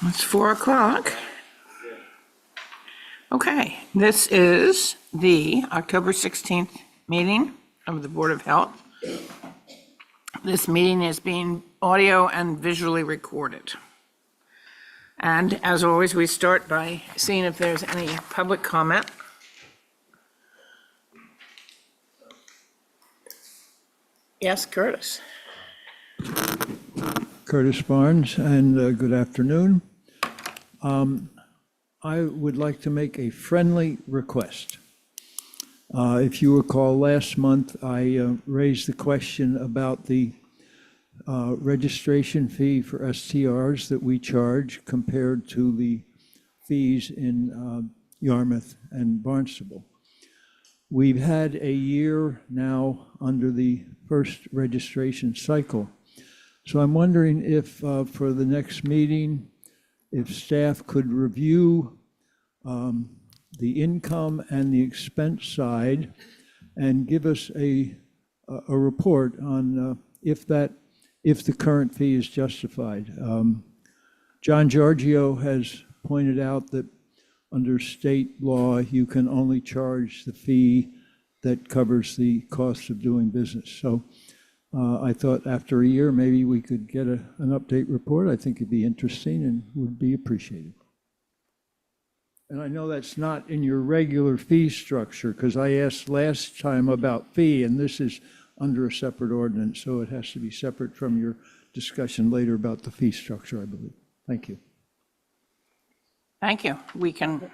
It's 4 o'clock. Okay, this is the October 16th meeting of the Board of Health. This meeting is being audio and visually recorded. And as always, we start by seeing if there's any public comment. Yes, Curtis. Curtis Barnes, and good afternoon. I would like to make a friendly request. If you recall, last month I raised the question about the registration fee for STRs that we charge compared to the fees in Yarmouth and Barnstable. We've had a year now under the first registration cycle. So I'm wondering if for the next meeting, if staff could review the income and the expense side and give us a report on if the current fee is justified. John Giorgio has pointed out that under state law, you can only charge the fee that covers the cost of doing business. So I thought after a year, maybe we could get an update report. I think it'd be interesting and would be appreciated. And I know that's not in your regular fee structure, because I asked last time about fee, and this is under a separate ordinance, so it has to be separate from your discussion later about the fee structure, I believe. Thank you. Thank you. We can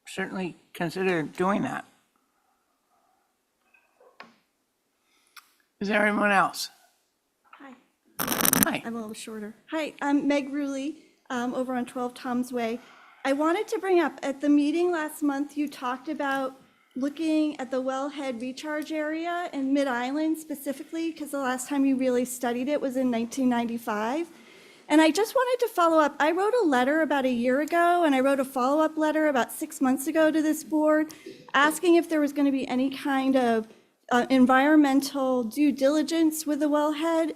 certainly consider doing that. Is there anyone else? Hi. Hi. I'm a little shorter. Hi, I'm Meg Ruley, over on 12 Tom's Way. I wanted to bring up, at the meeting last month, you talked about looking at the wellhead recharge area in Mid-Island specifically, because the last time you really studied it was in 1995. And I just wanted to follow up. I wrote a letter about a year ago, and I wrote a follow-up letter about 6 months ago to this board, asking if there was going to be any kind of environmental due diligence with the wellhead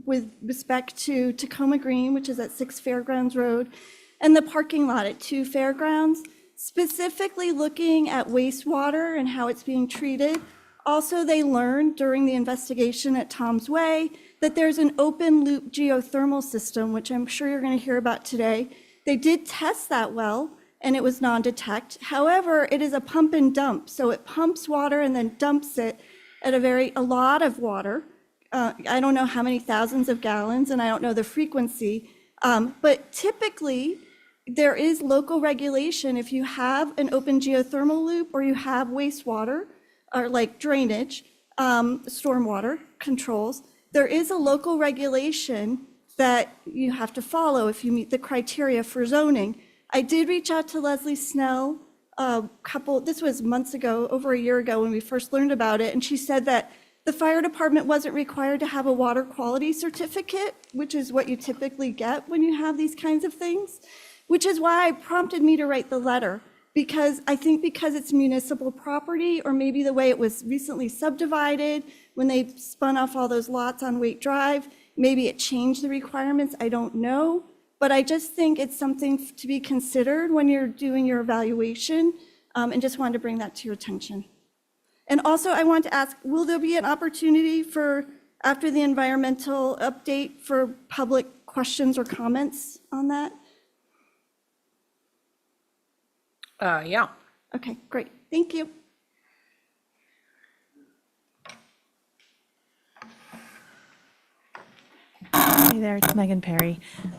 with respect to Tacoma Green, which is at 6 Fairgrounds Road, and the parking lot at 2 Fairgrounds, specifically looking at wastewater and how it's being treated. Also, they learned during the investigation at Tom's Way that there's an open loop geothermal system, which I'm sure you're going to hear about today. They did test that well, and it was non-detect. However, it is a pump and dump, so it pumps water and then dumps it at a lot of water. I don't know how many thousands of gallons, and I don't know the frequency, but typically there is local regulation if you have an open geothermal loop or you have wastewater or like drainage, stormwater controls. There is a local regulation that you have to follow if you meet the criteria for zoning. I did reach out to Leslie Snell this was months ago, over a year ago when we first learned about it, and she said that the fire department wasn't required to have a water quality certificate, which is what you typically get when you have these kinds of things, which is why it prompted me to write the letter, because I think because it's municipal property, or maybe the way it was recently subdivided when they spun off all those lots on Waite Drive, maybe it changed the requirements, I don't know. But I just think it's something to be considered when you're doing your evaluation, and just wanted to bring that to your attention. And also I want to ask, will there be an opportunity for, after the environmental update, for public questions or comments on that? Yeah. Okay, great, thank you. Hey there, it's Megan Perry.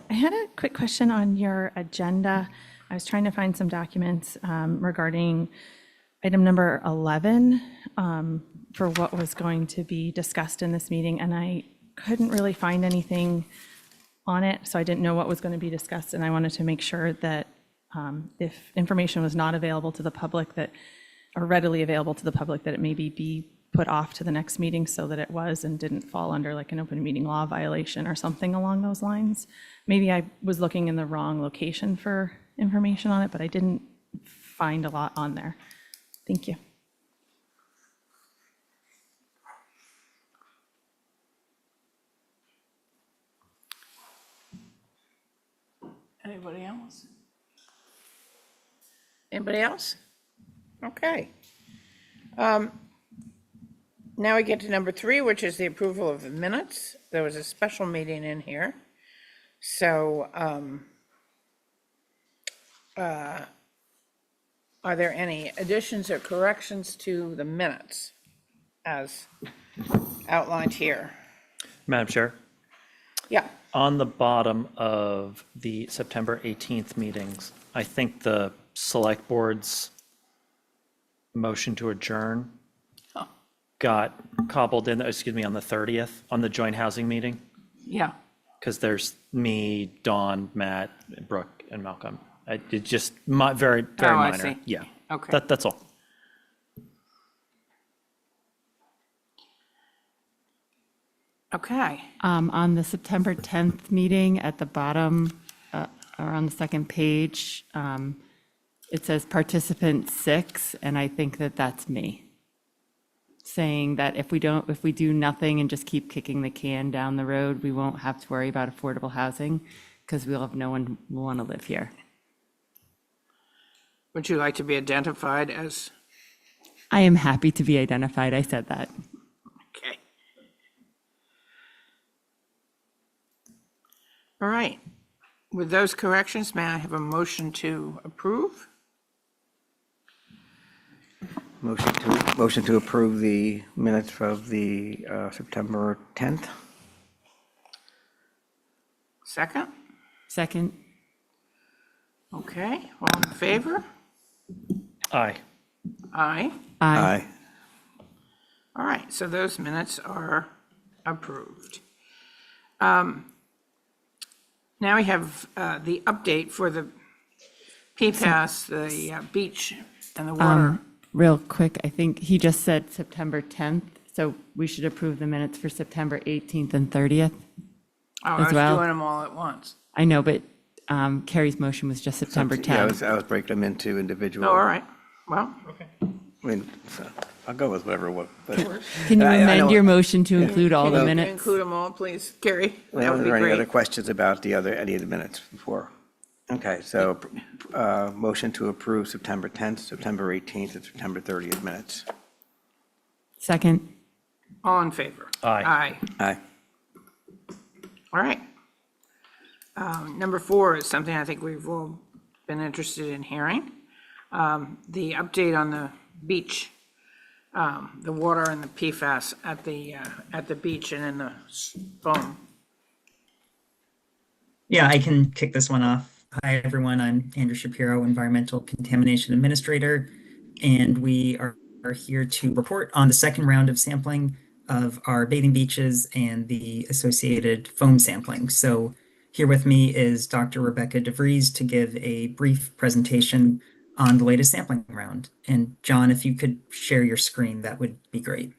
I had a quick question on your agenda. I was trying to find some documents regarding item number 11 for what was going to be discussed in this meeting, and I couldn't really find anything on it, so I didn't know what was going to be discussed, and I wanted to make sure that if information was not available to the public, that, or readily available to the public, that it maybe be put off to the next meeting so that it was and didn't fall under like an open meeting law violation or something along those lines. Maybe I was looking in the wrong location for information on it, but I didn't find a lot on there. Thank you. Anybody else? Anybody else? Okay. Now we get to number 3, which is the approval of the minutes. There was a special meeting in here. So, are there any additions or corrections to the minutes as outlined here? Madam Chair, Yeah, on the bottom of the September 18th meetings, I think the select board's motion to adjourn Oh. got cobbled in, excuse me, on the 30th, on the joint housing meeting, yeah. because there's me, Dawn, Matt, Brooke, and Malcolm. It's just very, very Oh, I minor. see. Yeah. Okay. That's all. Okay. On the September 10th meeting, at the bottom, or on the second page, it says participant 6, and I think that that's me. Saying that if we do nothing and just keep kicking the can down the road, we won't have to worry about affordable housing because we'll have no one who will want to live here. Would you like to be identified as? I am happy to be identified. I said that. Okay. All right. With those corrections, may I have a motion to approve? Motion to approve the minutes of the September 10th. Second? Second. Okay, all in favor? Aye. Aye. Aye. All right, so those minutes are approved. Now we have the update for the PFAS, the beach and the water. Real quick, I think he just said September 10th, so we should approve the minutes for September 18th and 30th. Oh, I was well. doing them all at once. I know, but Carrie's motion was just September Yeah, 10th. I was breaking them into individual. Oh, all right, well, I mean, so I'll go with whatever. But Can you I amend know- your motion to include all the can you minutes? include them all, please? Carrie, that Are would be there any other great. questions about any of the minutes before? Okay, so motion to approve September 10th, September 18th, and September 30th minutes. Second. All in favor? Aye. Aye. Aye. All right. Number 4 is something I think we've all been interested in hearing. The update on the beach, the water and the PFAS at the beach and in the foam. Yeah, I can kick this one off. Hi, everyone. I'm Andrew Shapiro, Environmental Contamination Administrator, and we are here to report on the second round of sampling of our bathing beaches and the associated foam sampling. So here with me is Dr. Rebecca DeVries to give a brief presentation on the latest sampling round. And John, if you could share your screen, that would be great.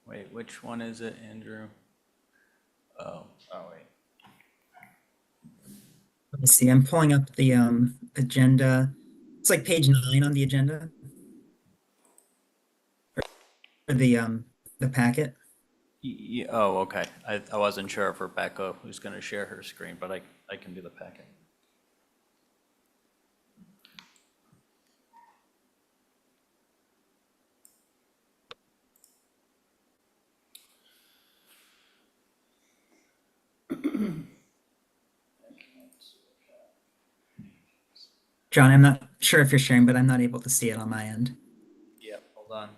Wait, which one is it, Andrew? Oh, wait. Let me see, I'm pulling up the agenda. It's like page 9 on the agenda. Or the packet. Oh, okay. I wasn't sure if Rebecca was going to share her screen, but I can do the packet. John, I'm not sure if you're sharing, but I'm not able to see it on my end. Yep, hold on.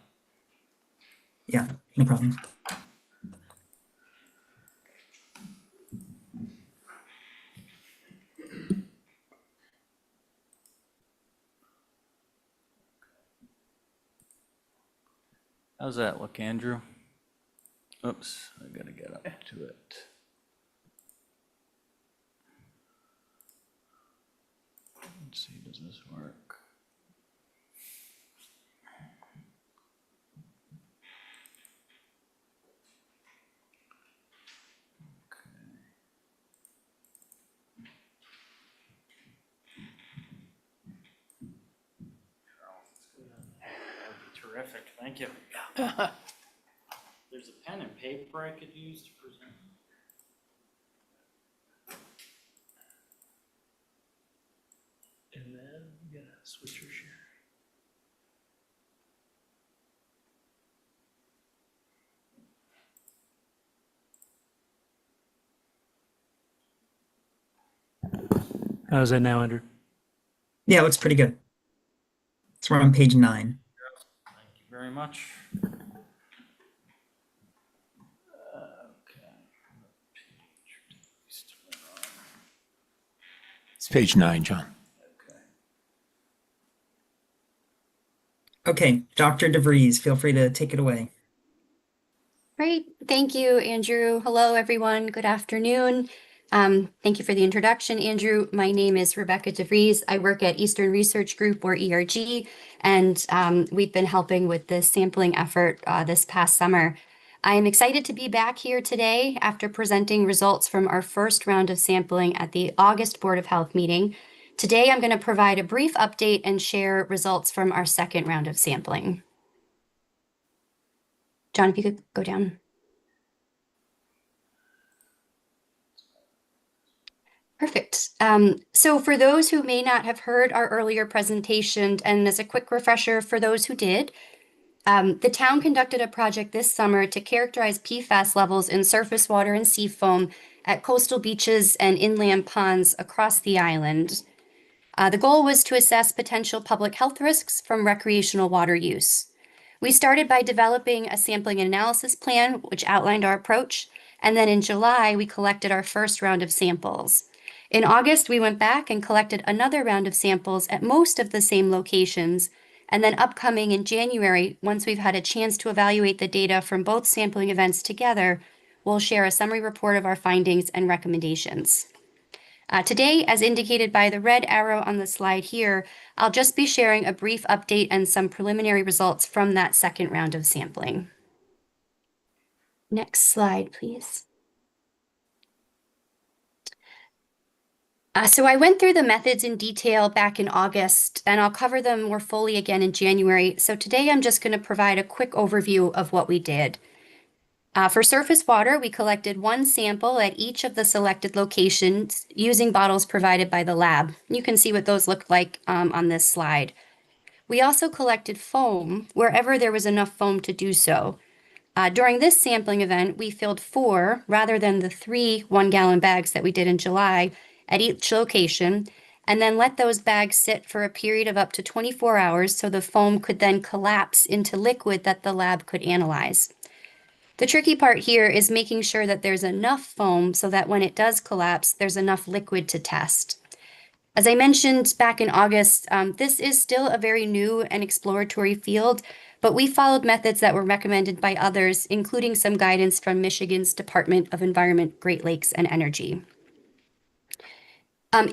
Yeah, no problem. How's that look, Andrew? Oops, I gotta get up to it. Let's see, does this work? Terrific, thank you. There's a pen and paper I could use to present. And then you gotta switch your share. How's that now, Andrew? Yeah, it looks pretty good. So we're on page 9. Thank you very much. Okay. It's page 9, John. Okay, Dr. DeVries, feel free to take it away. Great. Thank you, Andrew. Hello, everyone. Good afternoon. Thank you for the introduction, Andrew. My name is Rebecca DeVries. I work at Eastern Research Group, or ERG, and we've been helping with this sampling effort this past summer. I am excited to be back here today after presenting results from our first round of sampling at the August Board of Health meeting. Today, I'm going to provide a brief update and share results from our second round of sampling. John, if you could go down. Perfect. So for those who may not have heard our earlier presentation, and as a quick refresher for those who did, the town conducted a project this summer to characterize PFAS levels in surface water and sea foam at coastal beaches and inland ponds across the island. The goal was to assess potential public health risks from recreational water use. We started by developing a sampling and analysis plan, which outlined our approach, and then in July, we collected our first round of samples. In August, we went back and collected another round of samples at most of the same locations, and then upcoming in January, once we've had a chance to evaluate the data from both sampling events together, we'll share a summary report of our findings and recommendations. Today, as indicated by the red arrow on the slide here, I'll just be sharing a brief update and some preliminary results from that second round of sampling. Next slide, please. So I went through the methods in detail back in August, and I'll cover them more fully again in January. So today I'm just going to provide a quick overview of what we did. For surface water, we collected one sample at each of the selected locations using bottles provided by the lab. You can see what those looked like on this slide. We also collected foam wherever there was enough foam to do so. During this sampling event, we filled 4 rather than the 3 1-gallon bags that we did in July at each location, and then let those bags sit for a period of up to 24 hours so the foam could then collapse into liquid that the lab could analyze. The tricky part here is making sure that there's enough foam so that when it does collapse, there's enough liquid to test. As I mentioned back in August, this is still a very new and exploratory field, but we followed methods that were recommended by others, including some guidance from Michigan's Department of Environment, Great Lakes, and Energy.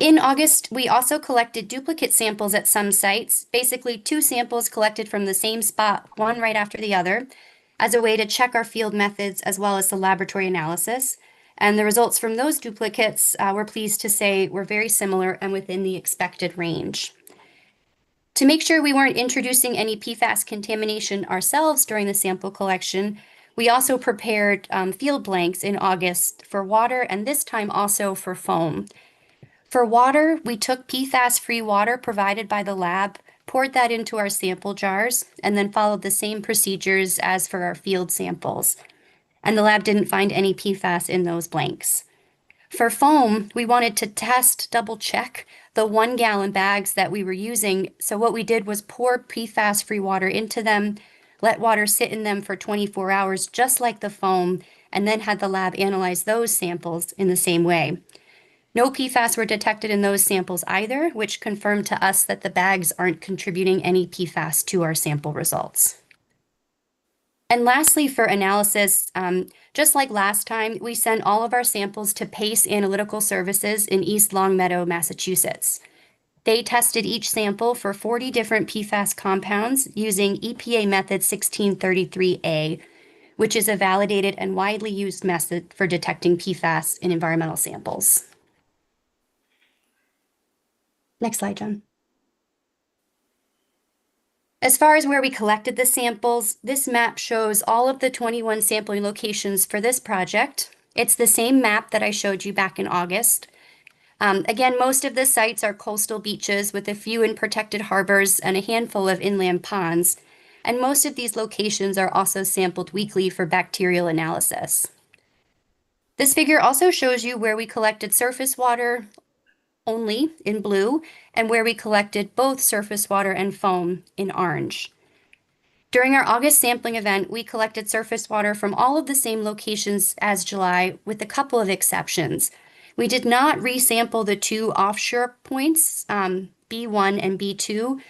In August, we also collected duplicate samples at some sites, basically 2 samples collected from the same spot, one right after the other, as a way to check our field methods as well as the laboratory analysis. And the results from those duplicates, we're pleased to say, were very similar and within the expected range. To make sure we weren't introducing any PFAS contamination ourselves during the sample collection, we also prepared field blanks in August for water and this time also for foam. For water, we took PFAS-free water provided by the lab, poured that into our sample jars, and then followed the same procedures as for our field samples. And the lab didn't find any PFAS in those blanks. For foam, we wanted to double-check the 1-gallon bags that we were using, so what we did was pour PFAS-free water into them, let water sit in them for 24 hours, just like the foam, and then had the lab analyze those samples in the same way. No PFAS were detected in those samples either, which confirmed to us that the bags aren't contributing any PFAS to our sample results. And lastly, for analysis, just like last time, we sent all of our samples to PACE Analytical Services in East Longmeadow, Massachusetts. They tested each sample for 40 different PFAS compounds using EPA method 1633A, which is a validated and widely used method for detecting PFAS in environmental samples. Next slide, John. As far as where we collected the samples, this map shows all of the 21 sampling locations for this project. It's the same map that I showed you back in August. Again, most of the sites are coastal beaches with a few in protected harbors and a handful of inland ponds. And most of these locations are also sampled weekly for bacterial analysis. This figure also shows you where we collected surface water only in blue and where we collected both surface water and foam in orange. During our August sampling event, we collected surface water from all of the same locations as July, with a couple of exceptions. We did not resample the two offshore points, B1 and B2.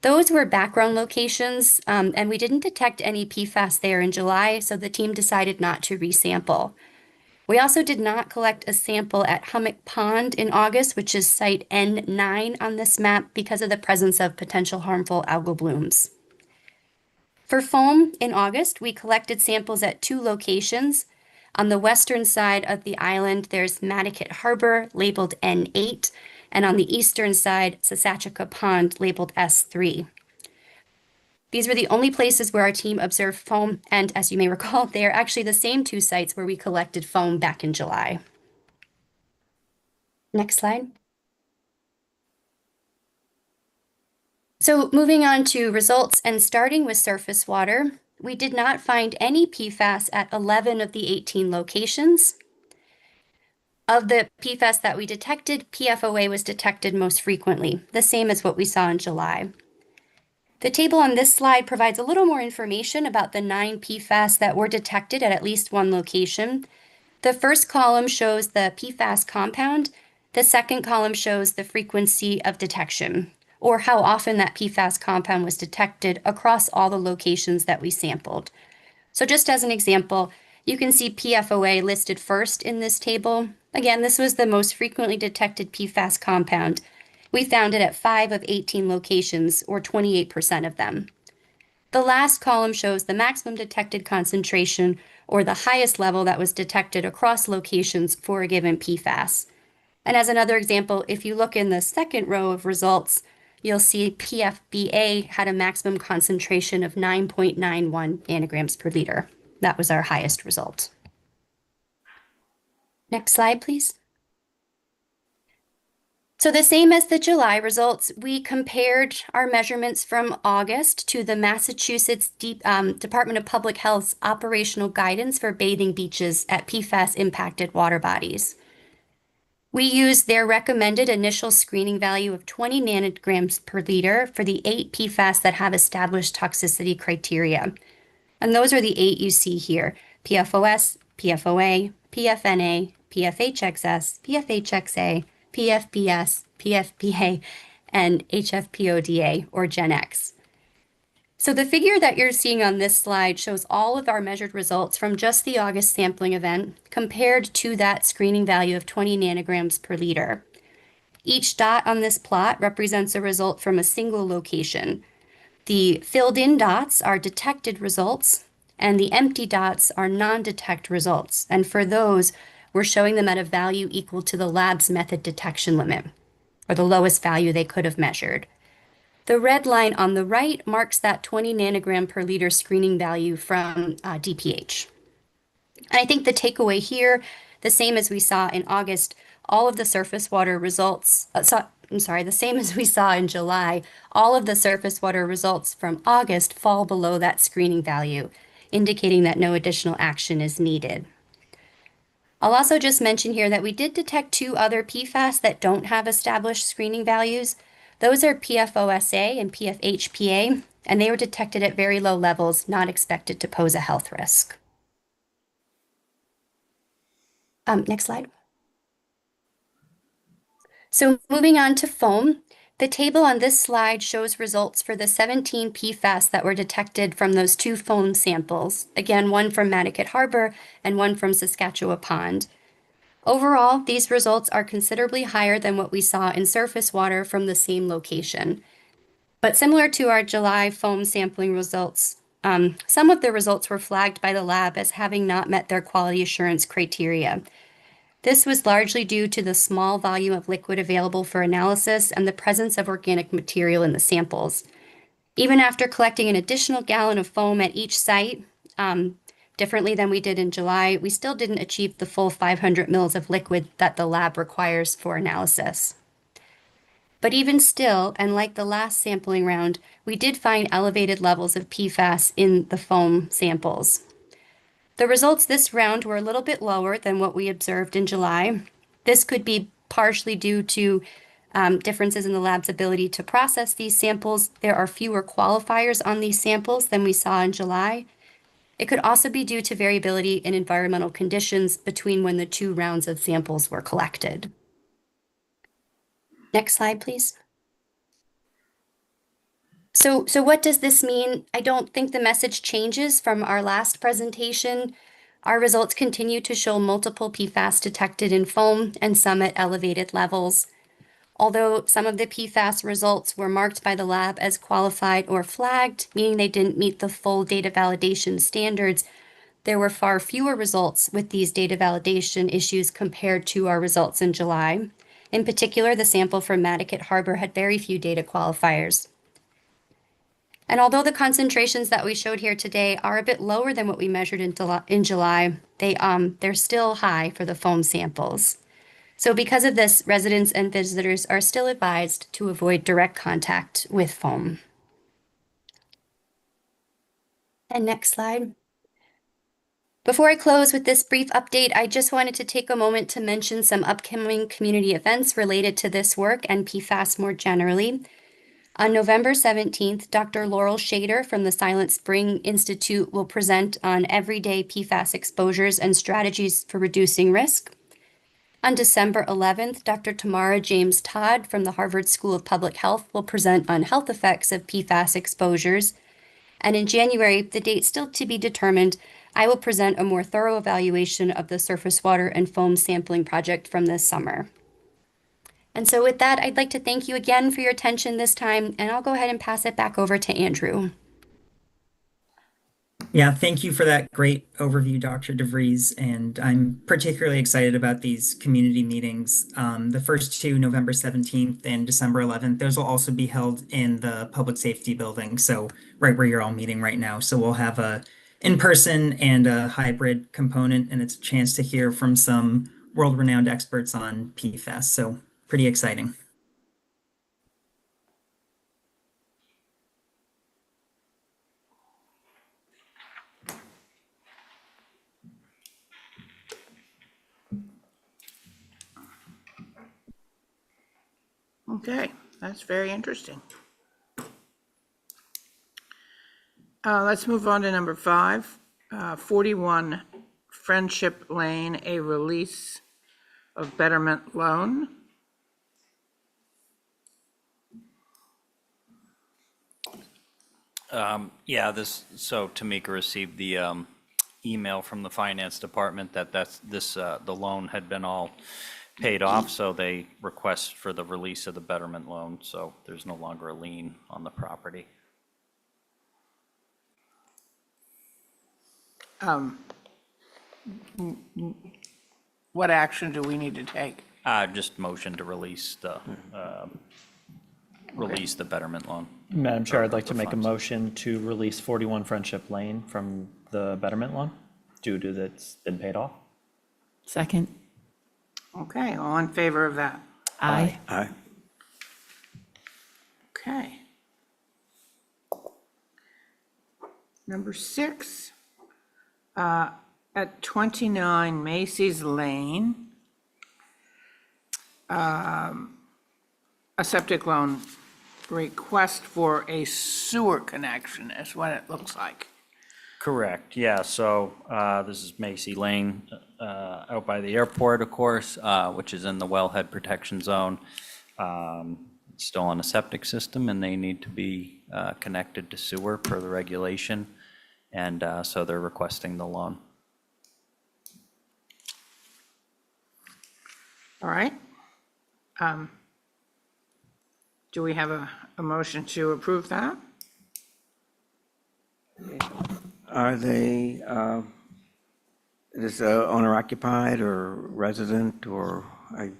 Those were background locations, and we didn't detect any PFAS there in July, so the team decided not to resample. We also did not collect a sample at Hummock Pond in August, which is site N9 on this map, because of the presence of potential harmful algal blooms. For foam in August, we collected samples at two locations. On the western side of the island, there's Nantucket Harbor, labeled N8, and on the eastern side, Sasachaka Pond, labeled S3. These were the only places where our team observed foam, and as you may recall, they are actually the same two sites where we collected foam back in July. Next slide. So moving on to results and starting with surface water, we did not find any PFAS at 11 of the 18 locations. Of the PFAS that we detected, PFOA was detected most frequently, the same as what we saw in July. The table on this slide provides a little more information about the 9 PFAS that were detected at least one location. The first column shows the PFAS compound. The second column shows the frequency of detection, or how often that PFAS compound was detected across all the locations that we sampled. So just as an example, you can see PFOA listed first in this table. Again, this was the most frequently detected PFAS compound. We found it at 5 of 18 locations, or 28% of them. The last column shows the maximum detected concentration, or the highest level that was detected across locations for a given PFAS. And as another example, if you look in the second row of results, you'll see PFBA had a maximum concentration of 9.91 nanograms per liter. That was our highest result. Next slide, please. So the same as the July results, we compared our measurements from August to the Massachusetts Department of Public Health's operational guidance for bathing beaches at PFAS-impacted water bodies. We used their recommended initial screening value of 20 nanograms per liter for the 8 PFAS that have established toxicity criteria. And those are the 8 you see here: PFOS, PFOA, PFNA, PFHXS, PFHXA, PFBS, PFBA, and HFPODA, or Gen X. So the figure that you're seeing on this slide shows all of our measured results from just the August sampling event compared to that screening value of 20 nanograms per liter. Each dot on this plot represents a result from a single location. The filled-in dots are detected results, and the empty dots are non-detect results. And for those, we're showing them at a value equal to the lab's method detection limit, or the lowest value they could have measured. The red line on the right marks that 20 nanogram per liter screening value from DPH. And I think the takeaway here, the same as we saw in August, all of the surface water results, the same as we saw in July, all of the surface water results from August fall below that screening value, indicating that no additional action is needed. I'll also just mention here that we did detect 2 other PFAS that don't have established screening values. Those are PFOSA and PFHPA, and they were detected at very low levels, not expected to pose a health risk. Next slide. So moving on to foam, the table on this slide shows results for the 17 PFAS that were detected from those 2 foam samples. Again, one from Nantucket Harbor and one from Saskatchewan Pond. Overall, these results are considerably higher than what we saw in surface water from the same location. But similar to our July foam sampling results, some of the results were flagged by the lab as having not met their quality assurance criteria. This was largely due to the small volume of liquid available for analysis and the presence of organic material in the samples. Even after collecting an additional gallon of foam at each site, differently than we did in July, we still didn't achieve the full 500 mils of liquid that the lab requires for analysis. But even still, and like the last sampling round, we did find elevated levels of PFAS in the foam samples. The results this round were a little bit lower than what we observed in July. This could be partially due to differences in the lab's ability to process these samples. There are fewer qualifiers on these samples than we saw in July. It could also be due to variability in environmental conditions between when the 2 rounds of samples were collected. Next slide, please. So what does this mean? I don't think the message changes from our last presentation. Our results continue to show multiple PFAS detected in foam and some at elevated levels. Although some of the PFAS results were marked by the lab as qualified or flagged, meaning they didn't meet the full data validation standards, there were far fewer results with these data validation issues compared to our results in July. In particular, the sample from Nantucket Harbor had very few data qualifiers. And although the concentrations that we showed here today are a bit lower than what we measured in July, they're still high for the foam samples. So because of this, residents and visitors are still advised to avoid direct contact with foam. And next slide. Before I close with this brief update, I just wanted to take a moment to mention some upcoming community events related to this work and PFAS more generally. On November 17th, Dr. Laurel Shader from the Silent Spring Institute will present on everyday PFAS exposures and strategies for reducing risk. On December 11th, Dr. Tamara James Todd from the Harvard School of Public Health will present on health effects of PFAS exposures. And in January, the date still to be determined, I will present a more thorough evaluation of the surface water and foam sampling project from this summer. And so with that, I'd like to thank you again for your attention this time, and I'll go ahead and pass it back over to Andrew. Yeah, thank you for that great overview, Dr. DeVries. And I'm particularly excited about these community meetings. The first 2, November 17th and December 11th, those will also be held in the public safety building. So right where you're all meeting right now. So we'll have a in-person and a hybrid component, and it's a chance to hear from some world-renowned experts on PFAS. So pretty exciting. Okay, that's very interesting. Let's move on to number 5, 41 Friendship Lane, a release of betterment loan. So Tamika received the email from the finance department that the loan had been all paid off, so they request for the release of the betterment loan, so there's no longer a lien on the property. What action do we need to take? Just motion to release the betterment loan. Madam Chair, I'd like to the make a funds. motion to release 41 Friendship Lane from the betterment loan due to that's been paid off. Second. Okay, all in favor of that? Aye. Aye. Okay. Number 6, at 29 Macy's Lane, a septic loan request for a sewer connection is what it looks like. Correct, yeah, so this is Macy Lane out by the airport, of course, which is in the wellhead protection zone. It's still on a septic system, and they need to be connected to sewer per the regulation, and so they're requesting the loan. All right. Do we have a motion to approve that? Are they, is owner occupied or resident, or I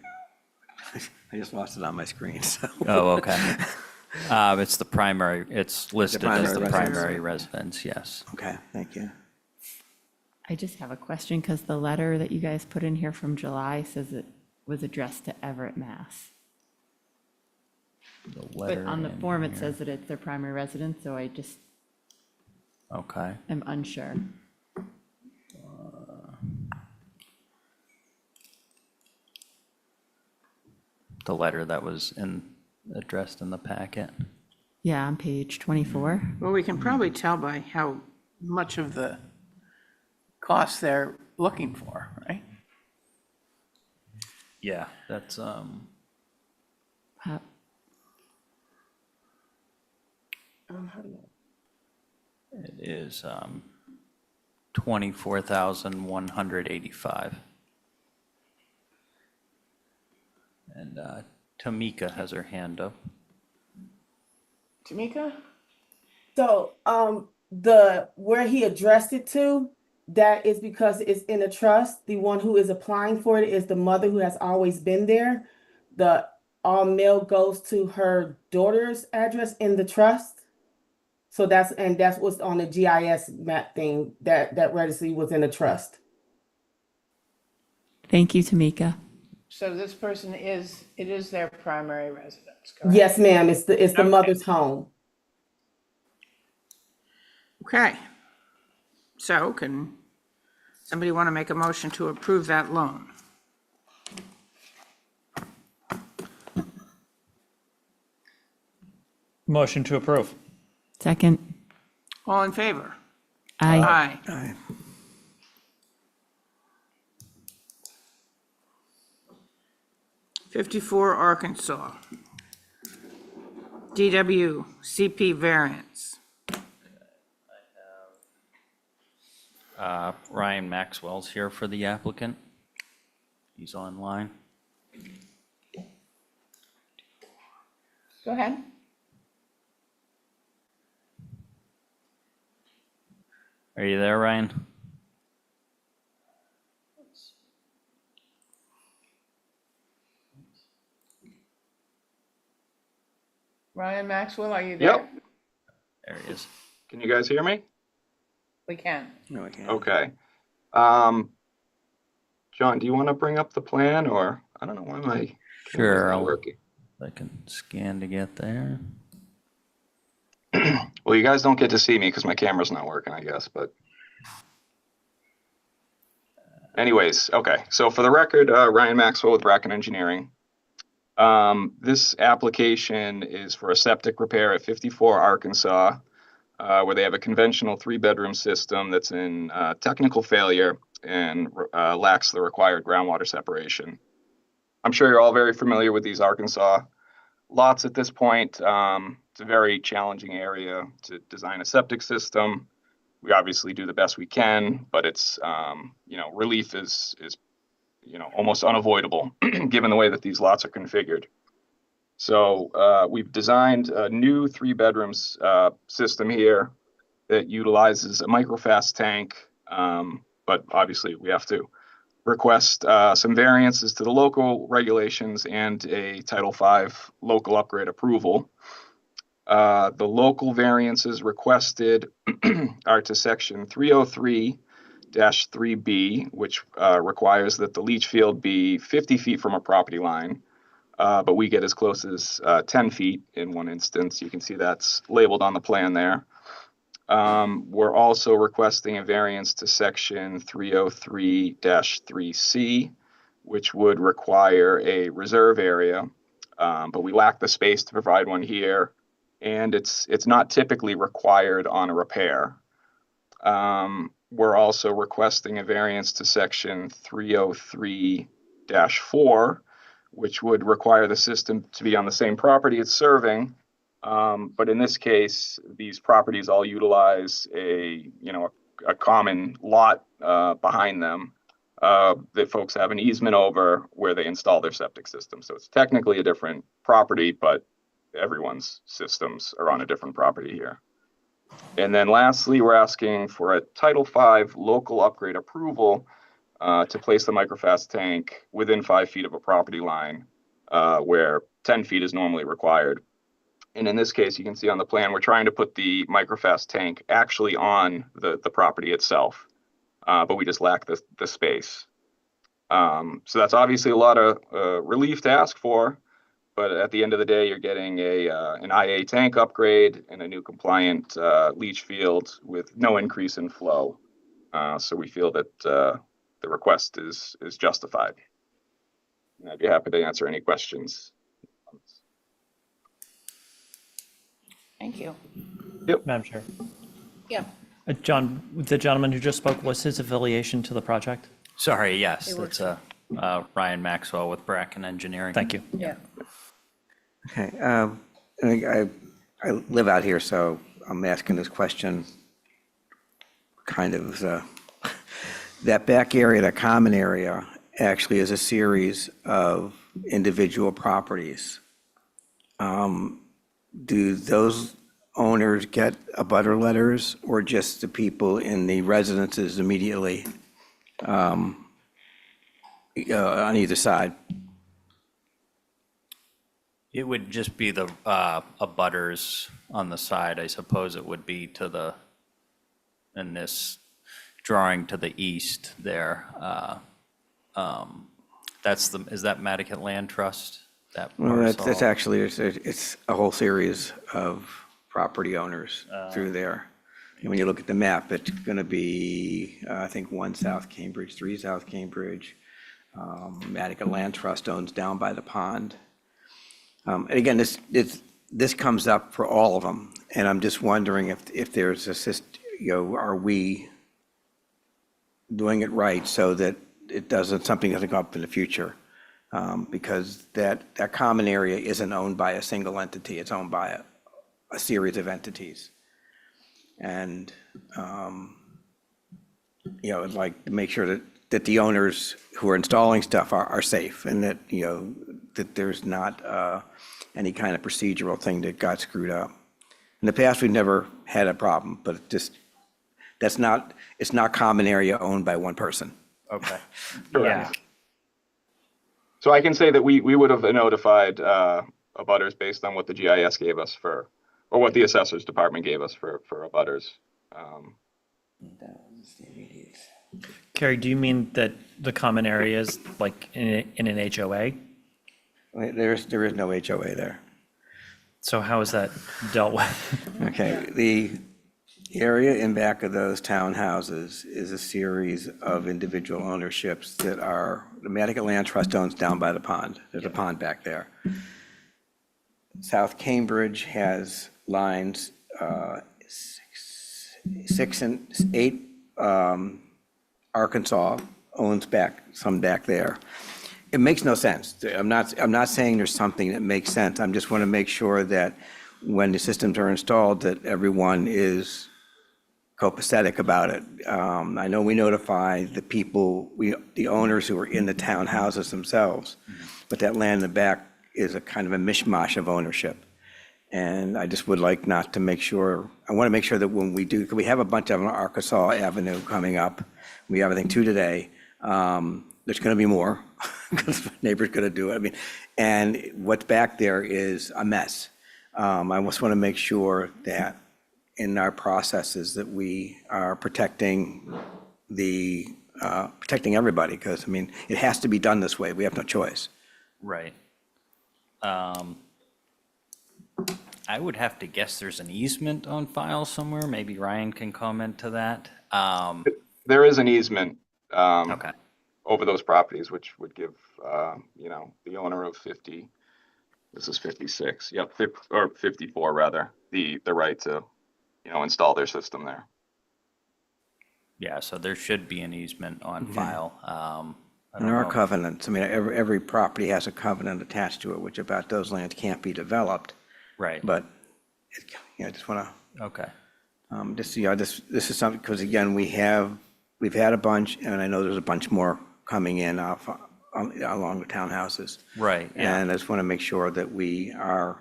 just lost it on my screen, so. Oh, okay. It's the primary, it's listed as the primary primary residence, yes. Okay, thank you. I just have a question because the letter that you guys put in here from July says it was addressed to Everett, Mass. The But letter on the in form, it here. says that it's their primary residence, so I just Okay. am unsure. The letter that was addressed in the packet. Yeah, on page 24. Well, we can probably tell by how much of the cost they're looking for, right? Yeah, that's, Uh, it is 24,185. And Tamika has her hand up. Tamika? So, where he addressed it to, that is because it's in a trust. The one who is applying for it is the mother who has always been there. The all mail goes to her daughter's address in the trust. So that's what's on the GIS map thing, that registry was in a trust. Thank you, Tamika. So this person it is their primary residence, correct? Yes, ma'am, it's the Okay. mother's home. Okay. So can somebody want to make a motion to approve that loan? Motion to approve. Second. All in favor? Aye. Aye. Aye. 54 Arkansas. DW CP variance. Ryan Maxwell's here for the applicant. He's online. Go ahead. Are you there, Ryan? Ryan Maxwell, are you there? Yep. There he is. Can you guys hear me? We can. No, I can't. Okay. John, do you want to bring up the plan, or I don't know why my camera's Sure, not working. I can scan to get there. Well, you guys don't get to see me because my camera's not working, I guess, but anyways, okay. So for the record, Ryan Maxwell with Bracken Engineering. This application is for a septic repair at 54 Arkansas, where they have a conventional 3-bedroom system that's in technical failure and lacks the required groundwater separation. I'm sure you're all very familiar with these Arkansas lots at this point. It's a very challenging area to design a septic system. We obviously do the best we can, but it's, relief is almost unavoidable given the way that these lots are configured. So we've designed a new 3-bedrooms system here that utilizes a microfast tank, but obviously we have to request some variances to the local regulations and a Title V local upgrade approval. The local variances requested are to section 303-3B, which requires that the leach field be 50 feet from a property line, but we get as close as 10 feet in one instance. You can see that's labeled on the plan there. We're also requesting a variance to section 303-3C, which would require a reserve area, but we lack the space to provide one here, and it's not typically required on a repair. We're also requesting a variance to section 303-4, which would require the system to be on the same property it's serving. But in this case, these properties all utilize a common lot behind them that folks have an easement over where they install their septic system. So it's technically a different property, but everyone's systems are on a different property here. And then lastly, we're asking for a Title V local upgrade approval to place the microfast tank within 5 feet of a property line where 10 feet is normally required. And in this case, you can see on the plan, we're trying to put the microfast tank actually on the property itself, but we just lack the space. So that's obviously a lot of relief to ask for, but at the end of the day, you're getting an IA tank upgrade and a new compliant leach field with no increase in flow. So we feel that the request is justified. And I'd be happy to answer any questions. Thank you. Madam Chair. Yeah. John, the gentleman who just spoke, was his affiliation to the project? Sorry, yes, that's Ryan Maxwell with Bracken Engineering. Thank you. Yeah. Okay, I live out here, so I'm asking this question kind of, that back area, the common area, actually is a series of individual properties. Do those owners get abutter letters or just the people in the residences immediately on either side? It would just be the abutters on the side. I suppose it would be to the, in this drawing to the east there. That's the, is that Nantucket Land Trust? That Well, that's parcel? actually, it's a whole series of property owners through there. And when you look at the map, it's going to be, I think, 1 South Cambridge, 3 South Cambridge. Nantucket Land Trust owns down by the pond. And again, this comes up for all of them. And I'm just wondering if there's are we doing it right so that something doesn't come up in the future? Because that common area isn't owned by a single entity, it's owned by a series of entities. And, I'd like to make sure that the owners who are installing stuff are safe and that, that there's not any kind of procedural thing that got screwed up. In the past, we've never had a problem, but it's not common area owned by one person. Okay. Correct. So I can say that we would have notified abutters based on what the GIS gave us or what the assessors department gave us for abutters. Carrie, do you mean that the common areas like in an HOA? There is no HOA there. So how is that dealt with? Okay, the area in back of those townhouses is a series of individual ownerships that are, the Nantucket Land Trust owns down by the pond. There's a pond back there. South Cambridge has lines 6 and 8. Arkansas owns some back there. It makes no sense. I'm not saying there's something that makes sense. I just want to make sure that when the systems are installed, that everyone is copacetic about it. I know we notify the people, the owners who are in the townhouses themselves, but that land in the back is a kind of a mishmash of ownership. And I just would like not to make sure, I want to make sure that when we do, we have a bunch of them on Arkansas Avenue coming up. We have, I think, 2 today. There's going to be more because the neighbor's going to do it. I mean, and what's back there is a mess. I just want to make sure that in our processes that we are protecting protecting everybody, because, I mean, it has to be done this way. We have no choice. Right. I would have to guess there's an easement on file somewhere. Maybe Ryan can comment to that. There is an easement Okay. over those properties, which would give, the owner of 50, this is 56, yep, or 54 rather, the right to, install their system there. Yeah, so there should be an easement on file. I And there are covenants. I mean, every property has a covenant attached to it, which about those lands can't be developed. Right. But, I just want to, Okay. this is something, because again, we've had a bunch, and I know there's a bunch more coming in along the townhouses. Right, yeah. And I just want to make sure that we are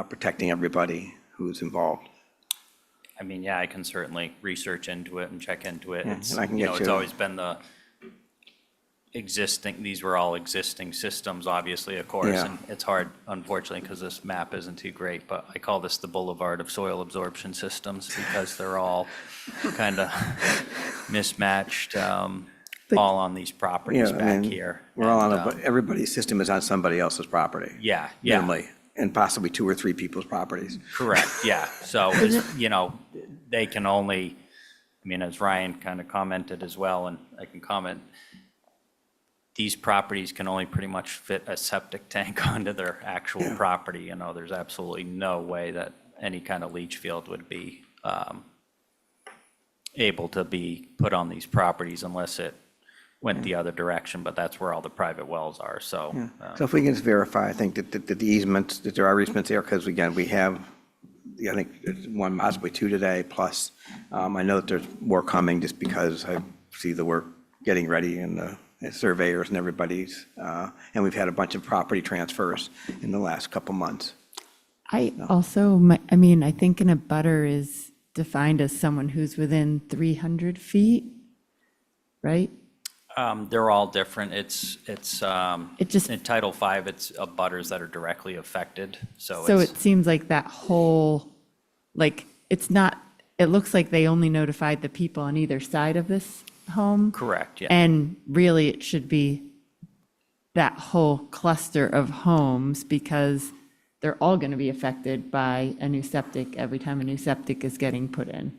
protecting everybody who's involved. I mean, yeah, I can certainly research into it and check into it. Yeah, It's, and I can get it's you- always been these were all existing systems, obviously, of course, Yeah. and it's hard, unfortunately, because this map isn't too great, but I call this the boulevard of soil absorption systems because they're all kind of mismatched, all on these properties Yeah, I back mean, here. we're all on, And, but everybody's system is on somebody else's property. Yeah, yeah. Minimally, and possibly 2 or 3 people's properties. Correct, yeah. So, you know, they can only, I mean, as Ryan kind of commented as well, and I can comment, these properties can only pretty much fit a septic tank onto their actual property. You know, there's absolutely no way that any kind of leach field would be able to be put on these properties unless it went the other direction, but that's where all the private wells are, so. So if we can just verify, I think that the easements, that there are easements there, because again, we have, I think, there's 1, possibly 2 today, plus I know that there's more coming just because I see the work getting ready and the surveyors and everybody's, and we've had a bunch of property transfers in the last couple months. I also, I mean, I think an abutter is defined as someone who's within 300 feet, right? They're all different. It's It just- in Title V, it's abutters that are directly affected, so So it's, it seems like that whole, like, it's not, it looks like they only notified the people on either side of this home. correct, yeah. And really, it should be that whole cluster of homes because they're all going to be affected by a new septic every time a new septic is getting put in.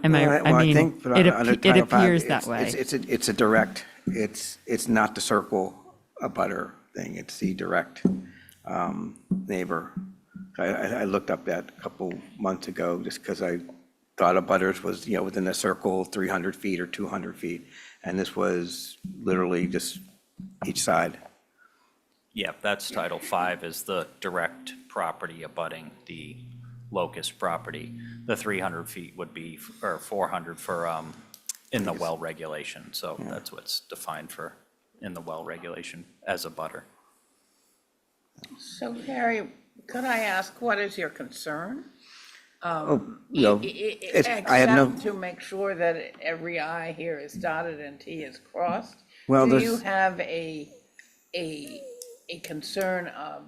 Am I, Well, I mean, think, but it under it Title V, appears that it's- way. It's a direct, it's not the circle abutter thing, it's the direct neighbor. I looked up that a couple months ago just because I thought abutters was, within a circle, 300 feet or 200 feet. And this was literally just each side. Yeah, that's Title V is the direct property abutting the locust property. The 300 feet would be, or 400 for, in the well regulation. So that's what's defined for, in the well regulation as a butter. So Harry, could I ask, what is your concern? No, I had no, Except to make sure that every I here is dotted and T is crossed? Well, Do there's- you have a concern of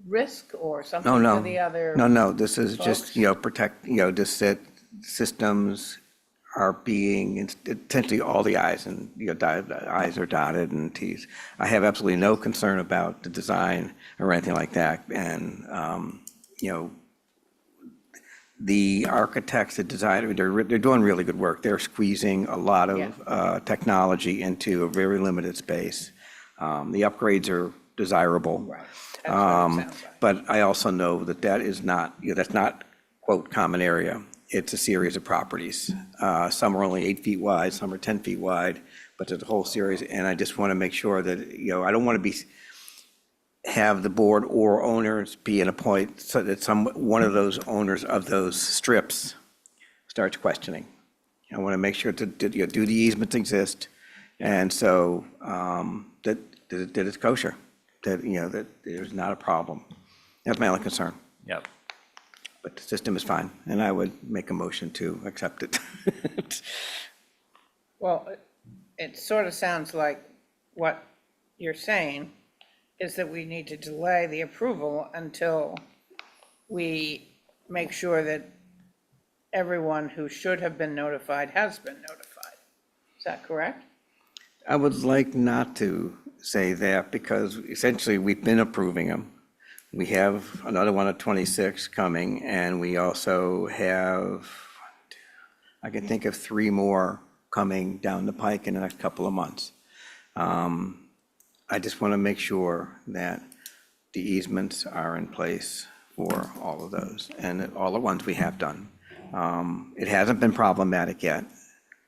risk or something no, to the other? no, this is just, folks? protect, just that systems are being, essentially all the i's and, i's are dotted and t's. I have absolutely no concern about the design or anything like that. And, the architects, the designer, they're doing really good work. They're squeezing a lot of technology into a very limited space. The upgrades are desirable. Right. That's what it sounds like. But I also know that that is not, that's not, quote, common area. It's a series of properties. Some are only 8 feet wide, some are 10 feet wide, but there's a whole series. And I just want to make sure that, I don't want to have the board or owners be in a point so that one of those owners of those strips starts questioning. I want to make sure do the easements exist? And so that it's kosher, that there's not a problem. That's my only concern. Yep. But the system is fine, and I would make a motion to accept it. Well, it sort of sounds like what you're saying is that we need to delay the approval until we make sure that everyone who should have been notified has been notified. Is that correct? I would like not to say that because essentially we've been approving them. We have another one at 26 coming, and we also have, I can think of 3 more coming down the pike in the next couple of months. I just want to make sure that the easements are in place for all of those and all the ones we have done. It hasn't been problematic yet,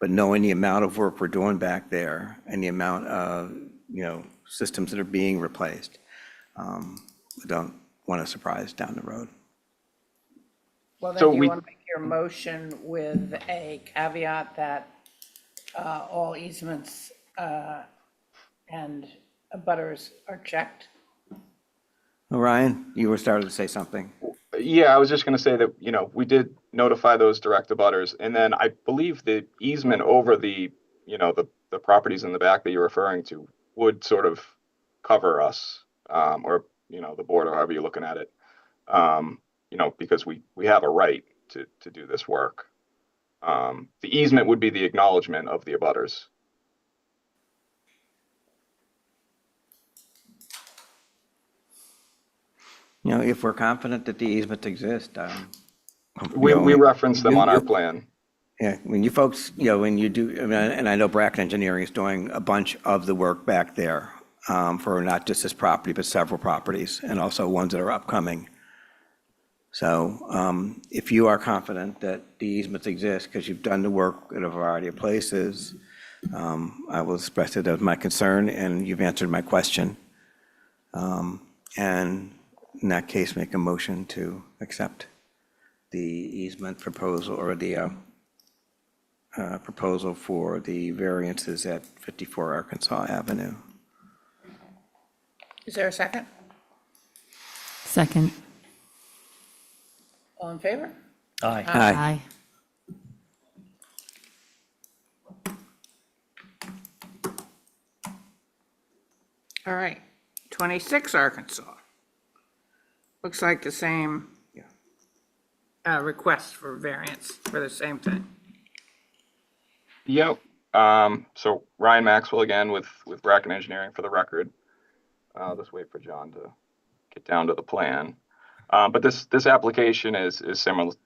but knowing the amount of work we're doing back there and the amount of, systems that are being replaced, I don't want a surprise down the road. Well, So then you we- want to make your motion with a caveat that all easements and abutters are checked? Ryan, you were starting to say something. Yeah, I was just going to say that, we did notify those direct abutters, and then I believe the easement over the the properties in the back that you're referring to would sort of cover us, or, the board, or however you're looking at it, because we have a right to do this work. The easement would be the acknowledgement of the abutters. If we're confident that the easement exists, We reference them on our plan. Yeah, when you folks, when you do, and I know Bracken Engineering is doing a bunch of the work back there for not just this property, but several properties, and also ones that are upcoming. So if you are confident that the easements exist, because you've done the work in a variety of places, I will express it as my concern, and you've answered my question. And in that case, make a motion to accept the easement proposal, or the proposal for the variances at 54 Arkansas Avenue. Is there a second? Second. All in favor? Aye. Aye. All right, 26 Arkansas. Looks like the same request for variance for the same thing. Yep. So Ryan Maxwell again with Bracken Engineering for the record. Let's wait for John to get down to the plan. But this application is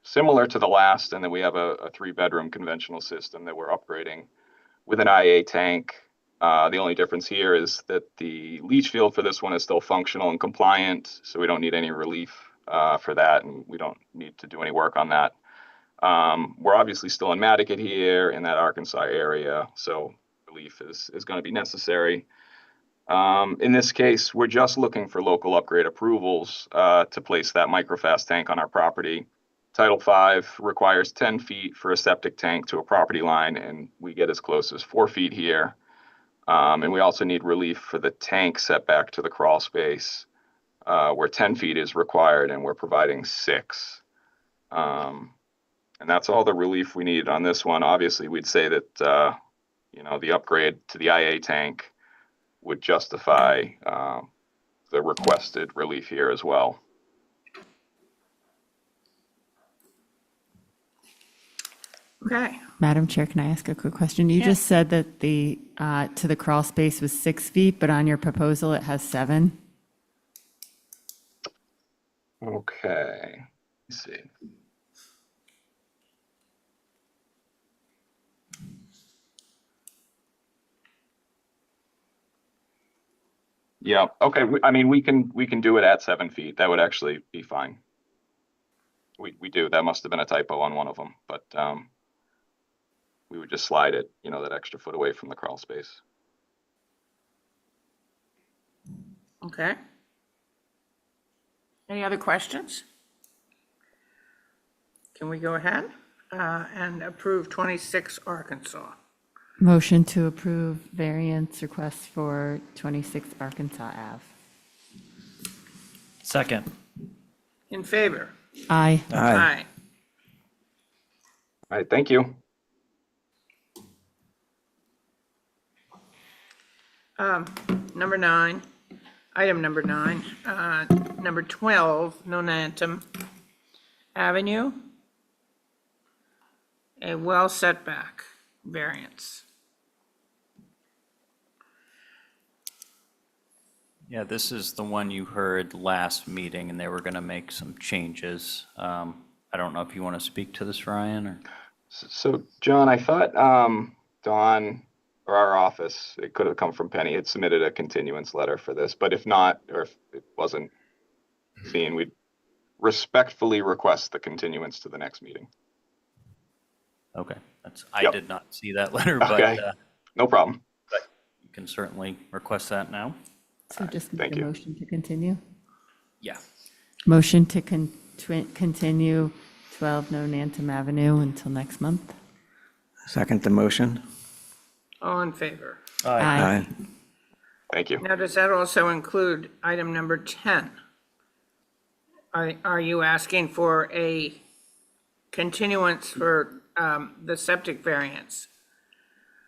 similar to the last, and then we have a 3-bedroom conventional system that we're upgrading with an IA tank. The only difference here is that the leach field for this one is still functional and compliant, so we don't need any relief for that, and we don't need to do any work on that. We're obviously still in Nantucket here in that Arkansas area, so relief is going to be necessary. In this case, we're just looking for local upgrade approvals to place that microfast tank on our property. Title V requires 10 feet for a septic tank to a property line, and we get as close as 4 feet here. And we also need relief for the tank setback to the crawl space, where 10 feet is required, and we're providing 6. And that's all the relief we need on this one. Obviously, we'd say that, the upgrade to the IA tank would justify the requested relief here as well. Okay, Madam Chair, can I ask a quick question? You just said that the, to the crawl space was 6 feet, but on your proposal, it has 7? Okay, let's see. Yeah, okay, we can do it at 7 feet. That would actually be fine. We do. That must have been a typo on one of them, but we would just slide it, that extra foot away from the crawl space. okay. Any other questions? Can we go ahead and approve 26 Arkansas? Motion to approve variance request for 26 Arkansas Ave. Second. In favor? Aye. Aye. All right, thank you. Number 9, item number 9, number 12, Nantucket Avenue, a well setback variance. Yeah, this is the one you heard last meeting, and they were going to make some changes. I don't know if you want to speak to this, Ryan, or? So, John, I thought Dawn or our office, it could have come from Penny, had submitted a continuance letter for this, but if not, or if it wasn't seen, we'd respectfully request the continuance to the next meeting. Okay, I Yep. did not see that letter, Okay, but no problem. you can certainly request that now. So just make thank a you. motion to continue. Yeah. Motion to continue 12 Nantucket Avenue until next month. Second the motion. All in favor? Aye. Thank you. Now, does that also include item number 10? Are you asking for a continuance for the septic variance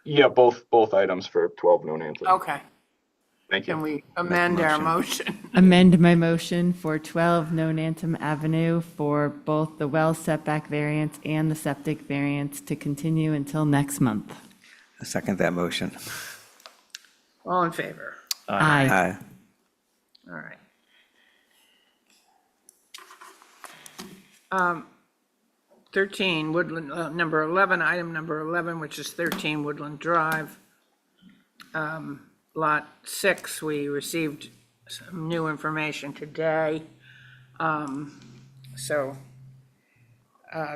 Yeah, both items for 12 No Nantucket. Okay. Thank Can you. we amend our motion? Amend my motion for 12 Nonantum Avenue for both the well setback variance and the septic variance to continue until next month. I second that motion. All in favor? Aye. Aye. All right. 13 Woodland, number 11, item number 11, which is 13 Woodland Drive. Lot 6, we received some new information today. So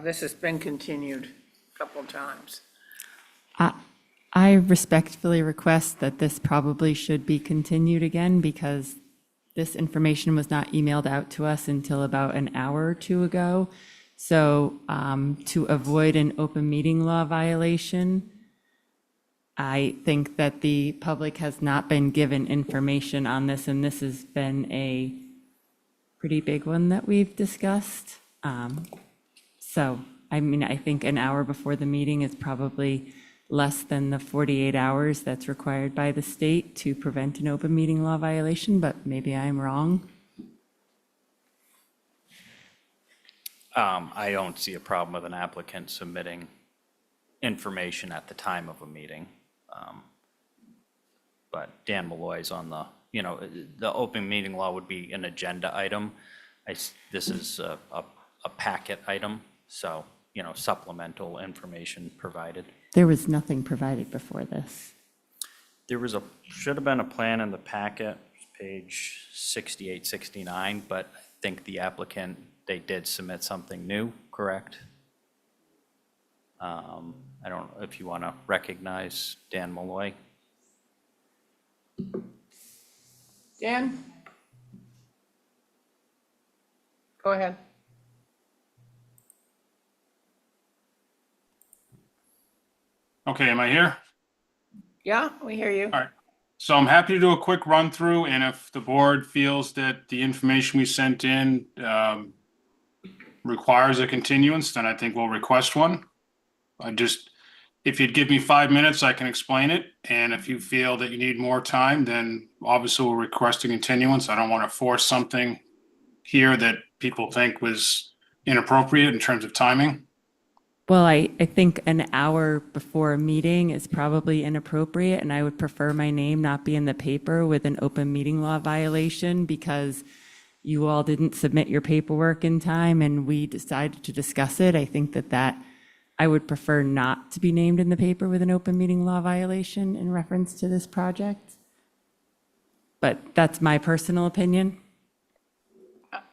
this has been continued a couple of times. I respectfully request that this probably should be continued again because this information was not emailed out to us until about an hour or two ago. So to avoid an open meeting law violation, I think that the public has not been given information on this, and this has been a pretty big one that we've discussed. So, I mean, I think an hour before the meeting is probably less than the 48 hours that's required by the state to prevent an open meeting law violation, but maybe I'm wrong. I don't see a problem with an applicant submitting information at the time of a meeting. But Dan Malloy's on the, the open meeting law would be an agenda item. This is a packet item, so, supplemental information provided. There was nothing provided before this. There was should have been a plan in the packet, page 68, 69, but I think the applicant, they did submit something new, correct? I don't know if you want to recognize Dan Malloy. Dan? Go ahead. Okay, am I here? Yeah, we hear you. All right. So I'm happy to do a quick run through, and if the board feels that the information we sent in requires a continuance, then I think we'll request one. If you'd give me 5 minutes, I can explain it. And if you feel that you need more time, then obviously we'll request a continuance. I don't want to force something here that people think was inappropriate in terms of timing. Well, I think an hour before a meeting is probably inappropriate, and I would prefer my name not be in the paper with an open meeting law violation because you all didn't submit your paperwork in time and we decided to discuss it. I think that I would prefer not to be named in the paper with an open meeting law violation in reference to this project. But that's my personal opinion.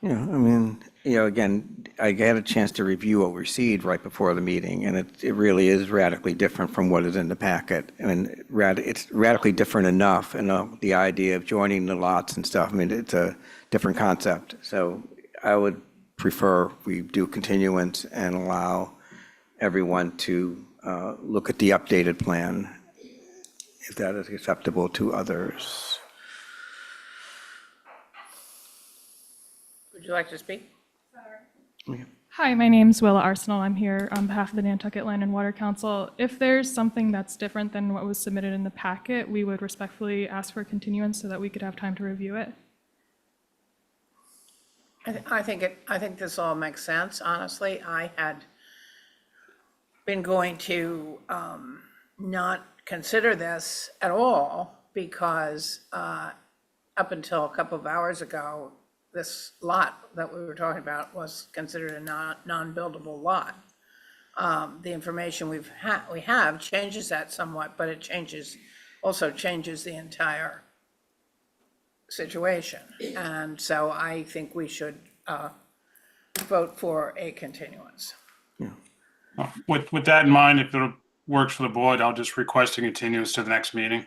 Yeah, I mean, again, I had a chance to review what we received right before the meeting, and it really is radically different from what is in the packet. I mean, it's radically different enough, and the idea of joining the lots and stuff, I mean, it's a different concept. So I would prefer we do continuance and allow everyone to look at the updated plan, if that is acceptable to others. Would you like to speak? Hi, my name's Willa Arsenal. I'm here on behalf of the Nantucket Land and Water Council. If there's something that's different than what was submitted in the packet, we would respectfully ask for a continuance so that we could have time to review it. I think this all makes sense, honestly. I had been going to not consider this at all because up until a couple of hours ago, this lot that we were talking about was considered a non-buildable lot. The information we have changes that somewhat, but it also changes the entire situation. And so I think we should vote for a continuance. With that in mind, if it works for the board, I'll just request a continuance to the next meeting.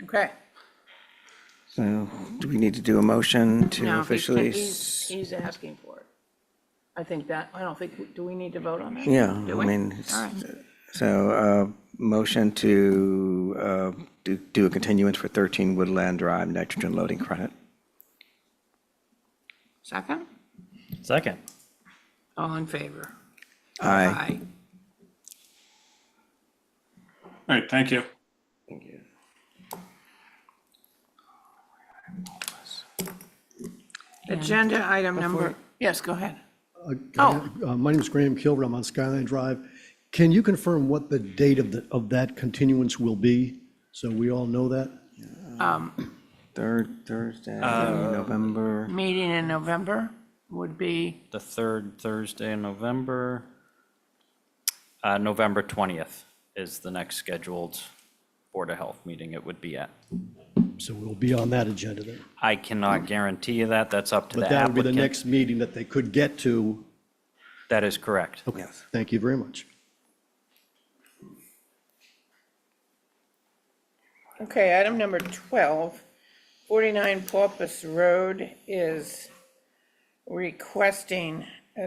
Okay. So do we need to do a motion to Now, officially? he's asking for it. I don't think, do we need to vote on that? Yeah, Do I we? mean, All right. so motion to do a continuance for 13 Woodland Drive nitrogen loading credit. Second? Second. All in favor? Aye. All right, thank you. Agenda item number, yes, go ahead. My name is Graham Kilbert. I'm on Skyline Drive. Can you confirm what the date of that continuance will be? So we all know that? Third Thursday, November. Meeting in November would be, The third Thursday in November. November 20th is the next scheduled Board of Health meeting it would be at. So we'll be on that agenda then. I cannot guarantee you that. That's up to the But that would be the applicant. next meeting that they could get to. That is correct. Okay, thank you very much. okay, item number 12, 49 Porpoise Road is requesting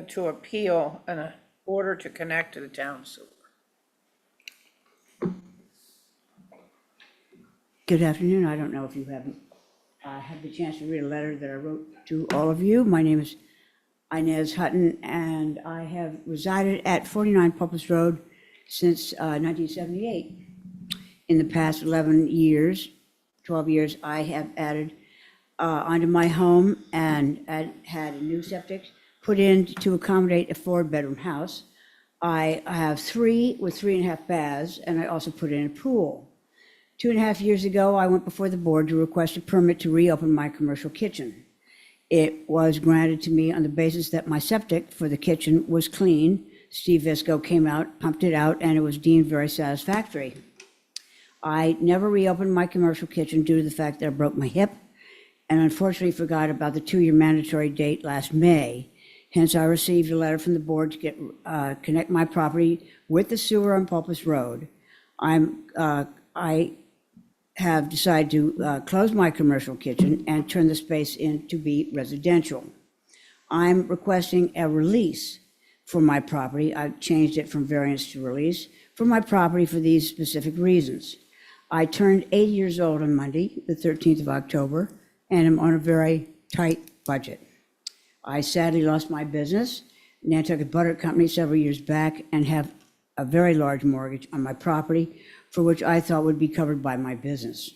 to appeal an order to connect to the town sewer. Good afternoon. I don't know if you haven't had the chance to read a letter that I wrote to all of you. My name is Inez Hutton, and I have resided at 49 Porpoise Road since 1978. In the past 11 years, 12 years, I have added onto my home and had a new septic put in to accommodate a 4-bedroom house. I have 3 with 3.5 baths, and I also put in a pool. 2.5 years ago, I went before the board to request a permit to reopen my commercial kitchen. It was granted to me on the basis that my septic for the kitchen was clean. Steve Visco came out, pumped it out, and it was deemed very satisfactory. I never reopened my commercial kitchen due to the fact that I broke my hip and unfortunately forgot about the 2-year mandatory date last May. Hence, I received a letter from the board to connect my property with the sewer on Porpoise Road. I have decided to close my commercial kitchen and turn the space in to be residential. I'm requesting a release for my property. I've changed it from variance to release for my property for these specific reasons. I turned 80 years old on Monday, the 13th of October, and am on a very tight budget. I sadly lost my business, Nantucket Butter Company, several years back, and have a very large mortgage on my property, for which I thought would be covered by my business.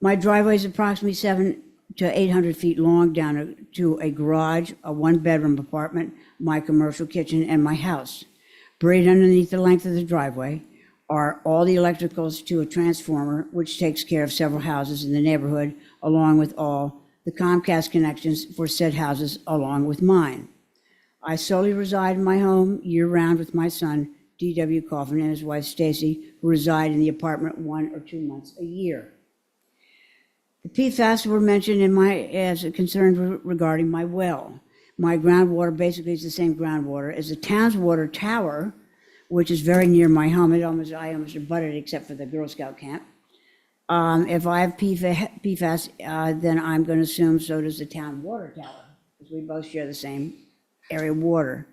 My driveway is approximately 700 to 800 feet long down to a garage, a 1-bedroom apartment, my commercial kitchen, and my house. Buried underneath the length of the driveway are all the electricals to a transformer, which takes care of several houses in the neighborhood, along with all the Comcast connections for said houses along with mine. I solely reside in my home year-round with my son, D.W. Coffin, and his wife, Stacy, who reside in the apartment 1 or 2 months a year. The PFAS were mentioned as a concern regarding my well. My groundwater basically is the same groundwater as the town's water tower, which is very near my home. I almost abutted except for the Girl Scout camp. If I have PFAS, then I'm going to assume so does the town water tower, because we both share the same area of water.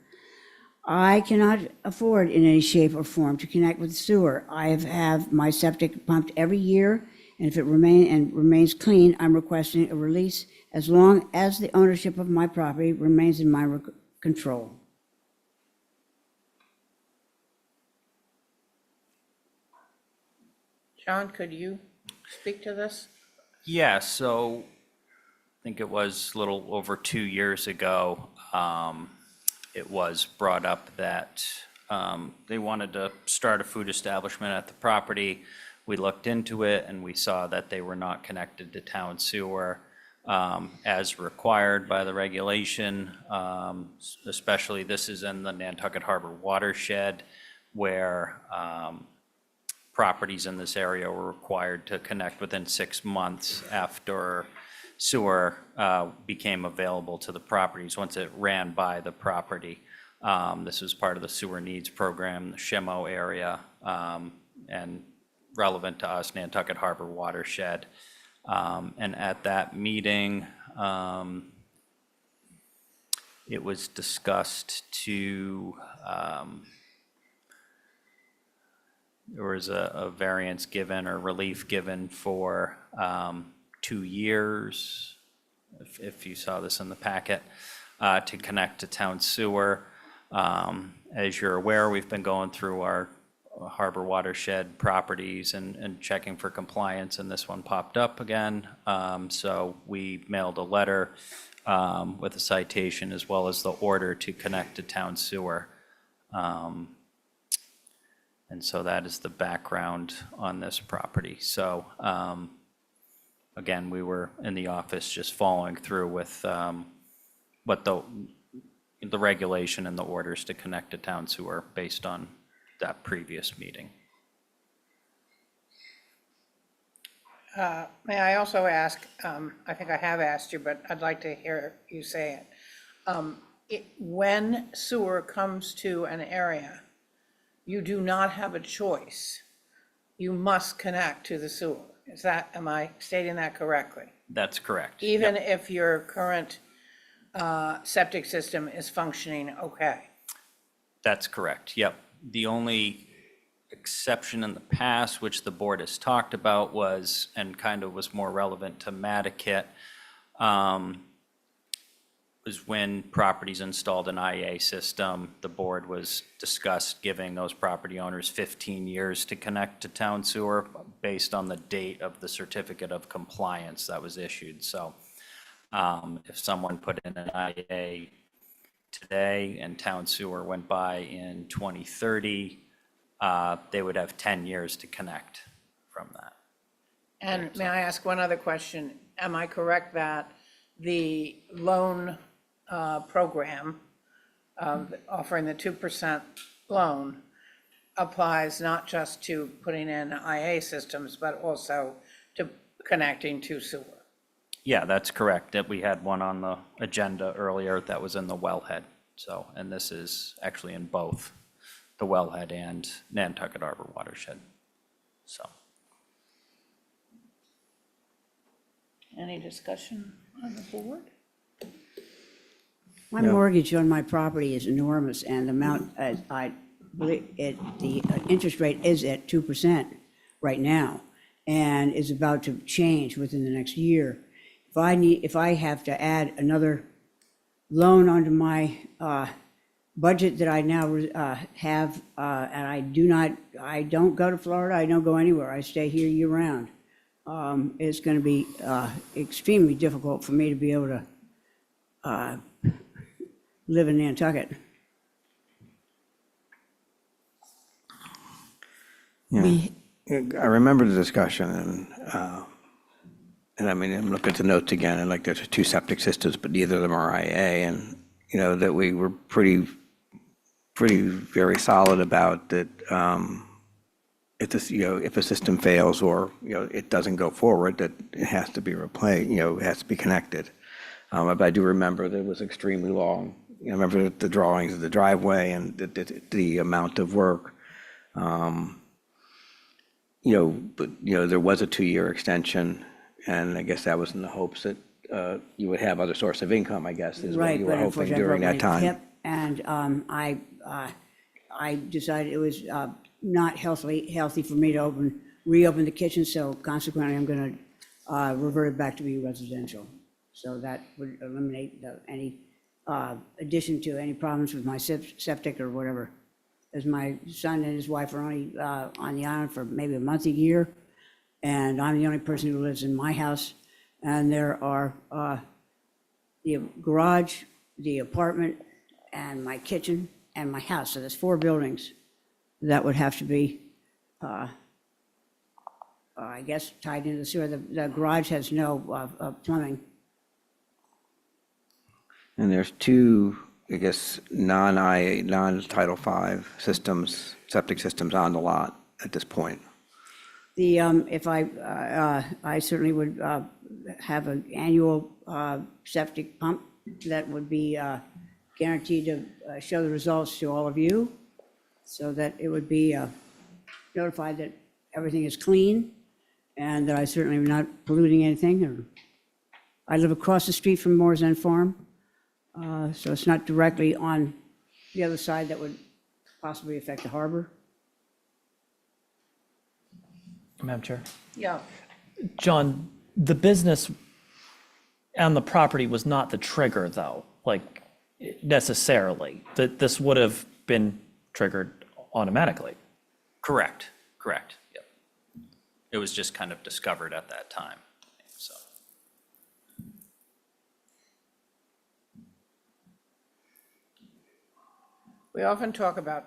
I cannot afford in any shape or form to connect with sewer. I have my septic pumped every year, and if it remains clean, I'm requesting a release as long as the ownership of my property remains in my control. John, could you speak to this? Yeah, so I think it was a little over 2 years ago, it was brought up that they wanted to start a food establishment at the property. We looked into it and we saw that they were not connected to town sewer as required by the regulation. Especially this is in the Nantucket Harbor watershed where properties in this area were required to connect within 6 months after sewer became available to the properties, once it ran by the property. This was part of the sewer needs program, the SHMO area, and relevant to us, Nantucket Harbor watershed. And at that meeting, it was discussed to, there was a variance given or relief given for 2 years, if you saw this in the packet, to connect to town sewer. As you're aware, we've been going through our harbor watershed properties and checking for compliance, and this one popped up again. So we mailed a letter with a citation as well as the order to connect to town sewer. And so that is the background on this property. So again, we were in the office just following through with what the regulation and the orders to connect to town sewer based on that previous meeting. May I also ask, I think I have asked you, but I'd like to hear you say it. When sewer comes to an area, you do not have a choice. You must connect to the sewer. Am I stating that correctly? That's correct. Even Yep. if your current septic system is functioning okay? That's correct, yep. The only exception in the past, which the board has talked about, was, and kind of was more relevant to Nantucket, was when properties installed an IA system, the board was discussed giving those property owners 15 years to connect to town sewer based on the date of the certificate of compliance that was issued. So if someone put in an IA today and town sewer went by in 2030, they would have 10 years to connect from that. And may I ask one other question? Am I correct that the loan program offering the 2% loan applies not just to putting in IA systems, but also to connecting to sewer? Yeah, that's correct. That we had one on the agenda earlier that was in the wellhead. So, and this is actually in both the wellhead and Nantucket Harbor watershed. So. Any discussion on the board? My mortgage on my property is enormous, and the amount, I believe, the interest rate is at 2% right now, and is about to change within the next year. If I have to add another loan onto my budget that I now have, and I don't go to Florida, I don't go anywhere, I stay here year-round, it's going to be extremely difficult for me to be able to live in Nantucket. Yeah. I remember the discussion, and I mean, I'm looking at the notes again, and like there's 2 septic systems, but neither of them are IA, and that we were very solid about that. If this, if a system fails or it doesn't go forward, that it has to be replaced. It has to be connected. But I do remember that it was extremely long. I remember the drawings of the driveway and the amount of work. But there was a 2-year extension, and I guess that was in the hopes that you would have other source of income, I guess, is what you were hoping during that time. Yep, and I decided it was not healthy for me to reopen the kitchen, so consequently, I'm going to revert it back to be residential. So that would eliminate any addition to any problems with my septic or whatever. As my son and his wife are only on the island for maybe a month a year, and I'm the only person who lives in my house, and there are the garage, the apartment, and my kitchen, and my house. So there's 4 buildings that would have to be, I guess, tied into the sewer. The garage has no plumbing. And there's 2, I guess, non-Title V systems, septic systems on the lot at this point. If I certainly would have an annual septic pump that would be guaranteed to show the results to all of you, so that it would be notified that everything is clean and that I certainly am not polluting anything. I live across the street from Moore's End Farm, so it's not directly on the other side that would possibly affect the harbor. Madam Chair. Yeah. John, the business and the property was not the trigger, though, like necessarily. That this would have been triggered automatically, Correct, correct, yep. It was just kind of discovered at that time, so. We often talk about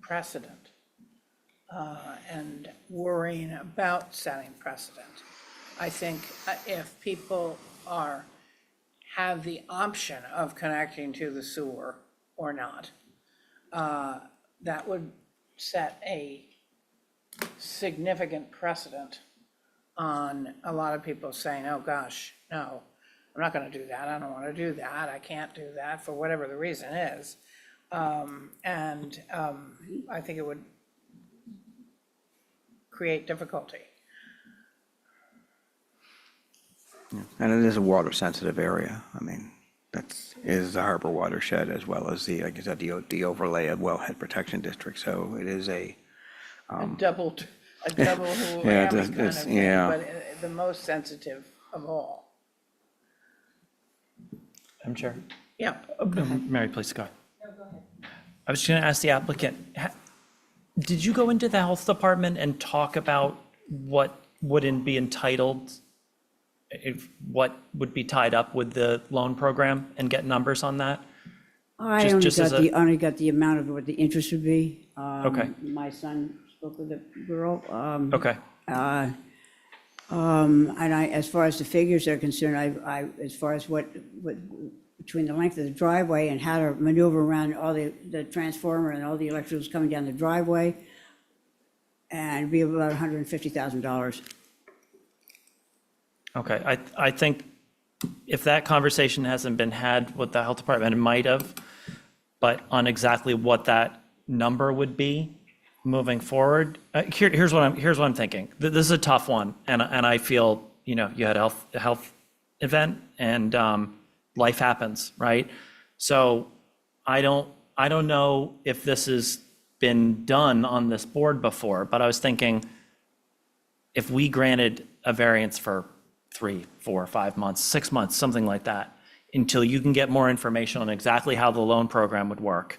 precedent and worrying about setting precedent. I think if people have the option of connecting to the sewer or not, that would set a significant precedent on a lot of people saying, oh gosh, no, I'm not gonna do that, I don't wanna do that, I can't do that, for whatever the reason is. I think it would create difficulty. And it is a water-sensitive area. I mean, is the harbor watershed as well as the, like I said, the overlay of wellhead protection district. So it is a double Yeah, whammy kind of it's- thing, yeah. but the most sensitive of all. Madam Chair? Yeah. Mary, please go ahead. I was going to ask the applicant, did you go into the health department and talk about what wouldn't be entitled, what would be tied up with the loan program and get numbers on that? I only got the amount of what the interest would be. Okay. My son spoke with the girl. Okay. And as far as the figures are concerned, as far as what between the length of the driveway and how to maneuver around all the transformer and all the electricals coming down the driveway, and it'd be about $150,000. Okay, I think if that conversation hasn't been had with the health department, it might have, but on exactly what that number would be moving forward, here's what I'm thinking. This is a tough one, and I feel, you had a health event, and life happens, right? So I don't know if this has been done on this board before, but I was thinking if we granted a variance for 3, 4, 5 months, 6 months, something like that, until you can get more information on exactly how the loan program would work,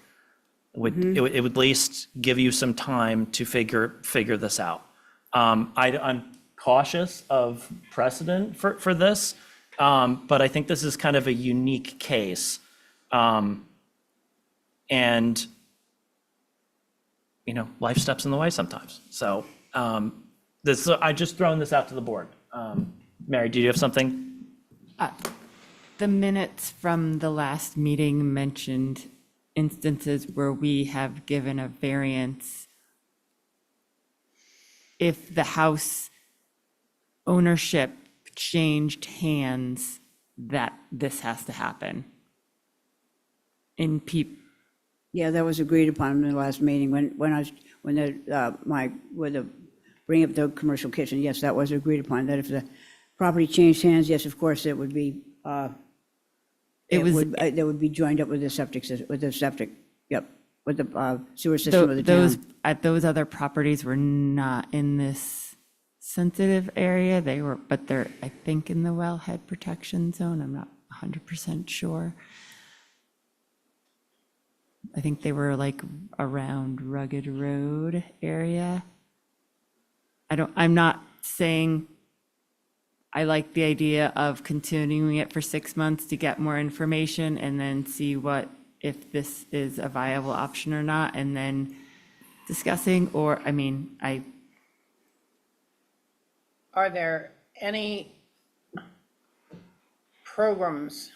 it would at least give you some time to figure this out. I'm cautious of precedent for this, but I think this is kind of a unique case. And, life steps in the way sometimes. So I just thrown this out to the board. Mary, do you have something? The minutes from the last meeting mentioned instances where we have given a variance if the house ownership changed hands, that this has to happen. Yeah, that was agreed upon in the last meeting when bring up the commercial kitchen. Yes, that was agreed upon, that if the property changed hands, yes, of course, it would be, that would be joined up with the septic, with the sewer system of the town. Those other properties were not in this sensitive area. But they're, I think, in the wellhead protection zone. I'm not 100% sure. I think they were like around Rugged Road area. I'm not saying I like the idea of continuing it for 6 months to get more information and then see if this is a viable option or not, and then discussing, Are there any programs?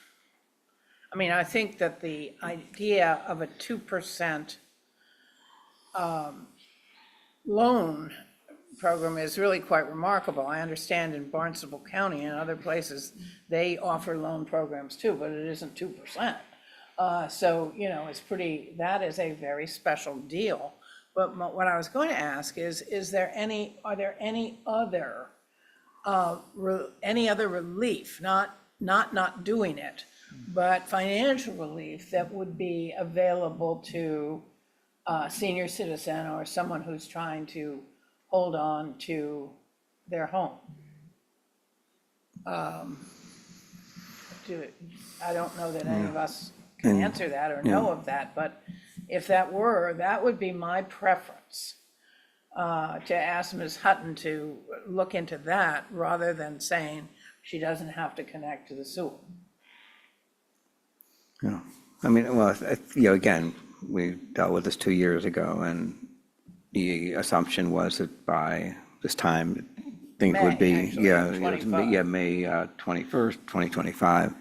I think that the idea of a 2% loan program is really quite remarkable. I understand in Barnstable County and other places, they offer loan programs too, but it isn't 2%. So, that is a very special deal. But what I was going to ask is are there any other relief, not doing it, but financial relief that would be available to a senior citizen or someone who's trying to hold on to their home? I don't know that any of us can answer that or know of that, but if that would be my preference, to ask Ms. Hutton to look into that rather than saying she doesn't have to connect to the sewer. Yeah. I mean, well, again, we dealt with this 2 years ago, and the assumption was that by this time, things would be, May, actually, yeah, 25. yeah, May 21st, 2025.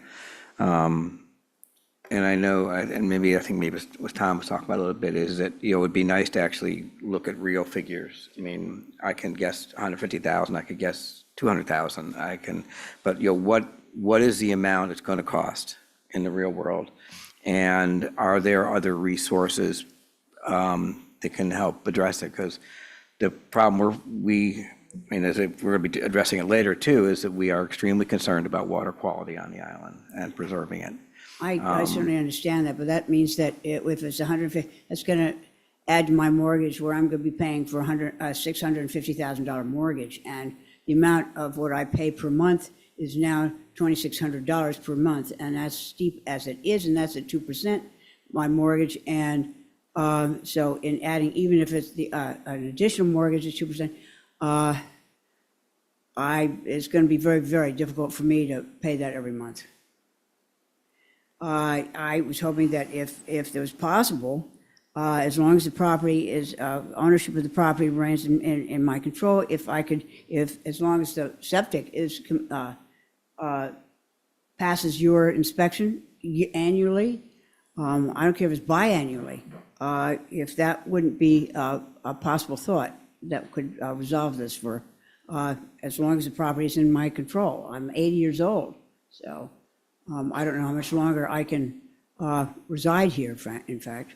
And I know, and maybe, I think maybe what Tom was talking about a little bit, is that, it would be nice to actually look at real figures. I mean, I can guess 150,000, I could guess 200,000, but, what is the amount it's going to cost in the real world? And are there other resources that can help address it? Because the problem as we're going to be addressing it later too, is that we are extremely concerned about water quality on the island and preserving it. I certainly understand that, but that means that if it's 150, that's going to add to my mortgage where I'm going to be paying for $650,000 mortgage. And the amount of what I pay per month is now $2,600 per month. And as steep as it is, and that's at 2%, my mortgage. And so in adding, even if it's an additional mortgage at 2%, it's going to be very, very difficult for me to pay that every month. I was hoping that if it was possible, as long as the property is, ownership of the property remains in my control, as long as the septic passes your inspection annually, I don't care if it's biannually, if that wouldn't be a possible thought that could resolve this for, as long as the property is in my control. I'm 80 years old, so I don't know how much longer I can reside here, in fact.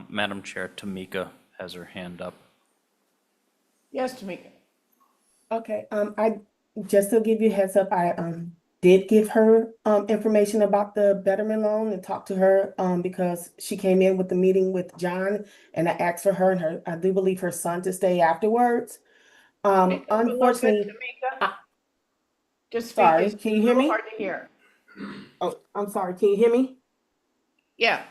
Madam Chair, Tamika has her hand up. Yes, Tamika. Okay, I, just to give you a heads up, I did give her information about the betterment loan and talked to her because she came in with the meeting with John, and I asked for her and I do believe her son to stay afterwards. Unfortunately, Just speak. sorry, It's can a you hear little me? hard to hear. Oh, I'm sorry, can you hear me? Yeah.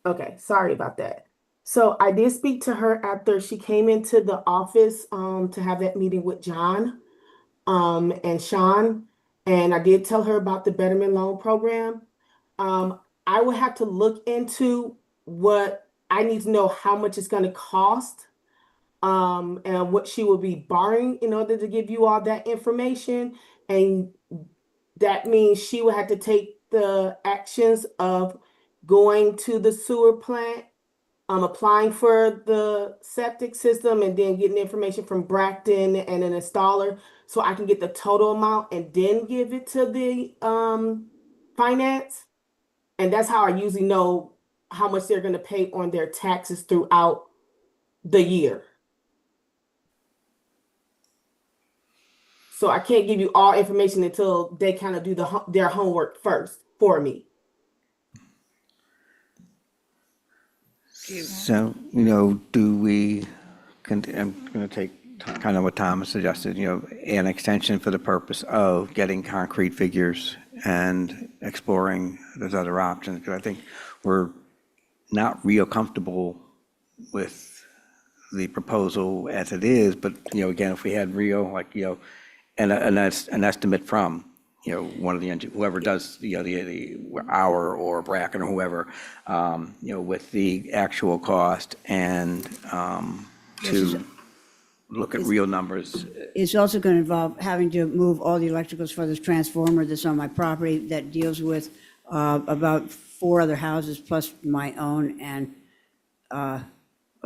Okay, sorry about that. So I did speak to her after she came into the office to have that meeting with John and Sean, and I did tell her about the Betterment Loan Program. I would have to look into what I need to know how much it's going to cost and what she will be borrowing in order to give you all that information. And that means she will have to take the actions of going to the sewer plant, applying for the septic system, and then getting information from Bracton and an installer so I can get the total amount and then give it to the finance. And that's how I usually know how much they're going to pay on their taxes throughout the year. So I can't give you all information until they kind of do their homework first for me. So, I'm going to take kind of what Thomas suggested, an extension for the purpose of getting concrete figures and exploring those other options, because I think we're not real comfortable with the proposal as it is, but, again, if we had real, like, an estimate from, one of the, whoever does, the hour or Bracken or whoever, with the actual cost and to look at real numbers. It's also going to involve having to move all the electricals for this transformer that's on my property that deals with about 4 other houses plus my own, and or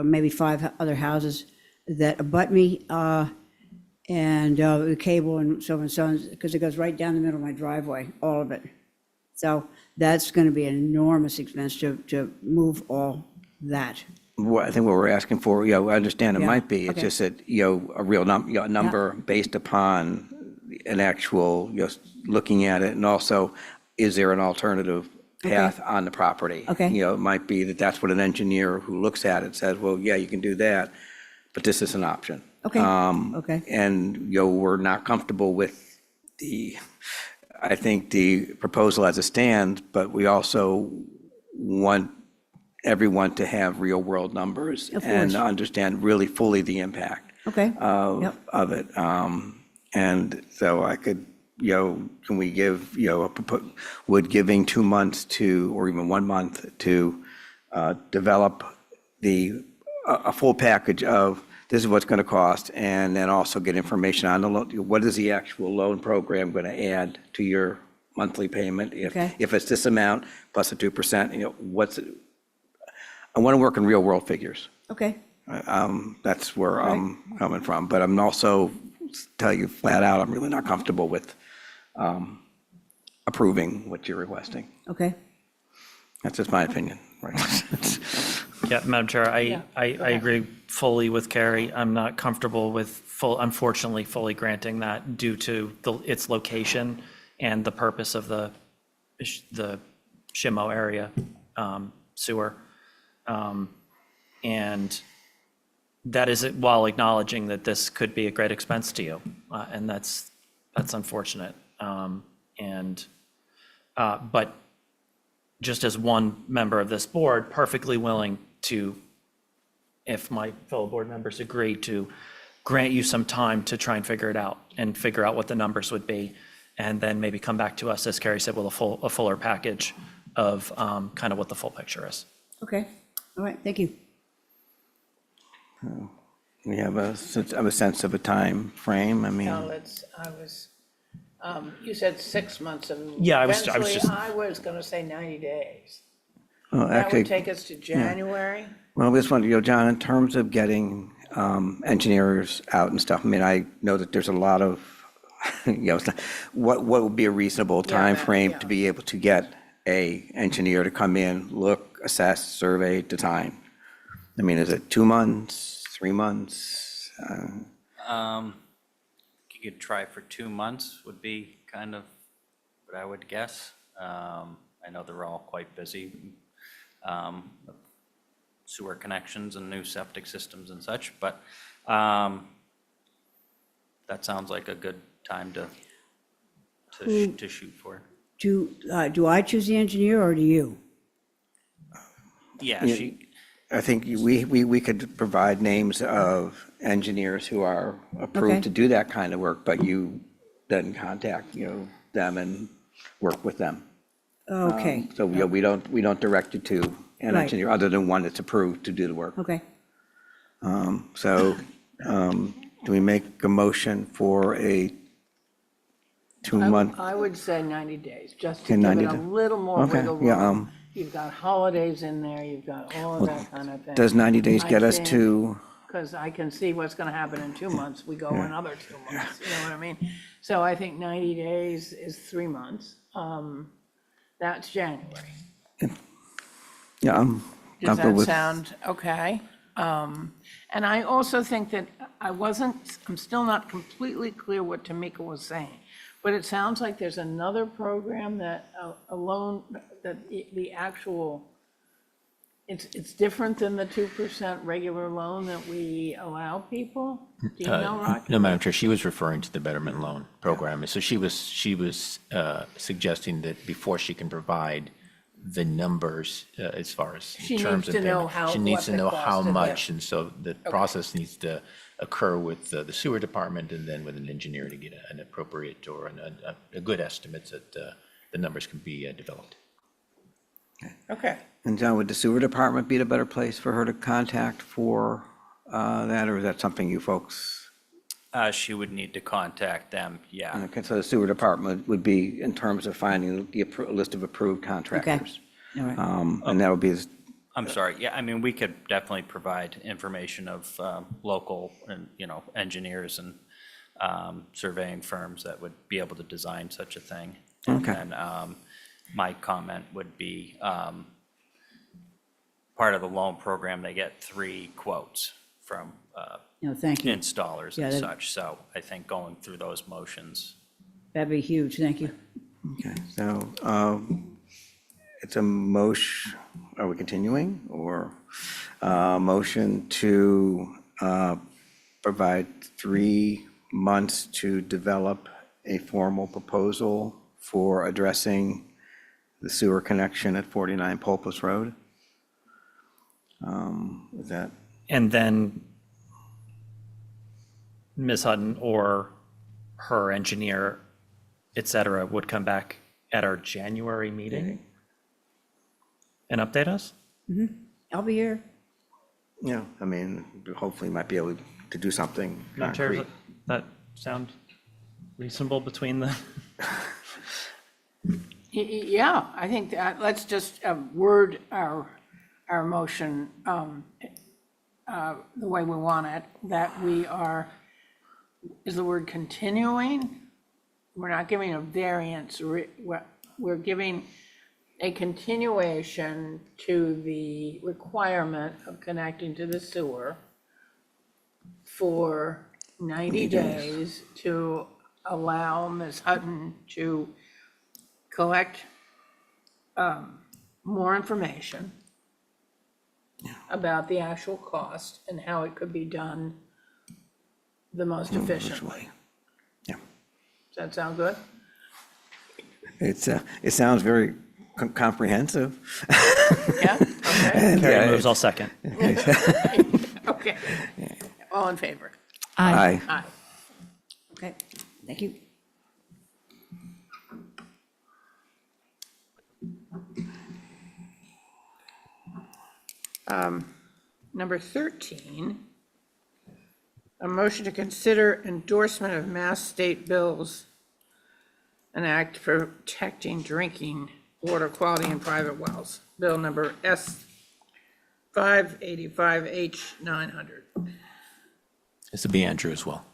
maybe 5 other houses that abut me, and the cable and so on and so on, because it goes right down the middle of my driveway, all of it. So that's going to be an enormous expense to move all that. I think what we're asking for, I understand it Yeah, might be, it's okay. just that, a real number based upon an actual, looking at it, and also, is there an alternative path on the property? Okay. It might be that that's what an engineer who looks at it says, well, yeah, you can do that, but this is an option. Okay, okay. And, we're not comfortable with I think the proposal as it stands, but we also want everyone to have real-world numbers Of and course. understand really fully the impact Okay. of, Yep. of it. And so I could, can we give, would giving 2 months to, or even 1 month to develop a full package of this is what's going to cost, and then also get information on the loan, what is the actual loan program going to add to your monthly payment? Okay. If it's this amount plus the 2%, I want to work in real world figures. Okay. That's where I'm coming from, but I'm also, tell you flat out, I'm really not comfortable with approving what you're requesting. Okay. That's just my opinion, right? Yeah, Madam Chair, I agree fully with Carrie. I'm not comfortable with unfortunately, fully granting that due to its location and the purpose of the Shimo area sewer. And that is while acknowledging that this could be a great expense to you, and that's unfortunate. But just as one member of this board, perfectly willing to, if my fellow board members agree, to grant you some time to try and figure it out and figure out what the numbers would be, and then maybe come back to us, as Carrie said, with a fuller package of kind of what the full picture is. Okay. All right. Thank you. We have a sense of a time frame. I mean, you said 6 months, and Yeah, I was eventually just- I was going to say 90 days. well, That actually, would take us to January. well, this one, John, in terms of getting engineers out and stuff, I mean, I know that there's a lot of, what would be a reasonable time frame to be able to get a engineer to come in, look, assess, survey, design? I mean, is it 2 months, 3 months? You could try for 2 months would be kind of what I would guess. I know they're all quite busy. With sewer connections and new septic systems and such, but that sounds like a good time to shoot for. Do I choose the engineer or do you? Yeah, Yeah. I think we could provide names of engineers who are approved Okay. to do that kind of work, but you then contact, them and work with them. Okay. So we don't direct you to an Right. engineer other than one that's approved to do the work. Okay. So do we make a motion for a 2-month? I would say 90 days, just Okay, to give 90 it a days. little more Okay, wiggle yeah, room. You've got holidays in there, you've got all of that kind of thing. Does 90 days get us to, Because I can see what's going to happen in 2 months. We go another 2 months, you know what I mean? So I think 90 days is 3 months. That's January. yeah, I'm Does comfortable that with. sound okay? And I also think that I'm still not completely clear what Tamika was saying, but it sounds like there's another program that a loan, that the actual, it's different than the 2% regular loan that we allow people? Do you know, Rocky? No, Madam Chair, she was referring to the Betterment Loan Program. So she was suggesting that before she can provide the numbers as far as She terms needs of to know payment. how- She needs what to the know cost how of it. much, and so the process needs to occur with the sewer department and then with an engineer to get an appropriate or a good estimate that the numbers can be developed. Okay. And John, would the sewer department be the better place for her to contact for that, or is that something you folks? She would need to contact them, yeah. Okay, so the sewer department would be in terms of finding the list of approved contractors. All right. And that would be, I'm sorry, yeah, I mean, we could definitely provide information of local and, engineers and surveying firms that would be able to design such a thing. Okay. And then my comment would be, part of the loan program, they get 3 quotes from No, thank you. installers Yeah, and that- such, so I think going through those motions. That'd be huge. Thank you. okay, so it's a motion, are we continuing, or motion to provide 3 months to develop a formal proposal for addressing the sewer connection at 49 Pulpus Road? Is that? And then Ms. Hutton or her engineer, et cetera, would come back at our January meeting and update us? I'll be here. Yeah, I mean, hopefully might be able to do something Madam Chair, does concrete. that sound reasonable between the? Yeah, I think that, let's just word our motion the way we want it, that we are, is the word continuing? We're not giving a variance, we're giving a continuation to the requirement of connecting to the sewer for 90 days to allow Ms. Hutton to collect more information about the actual cost and how it could be done the most efficiently. Yeah. Does that sound good? It sounds very comprehensive. Yeah? Okay. Carrie moves, I'll second. Okay. All in favor? Aye. Aye. Okay, thank you. Number 13, a motion to consider endorsement of Mass State bills, an act protecting drinking water quality in private wells, bill number S 585H 900. This will be Andrew as well.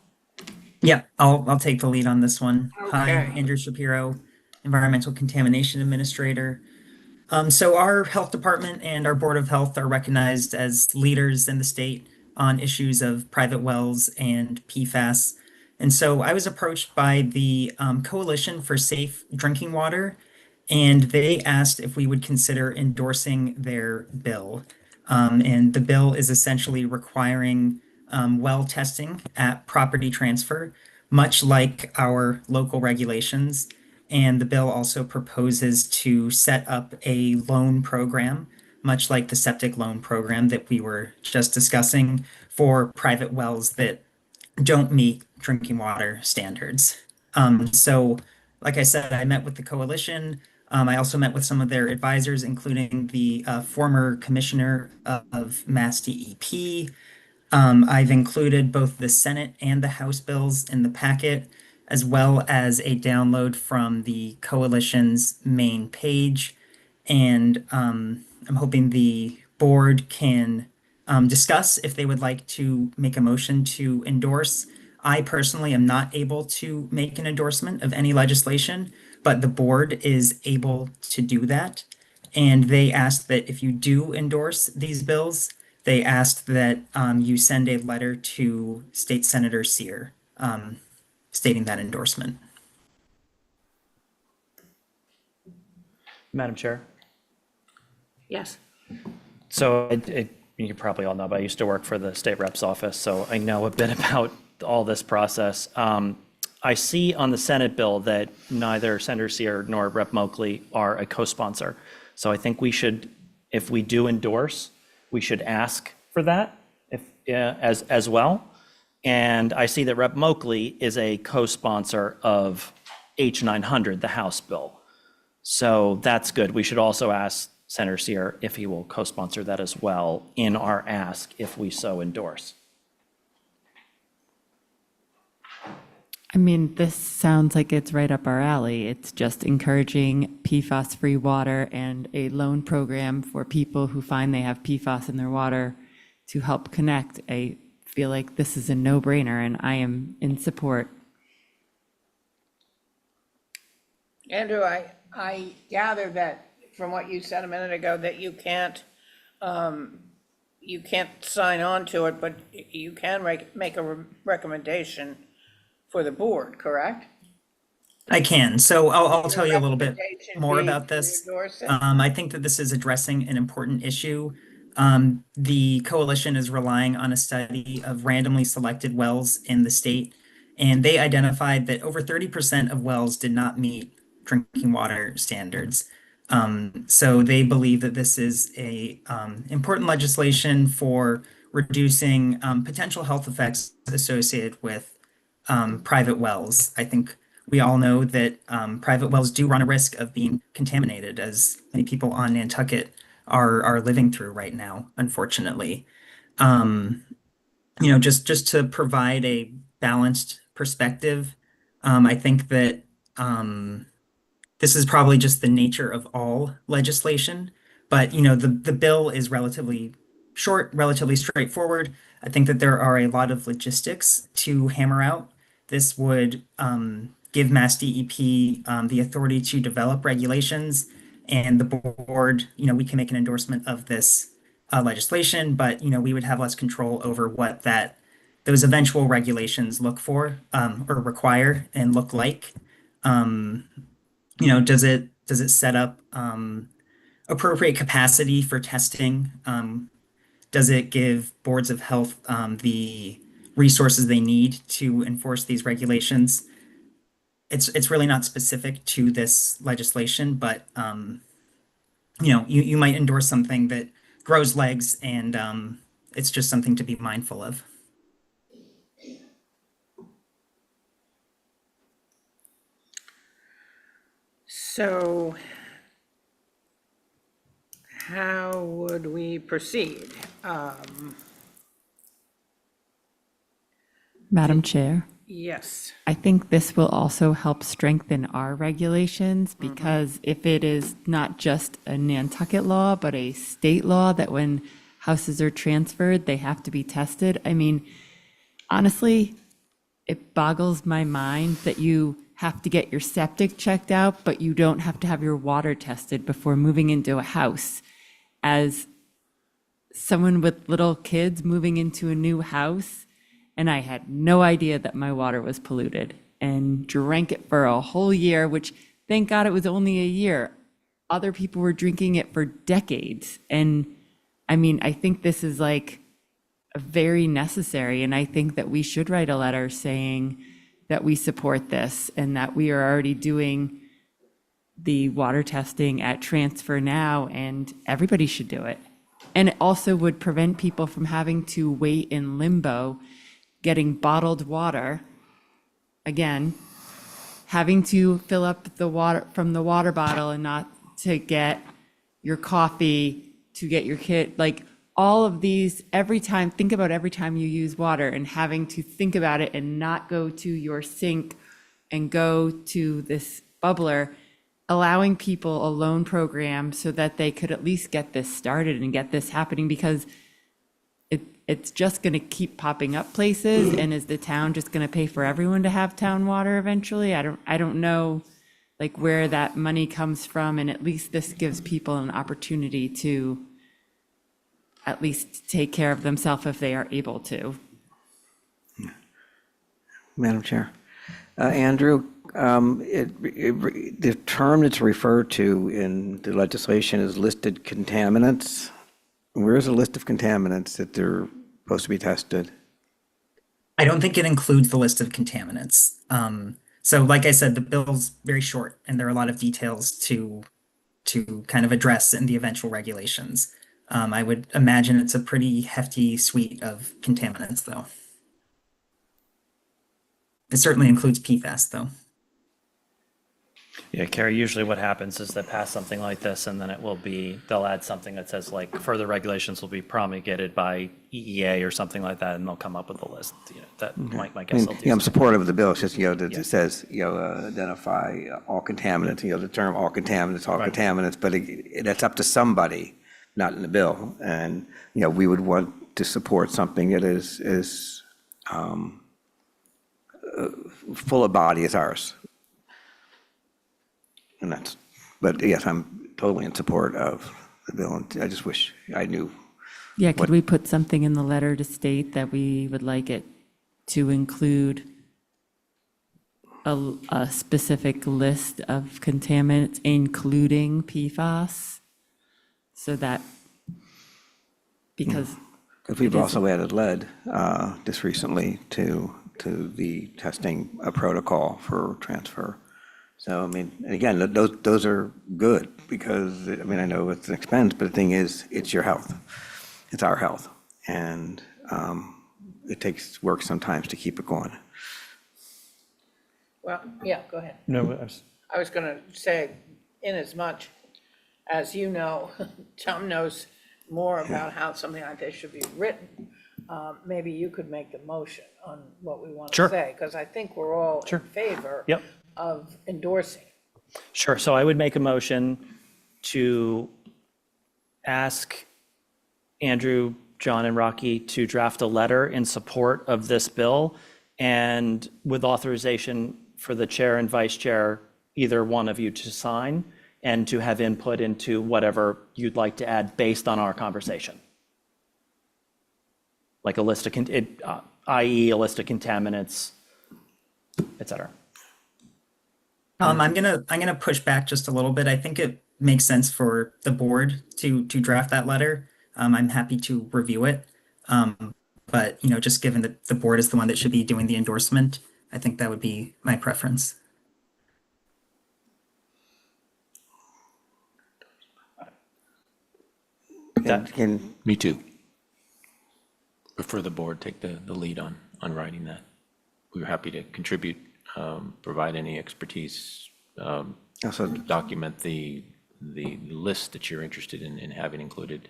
Yeah, I'll take the lead on this one. Hi, Okay. Andrew Shapiro, Environmental Contamination Administrator. So our health department and our Board of Health are recognized as leaders in the state on issues of private wells and PFAS. And so I was approached by the Coalition for Safe Drinking Water, and they asked if we would consider endorsing their bill. And the bill is essentially requiring well testing at property transfer, much like our local regulations. And the bill also proposes to set up a loan program, much like the septic loan program that we were just discussing, for private wells that don't meet drinking water standards. So, like I said, I met with the coalition. I also met with some of their advisors, including the former commissioner of Mass DEP. I've included both the Senate and the House bills in the packet, as well as a download from the coalition's main page. And I'm hoping the board can discuss if they would like to make a motion to endorse. I personally am not able to make an endorsement of any legislation, but the board is able to do that. And they asked that if you do endorse these bills, they asked that you send a letter to State Senator Sear stating that endorsement. Madam Chair? Yes. So you probably all know, but I used to work for the state rep's office, so I know a bit about all this process. I see on the Senate bill that neither Senator Sear nor Rep. Moakley are a co-sponsor. So I think we should, if we do endorse, we should ask for that as well. And I see that Rep. Moakley is a co-sponsor of H 900, the House bill. So that's good. We should also ask Senator Sear if he will co-sponsor that as well in our ask if we so endorse. I mean, this sounds like it's right up our alley. It's just encouraging PFAS-free water and a loan program for people who find they have PFAS in their water to help connect. I feel like this is a no-brainer, and I am in support. Andrew, I gather that from what you said a minute ago, that you can't sign on to it, but you can make a recommendation for the board, correct? I can. So I'll tell you a little bit Recommendation more be about to this. endorse it? I think that this is addressing an important issue. The coalition is relying on a study of randomly selected wells in the state, and they identified that over 30% of wells did not meet drinking water standards. So they believe that this is a important legislation for reducing potential health effects associated with private wells. I think we all know that private wells do run a risk of being contaminated, as many people on Nantucket are living through right now, unfortunately. Just to provide a balanced perspective, I think that this is probably just the nature of all legislation, but the bill is relatively short, relatively straightforward. I think that there are a lot of logistics to hammer out. This would give Mass DEP the authority to develop regulations, and the board, we can make an endorsement of this legislation, but we would have less control over what those eventual regulations look for or require and look like. Does it set up appropriate capacity for testing? Does it give boards of health the resources they need to enforce these regulations? It's really not specific to this legislation, but you might endorse something that grows legs, and it's just something to be mindful of. So how would we proceed? Madam Chair, Yes. I think this will also help strengthen our regulations, because if it is not just a Nantucket law, but a state law that when houses are transferred, they have to be tested. I mean, honestly, it boggles my mind that you have to get your septic checked out, but you don't have to have your water tested before moving into a house. As someone with little kids moving into a new house, and I had no idea that my water was polluted and drank it for a whole year, which thank God it was only a year. Other people were drinking it for decades. And I mean, I think this is like very necessary. And I think that we should write a letter saying that we support this and that we are already doing the water testing at transfer now, and everybody should do it. And it also would prevent people from having to wait in limbo, getting bottled water, again, having to fill up the water from the water bottle and not to get your coffee, to get your kid, like all of these, every time, think about every time you use water and having to think about it and not go to your sink and go to this bubbler, allowing people a loan program so that they could at least get this started and get this happening, because it's just going to keep popping up places. And is the town just going to pay for everyone to have town water eventually? I don't know like where that money comes from. And at least this gives people an opportunity to at least take care of themselves if they are able to. Madam Chair. Andrew, the term that's referred to in the legislation is listed contaminants. Where's the list of contaminants that they're supposed to be tested? I don't think it includes the list of contaminants. So like I said, the bill's very short, and there are a lot of details to kind of address in the eventual regulations. I would imagine it's a pretty hefty suite of contaminants, though. It certainly includes PFAS, though. Yeah, Carrie, usually what happens is they pass something like this, and then they'll add something that says like further regulations will be promulgated by EEA or something like that, and they'll come up with a list. That my guess they'll do. I'm supportive of the bill. It's just, that it says, identify all contaminants, the term all contaminants, but that's up to somebody, not in the bill. And, we would want to support something that is full of body as ours. And but yes, I'm totally in support of the bill. And I just wish I knew. Yeah, could we put something in the letter to state that we would like it to include a specific list of contaminants, including PFAS? So that, because we've also added lead just recently to the testing protocol for transfer. So, I mean, again, those are good. because, I mean, I know it's an expense, but the thing is, it's your health. It's our health. And it takes work sometimes to keep it going. Well, yeah, go ahead. No, I was going to say, inasmuch as you know, Tom knows more about how something like this should be written, maybe you could make the motion on what we want to Sure. say, because I think we're all in favor Yep. of endorsing. Sure. So I would make a motion to ask Andrew, John, and Rocky to draft a letter in support of this bill, and with authorization for the chair and vice chair, either one of you to sign, and to have input into whatever you'd like to add based on our conversation. Like a list of, i.e. a list of contaminants, et cetera. I'm gonna push back just a little bit. I think it makes sense for the board to draft that letter. I'm happy to review it. But just given that the board is the one that should be doing the endorsement, I think that would be my preference. Me too. Prefer the board take the lead on writing that. We were happy to contribute, provide any expertise, Also, document the list that you're interested in having included.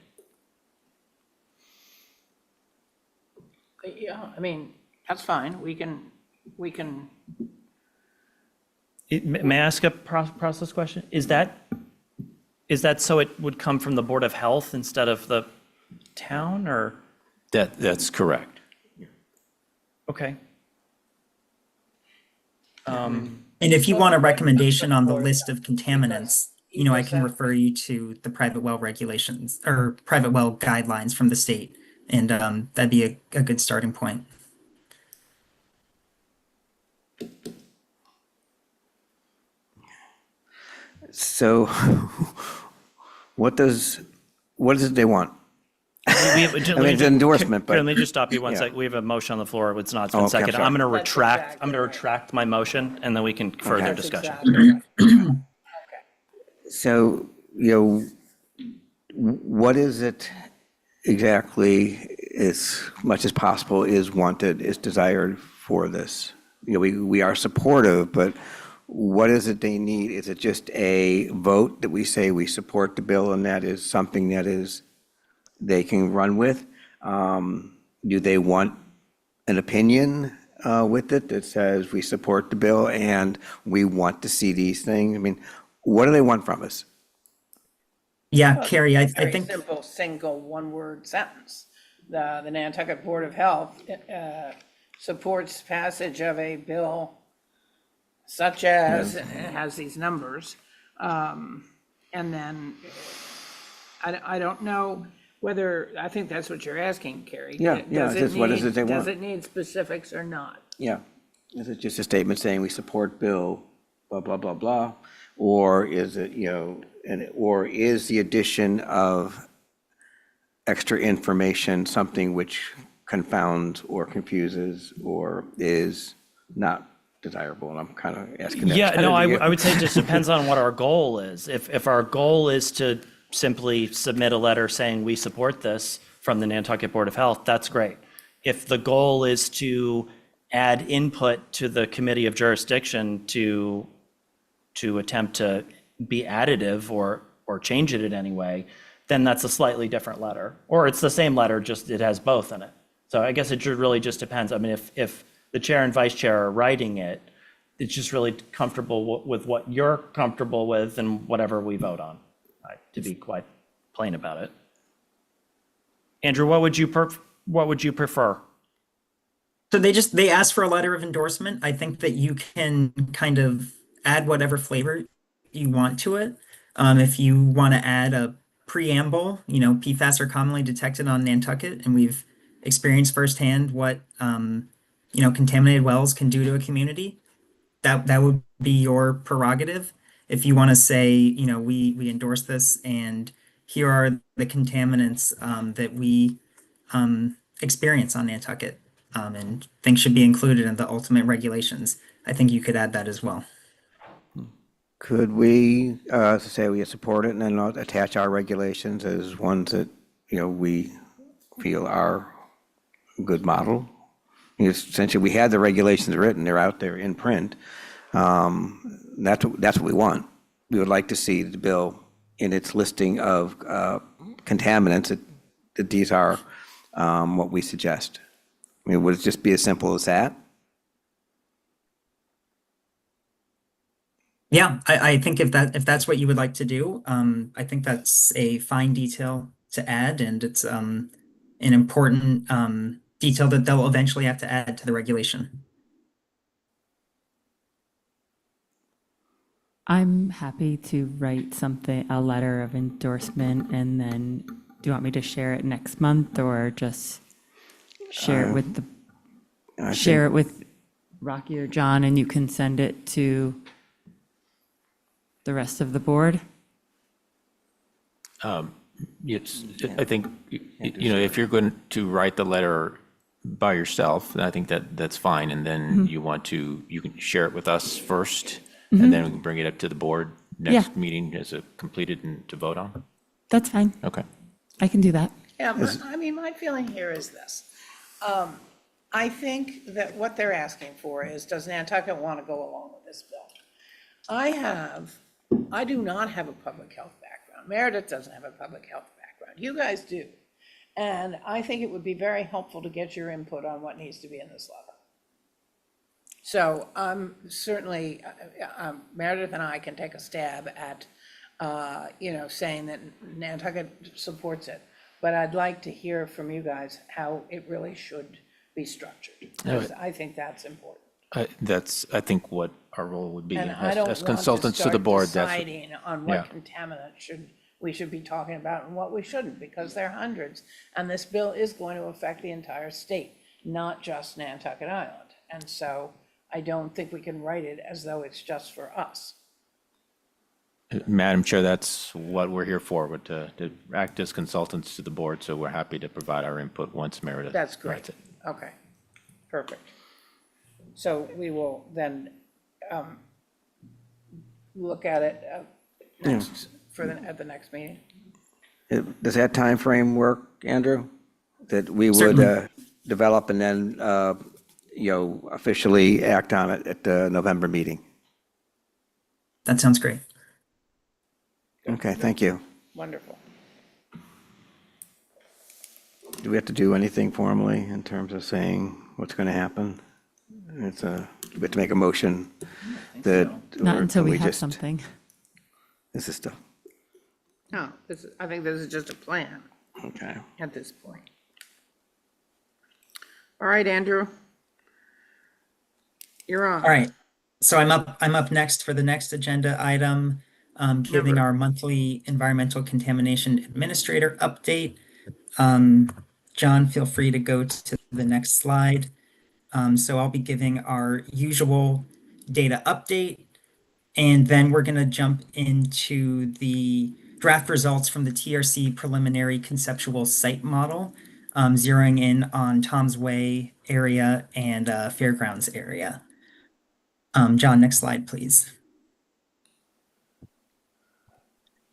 Yeah, I mean, that's fine. We can, May I ask a process question? Is that so it would come from the Board of Health instead of the town, or? That's correct. Okay. And if you want a recommendation on the list of contaminants, I can refer you to the private well regulations or private well guidelines from the state, and that'd be a good starting point. so what is it they want? I mean, it's an endorsement, but. Let me just stop you one Yeah. sec. We have a motion on the floor. It's not Oh, been okay, I'm seconded. sorry. I'm going to That's retract, exactly I'm going to retract my motion, and then we can further Okay. discussion. exactly right. So, what is it exactly, as much as possible, is wanted, is desired for this? We are supportive, but what is it they need? Is it just a vote that we say we support the bill and that is something that is, they can run with? Do they want an opinion with it that says we support the bill and we want to see these things? I mean, what do they want from us? Yeah, Carrie, I Very think. simple, single, one-word sentence. The Nantucket Board of Health supports passage of a bill such as, and it has these numbers. And then, I don't know whether, I think that's what you're asking, Carrie. Yeah, Does it's just what is it they Does want? it need specifics or not? Yeah. Is it just a statement saying we support bill, blah, blah, blah, blah? Or is it, or is the addition of extra information something which confounds or confuses or is not desirable? And I'm kind of asking that. Yeah, no, I would say it just depends on what our goal is. If our goal is to simply submit a letter saying we support this from the Nantucket Board of Health, that's great. If the goal is to add input to the Committee of Jurisdiction to attempt to be additive or change it in any way, then that's a slightly different letter. Or it's the same letter, just it has both in it. So I guess it really just depends. I mean, if the chair and vice chair are writing it, it's just really comfortable with what you're comfortable with and whatever we vote on, to be quite plain about it. Andrew, what would you prefer? So they asked for a letter of endorsement. I think that you can kind of add whatever flavor you want to it. If you want to add a preamble, PFAS are commonly detected on Nantucket, and we've experienced firsthand what contaminated wells can do to a community. That would be your prerogative. If you want to say, we endorse this, and here are the contaminants that we experience on Nantucket, and things should be included in the ultimate regulations, I think you could add that as well. Could we say we support it and then attach our regulations as ones that, we feel are a good model? Essentially, we had the regulations written, they're out there in print. That's what we want. We would like to see the bill in its listing of contaminants that these are what we suggest. I mean, would it just be as simple as that? Yeah, I think if that's what you would like to do, I think that's a fine detail to add, and it's an important detail that they'll eventually have to add to the regulation. I'm happy to write something, a letter of endorsement, and then do you want me to share it next month or just share it with share it with Rocky or John, and you can send it to the rest of the board? Yes, I think, if you're going to write the letter by yourself, then I think that's fine. And then you can share it with us first, and then we can bring it up to the board next meeting as a completed and to vote on. That's fine. Okay. I can do that. Yeah, my feeling here is this. I think that what they're asking for is, does Nantucket want to go along with this bill? I do not have a public health background. Meredith doesn't have a public health background. You guys do. And I think it would be very helpful to get your input on what needs to be in this letter. So certainly, Meredith and I can take a stab at, saying that Nantucket supports it. But I'd like to hear from you guys how it really should be structured. Because I think that's important. That's, I think, what our role would be And I don't as want to consultants to the start board. deciding on what yeah. contaminants we should be talking about and what we shouldn't, because there are hundreds. And this bill is going to affect the entire state, not just Nantucket Island. And so I don't think we can write it as though it's just for us. Madam Chair, that's what we're here for, but to act as consultants to the board. So we're happy to provide our input once Meredith. That's great. writes it. Okay, perfect. So we will then look at it next at the next meeting. Does that time frame work, Andrew? That we would Certainly. develop and then, officially act on it at the November meeting? That sounds great. Okay, thank you. Wonderful. Do we have to do anything formally in terms of saying what's going to happen? We have to make a motion that. Not or until can we have just- something. This is still, No, I think this is just a plan okay. at this point. All right, Andrew. You're on. All right. So I'm up next for the next agenda item, giving our monthly environmental contamination administrator update. John, feel free to go to the next slide. So I'll be giving our usual data update, and then we're going to jump into the draft results from the TRC preliminary conceptual site model, zeroing in on Tom's Way area and Fairgrounds area. John, next slide, please.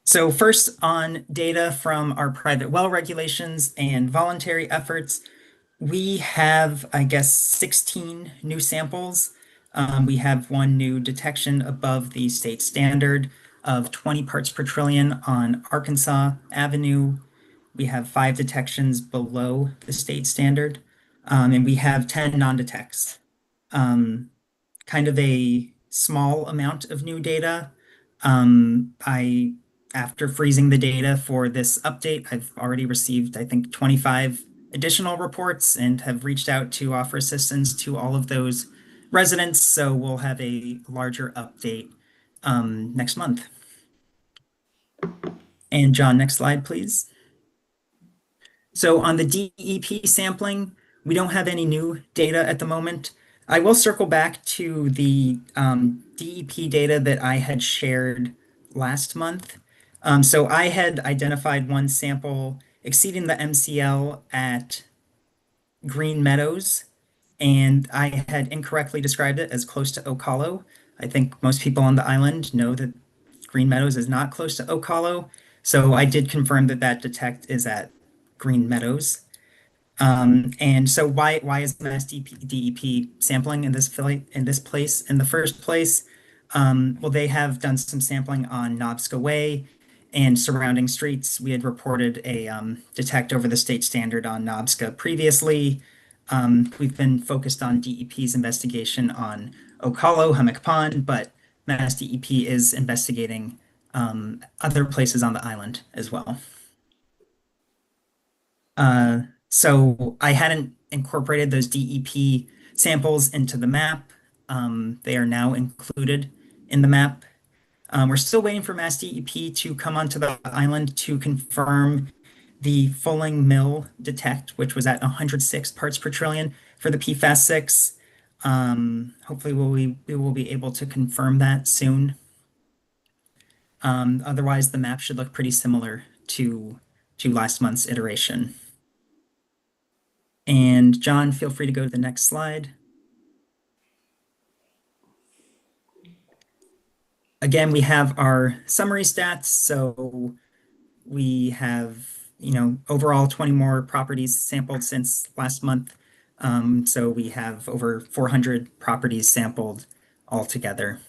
So first on data from our private well regulations and voluntary efforts, we have, 16 new samples. We have one new detection above the state standard of 20 parts per trillion on Arkansas Avenue. We have 5 detections below the state standard, and we have 10 non-detects. Kind of a small amount of new data. After freezing the data for this update, I've already received, 25 additional reports and have reached out to offer assistance to all of those residents. So we'll have a larger update next month. And John, next slide, please. So on the DEP sampling, we don't have any new data at the moment. I will circle back to the DEP data that I had shared last month. So I had identified one sample exceeding the MCL at Green Meadows, and I had incorrectly described it as close to Oak Hollow. I think most people on the island know that Green Meadows is not close to Oak Hollow. So I did confirm that that detect is at Green Meadows. And so why is Mass DEP sampling in this place in the first place? Well, they have done some sampling on Knobska Way and surrounding streets. We had reported a detect over the state standard on Knobska previously. We've been focused on DEP's investigation on Oak Hollow, Hummock Pond, but Mass DEP is investigating other places on the island as well. So I hadn't incorporated those DEP samples into the map. They are now included in the map. We're still waiting for Mass DEP to come onto the island to confirm the Fulling Mill detect, which was at 106 parts per trillion for the PFAS 6. Hopefully we will be able to confirm that soon. Otherwise, the map should look pretty similar to last month's iteration. And John, feel free to go to the next slide. Again, we have our summary stats. So we have, overall 20 more properties sampled since last month. So we have over 400 properties sampled altogether.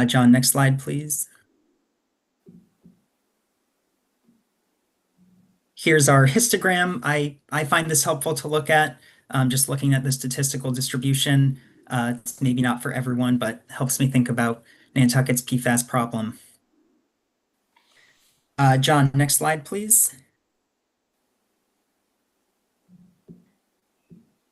John, next slide, please. Here's our histogram. I find this helpful to look at, just looking at the statistical distribution. It's maybe not for everyone, but helps me think about Nantucket's PFAS problem. John, next slide, please.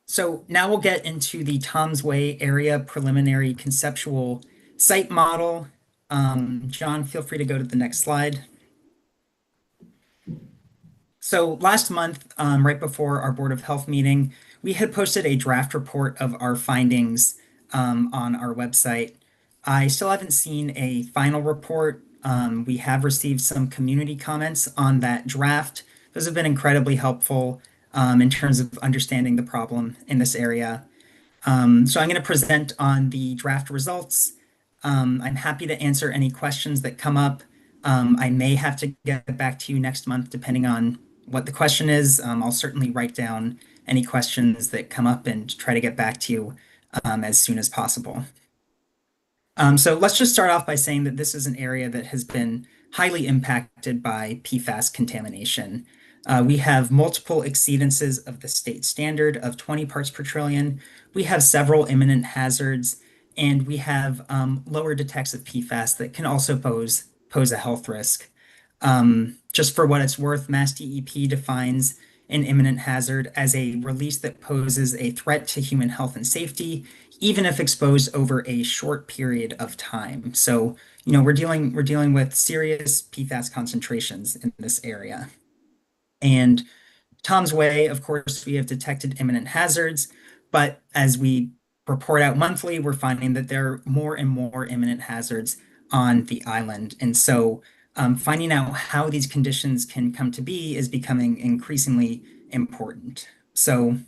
So now we'll get into the Tom's Way area preliminary conceptual site model. John, feel free to go to the next slide. So last month, right before our Board of Health meeting, we had posted a draft report of our findings on our website. I still haven't seen a final report. We have received some community comments on that draft. Those have been incredibly helpful in terms of understanding the problem in this area. So I'm going to present on the draft results. I'm happy to answer any questions that come up. I may have to get back to you next month, depending on what the question is. I'll certainly write down any questions that come up and try to get back to you as soon as possible. So let's just start off by saying that this is an area that has been highly impacted by PFAS contamination. We have multiple exceedances of the state standard of 20 parts per trillion. We have several imminent hazards, and we have lower detects of PFAS that can also pose a health risk. Just for what it's worth, Mass DEP defines an imminent hazard as a release that poses a threat to human health and safety, even if exposed over a short period of time. So, we're dealing with serious PFAS concentrations in this area. And Tom's Way, of course, we have detected imminent hazards, but as we report out monthly, we're finding that there are more and more imminent hazards on the island. And so finding out how these conditions can come to be is becoming increasingly important. So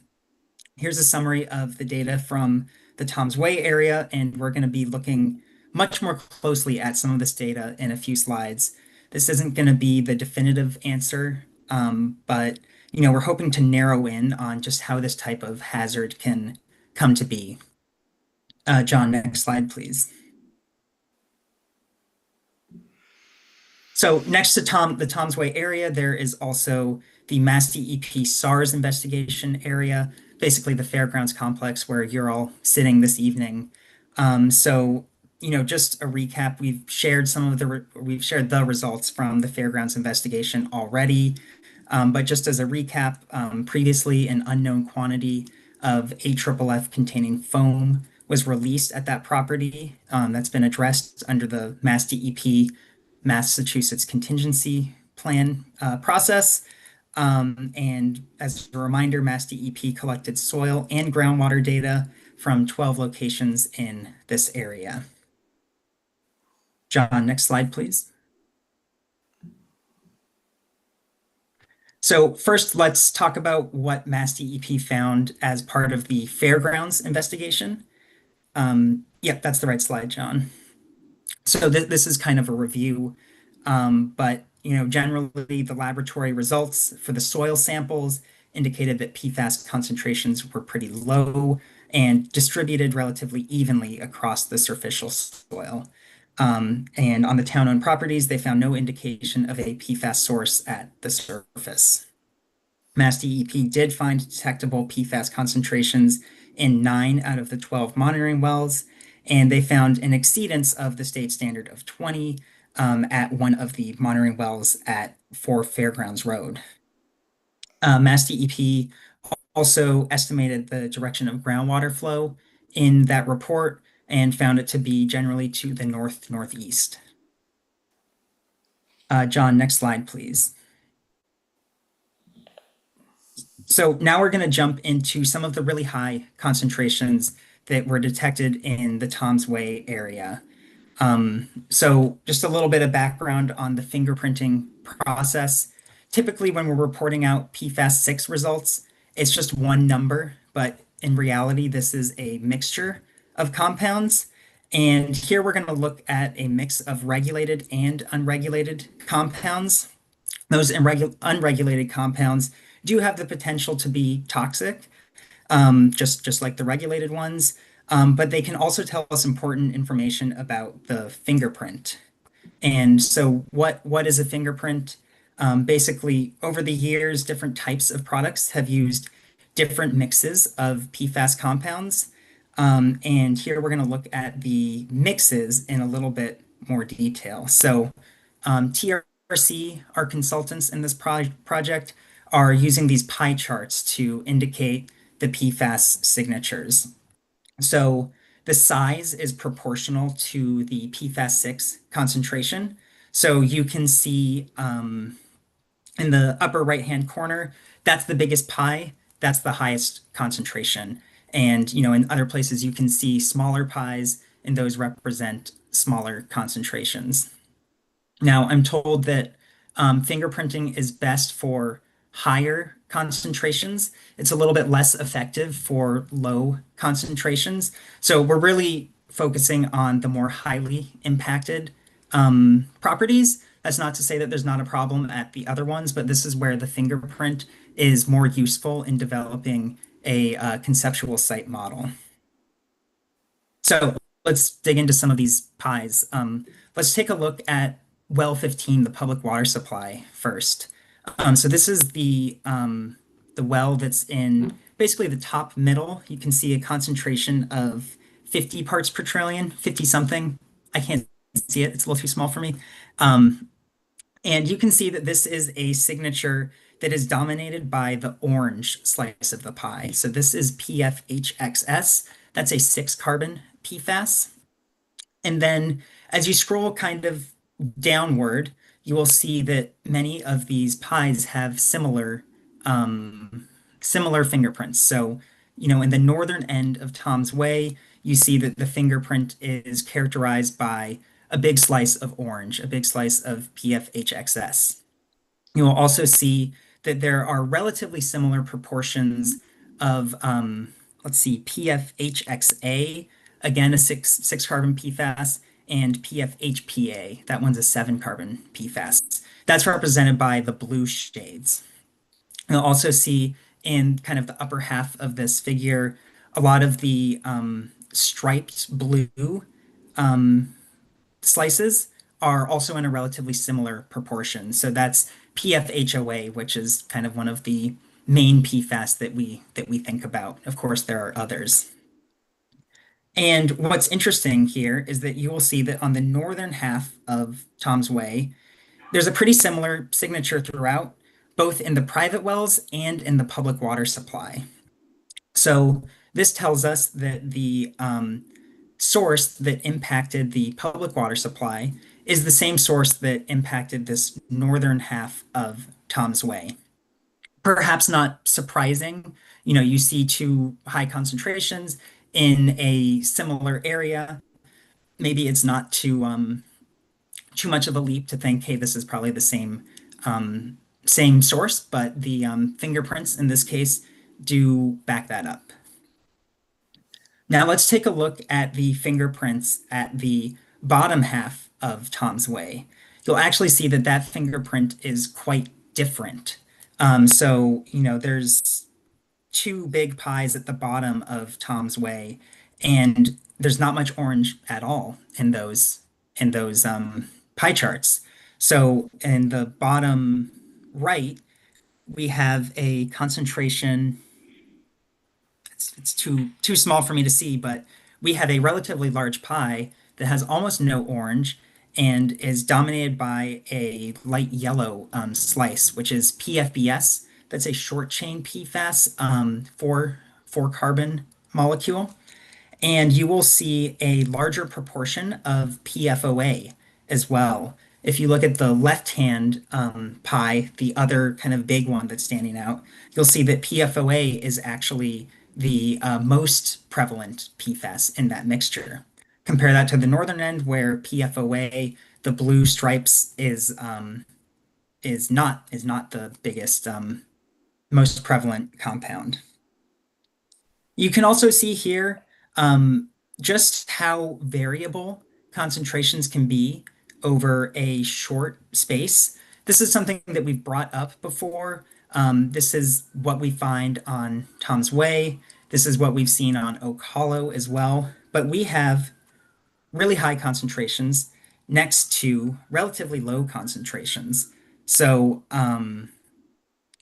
here's a summary of the data from the Tom's Way area, and we're going to be looking much more closely at some of this data in a few slides. This isn't going to be the definitive answer, but we're hoping to narrow in on just how this type of hazard can come to be. John, next slide, please. So next to the Tom's Way area, there is also the Mass DEP SARS investigation area, basically the fairgrounds complex where you're all sitting this evening. So, just a recap, we've shared the results from the fairgrounds investigation already. But just as a recap, previously an unknown quantity of AFFF containing foam was released at that property. That's been addressed under the Mass DEP Massachusetts contingency plan process. And as a reminder, Mass DEP collected soil and groundwater data from 12 locations in this area. John, next slide, please. So first, let's talk about what Mass DEP found as part of the fairgrounds investigation. Yep, that's the right slide, John. So this is kind of a review, but generally the laboratory results for the soil samples indicated that PFAS concentrations were pretty low and distributed relatively evenly across the superficial soil. And on the town-owned properties, they found no indication of a PFAS source at the surface. Mass DEP did find detectable PFAS concentrations in 9 out of the 12 monitoring wells, and they found an exceedance of the state standard of 20 at one of the monitoring wells at 4 Fairgrounds Road. Mass DEP also estimated the direction of groundwater flow in that report and found it to be generally to the north-northeast. John, next slide, please. So now we're going to jump into some of the really high concentrations that were detected in the Tom's Way area. So just a little bit of background on the fingerprinting process. Typically, when we're reporting out PFAS 6 results, it's just one number, but in reality, this is a mixture of compounds. And here we're going to look at a mix of regulated and unregulated compounds. Those unregulated compounds do have the potential to be toxic, just like the regulated ones, but they can also tell us important information about the fingerprint. And so what is a fingerprint? Basically, over the years, different types of products have used different mixes of PFAS compounds. And here we're going to look at the mixes in a little bit more detail. So TRC, our consultants in this project, are using these pie charts to indicate the PFAS signatures. So the size is proportional to the PFAS 6 concentration. So you can see in the upper right-hand corner, that's the biggest pie, that's the highest concentration. And in other places, you can see smaller pies, and those represent smaller concentrations. Now, I'm told that fingerprinting is best for higher concentrations. It's a little bit less effective for low concentrations. So we're really focusing on the more highly impacted properties. That's not to say that there's not a problem at the other ones, but this is where the fingerprint is more useful in developing a conceptual site model. So let's dig into some of these pies. Let's take a look at well 15, the public water supply first. So this is the well that's in basically the top middle. You can see a concentration of 50 parts per trillion, 50 something. I can't see it, it's a little too small for me. And you can see that this is a signature that is dominated by the orange slice of the pie. So this is PFHXS. That's a 6 carbon PFAS. And then as you scroll kind of downward, you will see that many of these pies have similar fingerprints. So, in the northern end of Tom's Way, you see that the fingerprint is characterized by a big slice of orange, a big slice of PFHXS. You will also see that there are relatively similar proportions of, let's see, PFHXA, again, a six carbon PFAS, and PFHPA, that one's a 7 carbon PFAS. That's represented by the blue shades. You'll also see in kind of the upper half of this figure, a lot of the striped blue slices are also in a relatively similar proportion. So that's PFHOA, which is kind of one of the main PFAS that we think about. Of course, there are others. And what's interesting here is that you will see that on the northern half of Tom's Way, there's a pretty similar signature throughout, both in the private wells and in the public water supply. So this tells us that the source that impacted the public water supply is the same source that impacted this northern half of Tom's Way. Perhaps not surprising, you see 2 high concentrations in a similar area. Maybe it's not too much of a leap to think, hey, this is probably the same source, but the fingerprints in this case do back that up. Now let's take a look at the fingerprints at the bottom half of Tom's Way. You'll actually see that that fingerprint is quite different. So, there's two big pies at the bottom of Tom's Way, and there's not much orange at all in those pie charts. So in the bottom right, we have a concentration. It's too small for me to see, but we have a relatively large pie that has almost no orange and is dominated by a light yellow slice, which is PFBS. That's a short chain PFAS, four carbon molecule. And you will see a larger proportion of PFOA as well. If you look at the left-hand pie, the other kind of big one that's standing out, you'll see that PFOA is actually the most prevalent PFAS in that mixture. Compare that to the northern end, where PFOA, the blue stripes, is not the biggest, most prevalent compound. You can also see here just how variable concentrations can be over a short space. This is something that we've brought up before. This is what we find on Tom's Way. This is what we've seen on Oak Hollow as well. But we have really high concentrations next to relatively low concentrations. So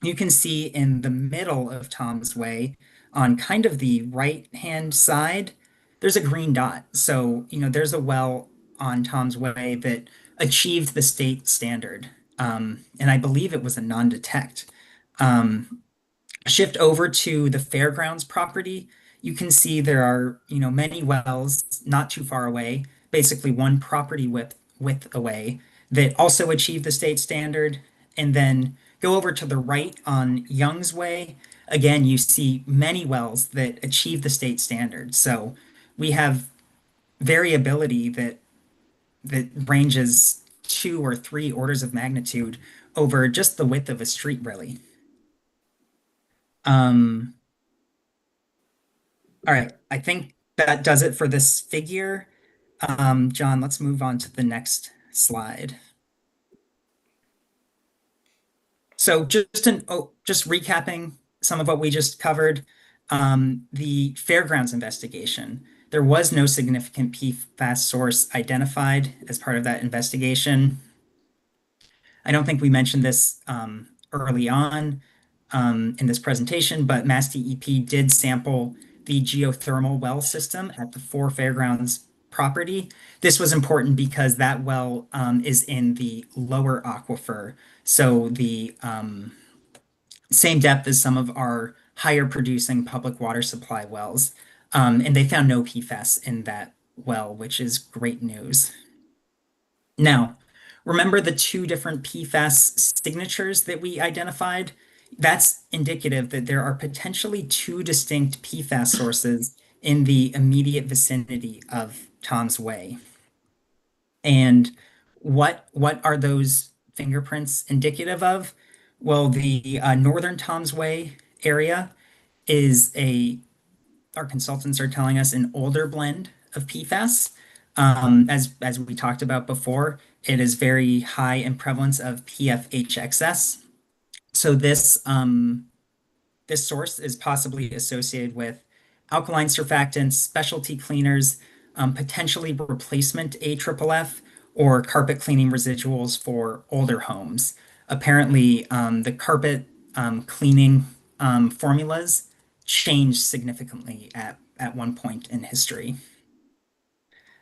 you can see in the middle of Tom's Way, on kind of the right-hand side, there's a green dot. So, there's a well on Tom's Way that achieved the state standard. And I believe it was a non-detect. Shift over to the fairgrounds property, you can see there are, many wells not too far away, basically one property width away, that also achieve the state standard. And then go over to the right on Young's Way. Again, you see many wells that achieve the state standard. So we have variability that ranges 2 or 3 orders of magnitude over just the width of a street, really. All right, I think that does it for this figure. John, let's move on to the next slide. So just recapping some of what we just covered, the fairgrounds investigation, there was no significant PFAS source identified as part of that investigation. I don't think we mentioned this early on in this presentation, but Mass DEP did sample the geothermal well system at the 4 Fairgrounds property. This was important because that well is in the lower aquifer, so the same depth as some of our higher producing public water supply wells. And they found no PFAS in that well, which is great news. Now, remember the 2 different PFAS signatures that we identified? That's indicative that there are potentially 2 distinct PFAS sources in the immediate vicinity of Tom's Way. And what are those fingerprints indicative of? Well, the northern Tom's Way area is our consultants are telling us, an older blend of PFAS. As we talked about before, it is very high in prevalence of PFHXS. So this source is possibly associated with alkaline surfactants, specialty cleaners, potentially replacement AFFF, or carpet cleaning residuals for older homes. Apparently, the carpet cleaning formulas changed significantly at one point in history.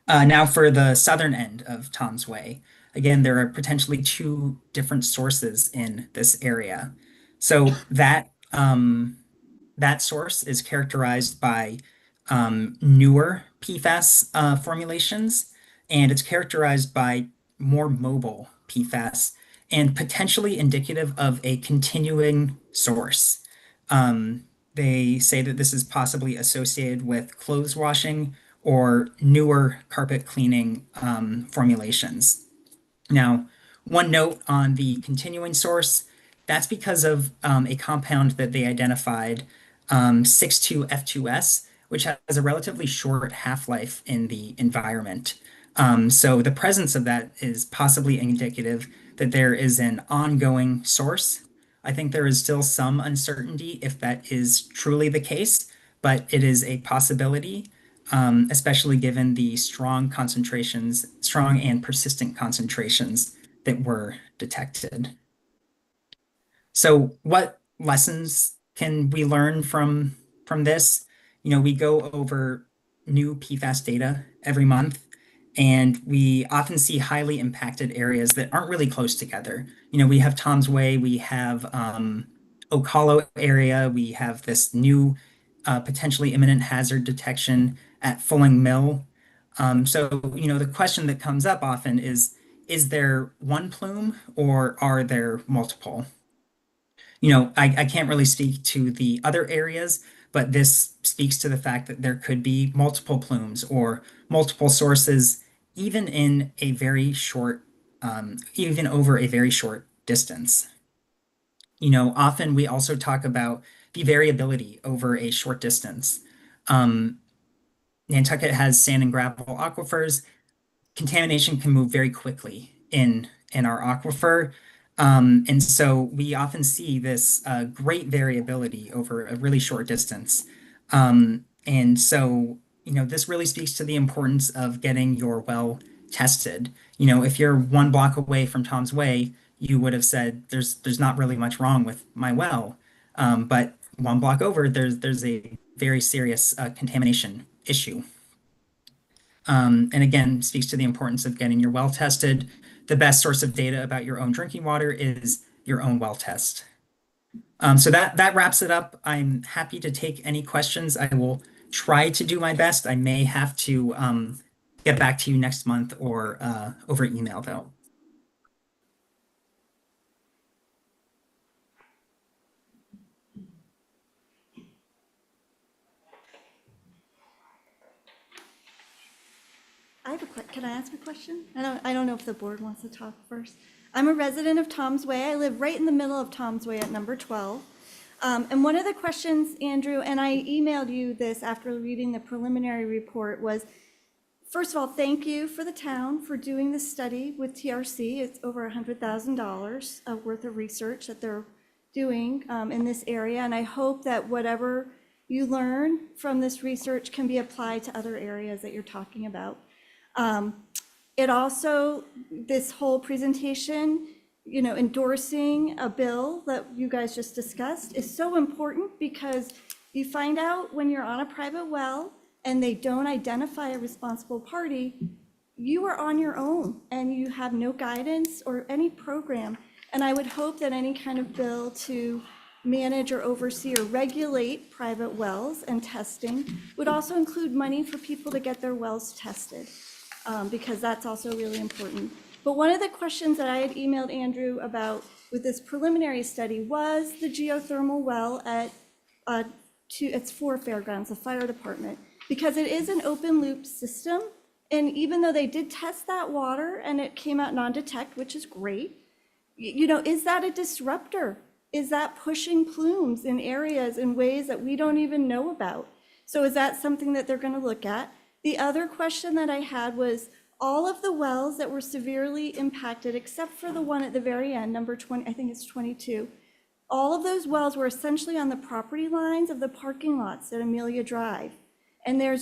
Now for the southern end of Tom's Way, again, there are potentially 2 different sources in this area. So that source is characterized by newer PFAS formulations, and it's characterized by more mobile PFAS and potentially indicative of a continuing source. They say that this is possibly associated with clothes washing or newer carpet cleaning formulations. Now, one note on the continuing source, that's because of a compound that they identified, 6,2-F2S, which has a relatively short half-life in the environment. So the presence of that is possibly indicative that there is an ongoing source. I think there is still some uncertainty if that is truly the case, but it is a possibility, especially given the strong and persistent concentrations that were detected. So what lessons can we learn from this? You know, we go over new PFAS data every month, and we often see highly impacted areas that aren't really close together. You know, we have Tom's Way, we have Oak Hollow area, we have this new potentially imminent hazard detection at Fulling Mill. So, you know, the question that comes up often is there one plume or are there multiple? You know, I can't really speak to the other areas, but this speaks to the fact that there could be multiple plumes or multiple sources, even in a very short, even over a very short distance. You know, often we also talk about the variability over a short distance. Nantucket has sand and gravel aquifers. Contamination can move very quickly in our aquifer. And so we often see this great variability over a really short distance. And so, you know, this really speaks to the importance of getting your well tested. You know, if you're 1 block away from Tom's Way, you would have said there's not really much wrong with my well. But 1 block over, there's a very serious contamination issue. And again, speaks to the importance of getting your well tested. The best source of data about your own drinking water is your own well test. So that wraps it up. I'm happy to take any questions. I will try to do my best. I may have to get back to you next month or over email, though. Can I ask a question? I don't know if the board wants to talk first. I'm a resident of Tom's Way. I live right in the middle of Tom's Way at number 12. And one of the questions, Andrew, and I emailed you this after reading the preliminary report, was, first of all, thank you for the town for doing this study with TRC. It's over $100,000 worth of research that they're doing in this area. And I hope that whatever you learn from this research can be applied to other areas that you're talking about. It also, this whole presentation, you know, endorsing a bill that you guys just discussed is so important, because you find out when you're on a private well and they don't identify a responsible party, you are on your own and you have no guidance or any program. And I would hope that any kind of bill to manage or oversee or regulate private wells and testing would also include money for people to get their wells tested. Because that's also really important. But one of the questions that I had emailed Andrew about with this preliminary study was the geothermal well at it's for Fairgrounds, the fire department, because it is an open loop system. And even though they did test that water and it came out non-detect, which is great, you know, is that a disruptor? Is that pushing plumes in areas in ways that we don't even know about? So is that something that they're going to look at? The other question that I had was all of the wells that were severely impacted, except for the one at the very end, number 20, I think it's 22, all of those wells were essentially on the property lines of the parking lots at Amelia Drive. And there are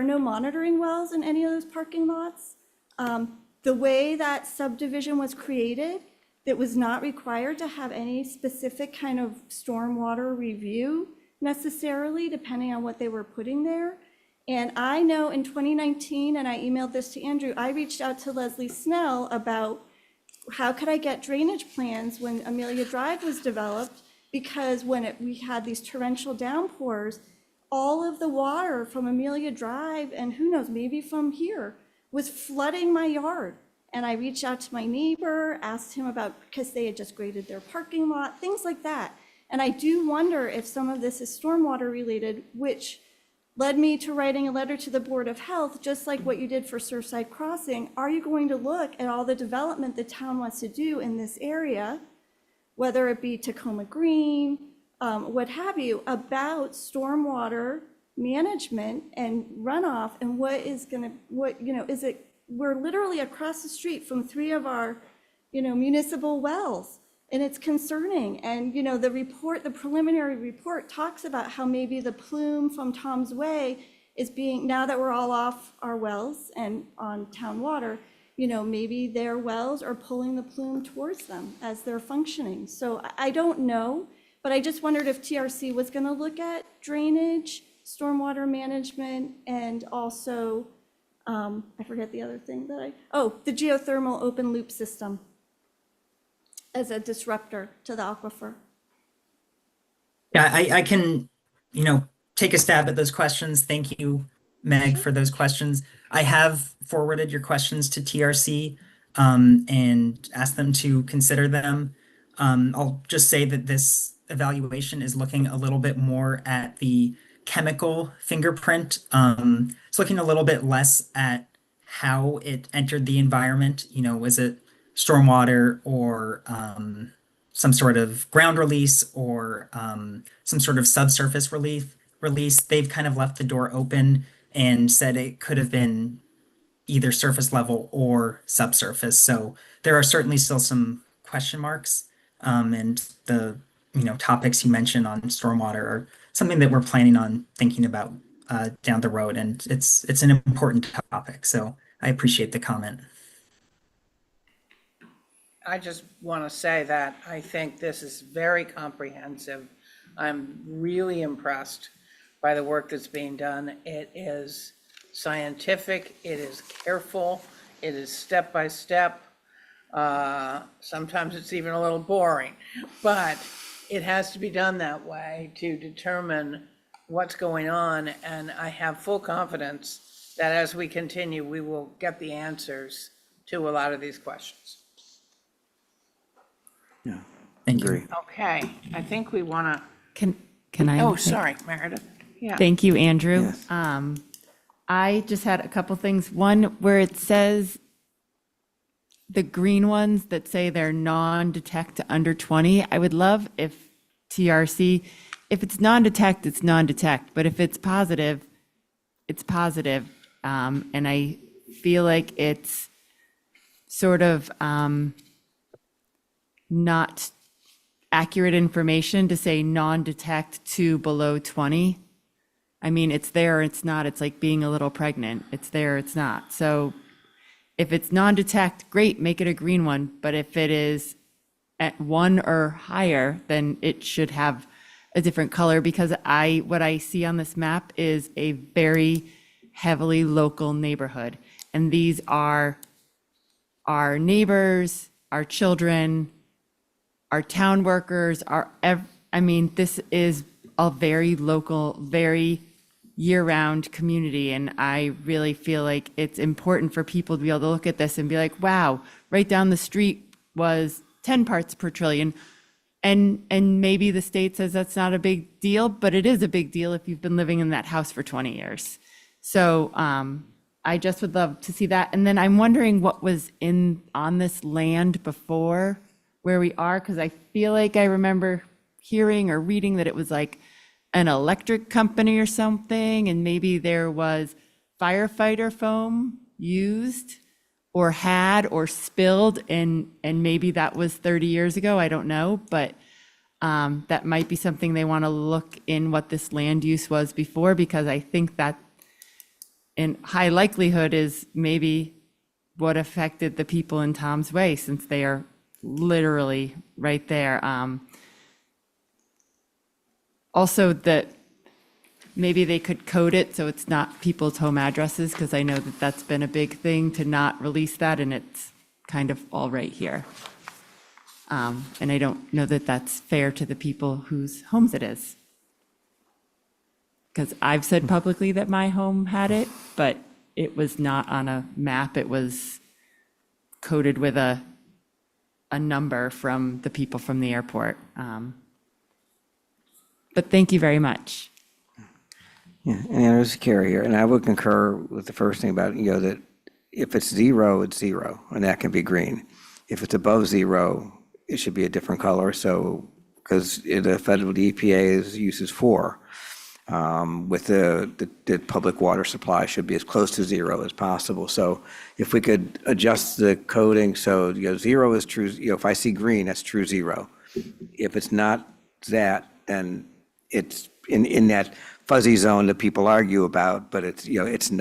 no monitoring wells in any of those parking lots. The way that subdivision was created, it was not required to have any specific kind of stormwater review necessarily, depending on what they were putting there. And I know in 2019, and I emailed this to Andrew, I reached out to Leslie Snell about how could I get drainage plans when Amelia Drive was developed, because when we had these torrential downpours, all of the water from Amelia Drive, and who knows, maybe from here, was flooding my yard. And I reached out to my neighbor, asked him about, because they had just graded their parking lot, things like that. And I do wonder if some of this is stormwater related, which led me to writing a letter to the Board of Health, just like what you did for Surfside Crossing. Are you going to look at all the development the town wants to do in this area, whether it be Tacoma Green, what have you, about stormwater management and runoff and what is gonna, what, you know, is it, we're literally across the street from 3 of our, you know, municipal wells. And it's concerning. And, you know, the report, the preliminary report talks about how maybe the plume from Tom's Way is being, now that we're all off our wells and on town water, you know, maybe their wells are pulling the plume towards them as they're functioning. So I don't know, but I just wondered if TRC was going to look at drainage, stormwater management, and also, I forget the other thing that the geothermal open loop system as a disruptor to the aquifer. Yeah, I can, you know, take a stab at those questions. Thank you, Meg, for those questions. I have forwarded your questions to TRC and asked them to consider them. I'll just say that this evaluation is looking a little bit more at the chemical fingerprint. It's looking a little bit less at how it entered the environment. You know, was it stormwater or some sort of ground release or some sort of subsurface release. They've kind of left the door open and said it could have been either surface level or subsurface. So there are certainly still some question marks. And the topics you mentioned on stormwater are something that we're planning on thinking about down the road. And it's an important topic. So I appreciate the comment. I just want to say that I think this is very comprehensive. I'm really impressed by the work that's being done. It is scientific, it is careful, it is step by step. Sometimes it's even a little boring, but it has to be done that way to determine what's going on. And I have full confidence that as we continue, we will get the answers to a lot of these questions. Yeah, Thank agree. you. Okay, I think we want Can I? to, oh, sorry, Meredith. Yeah. Thank you, Andrew. Yes. I just had a couple things. One, where it says the green ones that say they're non-detect to under 20, I would love if TRC, if it's non-detect, it's non-detect, but if it's positive, it's positive. And I feel like it's sort of not accurate information to say non-detect to below 20. I mean, it's there, it's not. It's like being a little pregnant. It's there, it's not. So if it's non-detect, great, make it a green one. But if it is at 1 or higher, then it should have a different color, because what I see on this map is a very heavily local neighborhood. And these are our neighbors, our children, our town workers, this is a very local, very year-round community. And I really feel like it's important for people to be able to look at this and be like, wow, right down the street was 10 parts per trillion. And maybe the state says that's not a big deal, but it is a big deal if you've been living in that house for 20 years. So I just would love to see that. And then I'm wondering what was on this land before where we are, because I feel like I remember hearing or reading that it was like an electric company or something, and maybe there was firefighter foam used or had or spilled, and maybe that was 30 years ago, I don't know, but that might be something they want to look in what this land use was before, because I think that in high likelihood is maybe what affected the people in Tom's Way, since they are literally right there. Also, that maybe they could code it so it's not people's home addresses, because I know that that's been a big thing to not release that, and it's kind of all right here. And I don't know that that's fair to the people whose homes it is. Because I've said publicly that my home had it, but it was not on a map. It was coded with a number from the people from the airport. But thank you very much. Yeah, and there's Carrie here, and I would concur with the first thing about, that if it's 0, it's 0, and that can be green. If it's above 0, it should be a different color, so, because the federal EPA's use is 4. with the public water supply should be as close to zero as possible. So if we could adjust the coding, so, zero is true, if I see green, that's true zero. If it's not that, then it's in that fuzzy zone that people argue about, but it's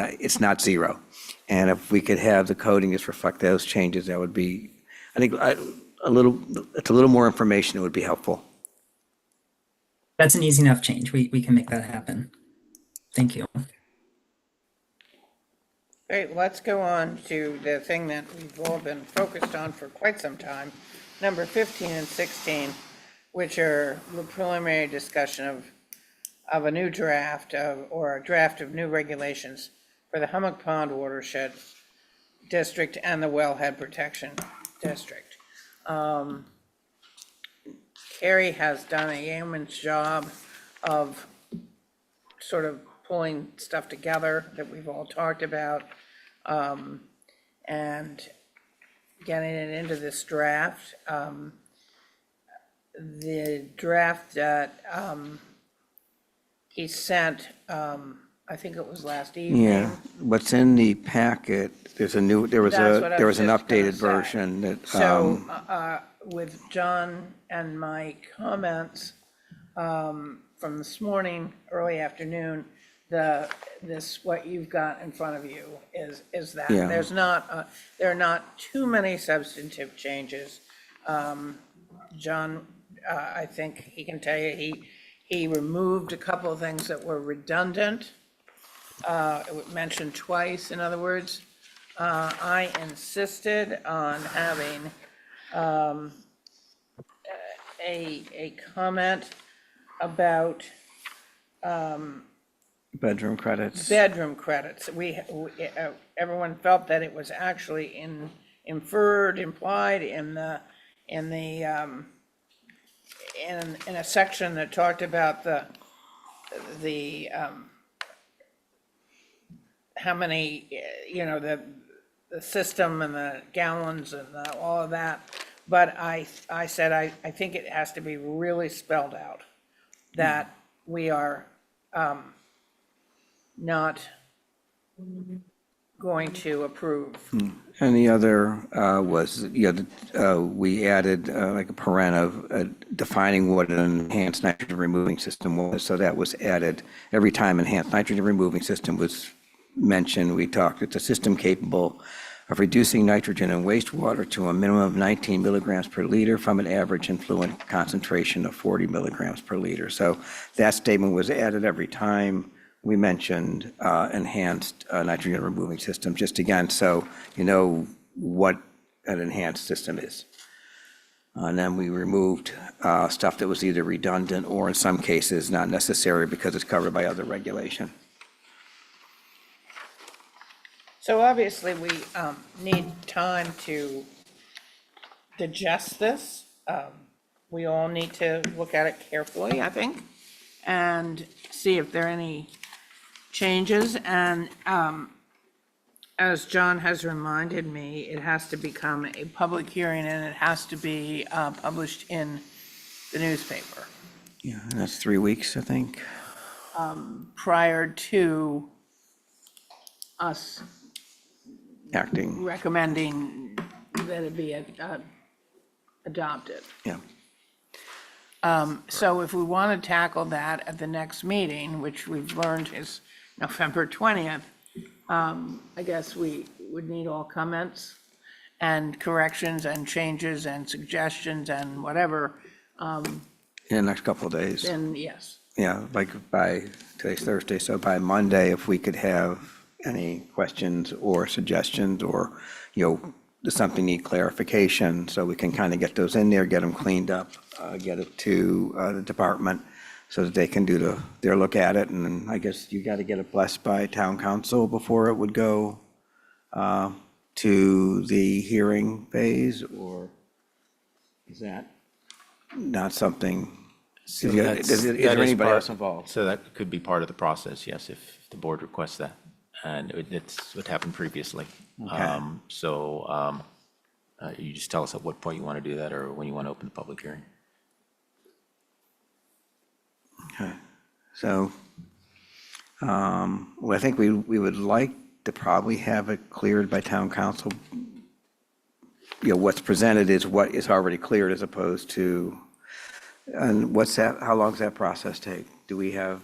not zero. And if we could have the coding just reflect those changes, that would be, I think, it's a little more information, it would be helpful. That's an easy enough change. We can make that happen. Thank you. Great, let's go on to the thing that we've all been focused on for quite some time, number 15 and 16, which are the preliminary discussion of a new draft or a draft of new regulations for the Hummock Pond Watershed District and the Wellhead Protection District. Carrie has done a yeoman's job of sort of pulling stuff together that we've all talked about, and getting it into this draft. The draft that he sent, I think it was last evening. Yeah, what's in the packet, there was That's what I there was was an just gonna updated say. version that. So, with John and my comments from this morning, early afternoon, what you've got in front of you is that. Yeah. There are not too many substantive changes. John, I think he can tell you, he removed a couple of things that were redundant. It was mentioned twice, in other words. I insisted on having a comment about Bedroom credits. bedroom credits. Everyone felt that it was actually inferred, implied in a section that talked about the how many, the system and the gallons and all of that. But I said, I think it has to be really spelled out that we are not going to approve. And the other was, we added like a paren of defining what an enhanced nitrogen removing system was. So that was added every time enhanced nitrogen removing system was mentioned. We talked, it's a system capable of reducing nitrogen in wastewater to a minimum of 19 milligrams per liter from an average influent concentration of 40 milligrams per liter. So that statement was added every time we mentioned enhanced nitrogen removing system, just again, so you know what an enhanced system is. And then we removed stuff that was either redundant or in some cases not necessary because it's covered by other regulation. So obviously, we need time to digest this. We all need to look at it carefully, I think, and see if there are any changes. And as John has reminded me, it has to become a public hearing and it has to be published in the newspaper Yeah, and that's 3 weeks, I think. prior to us Acting, recommending that it be adopted. yeah. So if we want to tackle that at the next meeting, which we've learned is November 20th, I guess we would need all comments and corrections and changes and suggestions and whatever. In the next couple of days. Then yes. Yeah, like today's Thursday, so by Monday, if we could have any questions or suggestions or, does something need clarification, so we can kind of get those in there, get them cleaned up, get it to the department so that they can do their look at it. And then I guess you got to get it blessed by town council before it would go to the hearing phase, or is that not something? So Is that's- there that is anybody part- else involved? So that could be part of the process, yes, if the board requests that. And it's what happened previously. Okay. You just tell us at what point you want to do that or when you want to open the public hearing. Okay, so Well, I think we would like to probably have it cleared by town council. You know, what's presented is what is already cleared as opposed to, and what's that, how long does that process take? Do we have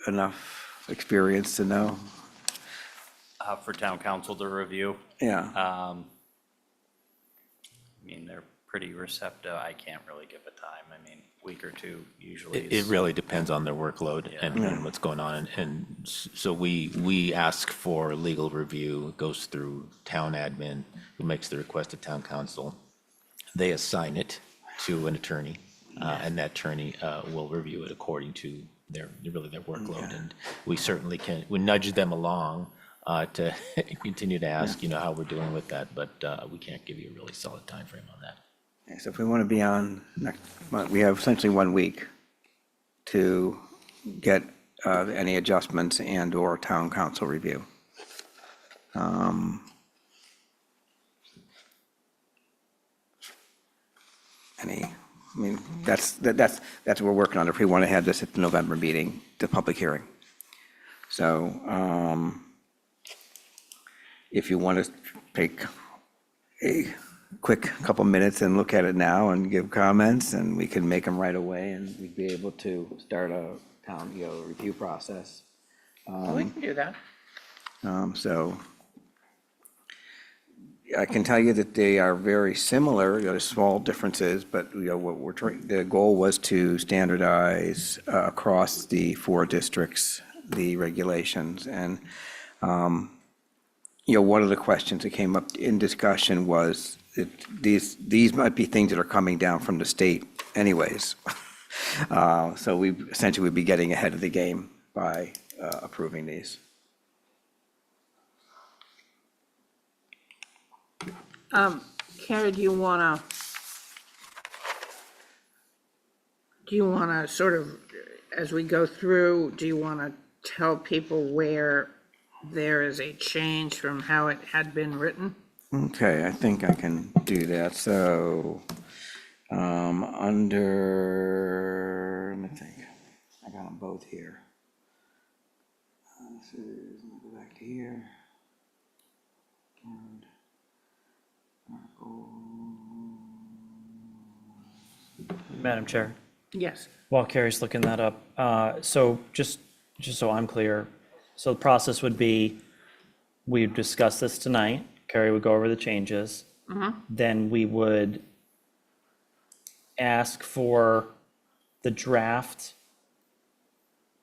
enough experience to know? For town council to review. Yeah. I mean, they're pretty receptive. I can't really give a time. I mean, week or two usually It is. really depends on their workload and what's going on. And so we ask for legal review. It goes through town admin, who makes the request to town council. They assign it to an attorney, and that attorney will review it according to their workload. And we certainly we nudge them along to continue to ask, how we're doing with that, but we can't give you a really solid time frame on that. So if we want to be on next month, we have essentially 1 week to get any adjustments and/or town council review. That's what we're working on, if we want to have this at the November meeting, the public hearing. So if you want to take a quick couple minutes and look at it now and give comments, and we can make them right away, and we'd be able to start a town, review process. We can do that. So I can tell you that they are very similar, there's small differences, but what we're trying, the goal was to standardize across the 4 districts, the regulations. And one of the questions that came up in discussion was that these might be things that are coming down from the state anyways. So we essentially would be getting ahead of the game by approving these. Carrie, do you want to sort of, as we go through, do you want to tell people where there is a change from how it had been written? Okay, I think I can do that. So, let me think. I got them both here. Let me go back to here. And Madam Chair, Yes. while Carrie's looking that up, so just so I'm clear, so the process would be, we'd discuss this tonight, Carrie would go over the changes, then we would ask for the draft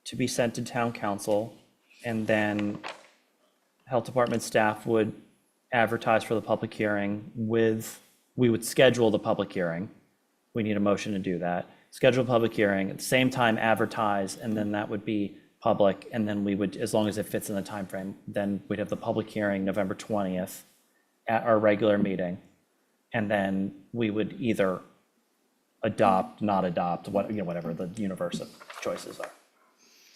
to be sent to town council, and then health department staff would advertise for the public hearing we would schedule the public hearing. We need a motion to do that. Schedule a public hearing, at the same time advertise, and then that would be public, and then we would, as long as it fits in the time frame, then we'd have the public hearing November 20th at our regular meeting. And then we would either adopt, not adopt, whatever the universe of choices are.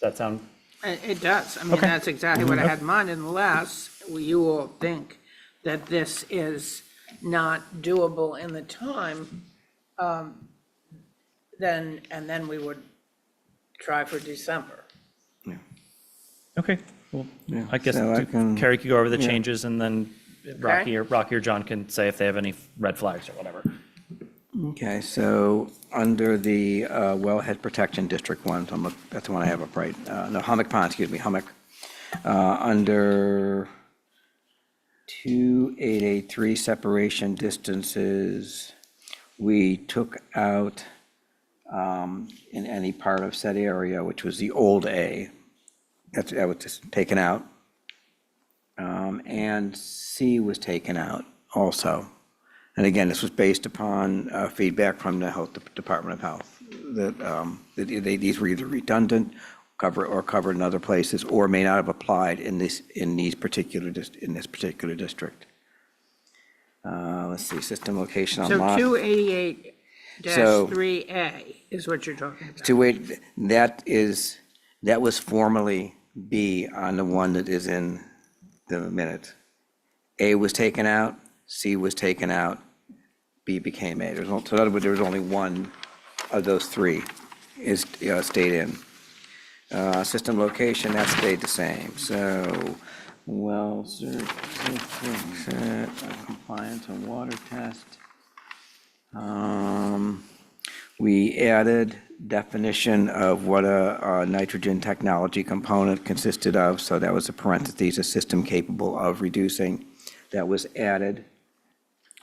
Does that sound? It does. I mean, Okay. that's exactly what I had in mind, unless you all think that this is not doable in the time, then we would try for December. Okay, well, Yeah, I guess so I can- Carrie could go over the yeah. changes, and then Rocky or John can say if they have any red flags or whatever. Okay, so under the wellhead protection district ones, that's the one I have up right. No, Hummock Pond, excuse me, Hummock. Under 2883 separation distances, we took out in any part of said area, which was the old A. That was just taken out. And C was taken out also. And again, this was based upon feedback from the Department of Health, that these were either redundant, covered in other places, or may not have applied in this particular district. Let's see, system location on So lot. 288-3A is what you're talking about. That was formerly B on the one that is in the minutes. A was taken out, C was taken out, B became A. So in other words, there was only one of those three stayed in. System location, that stayed the same. So, compliance and water test. We added definition of what a nitrogen technology component consisted of, so that was a parentheses, a system capable of reducing. That was added.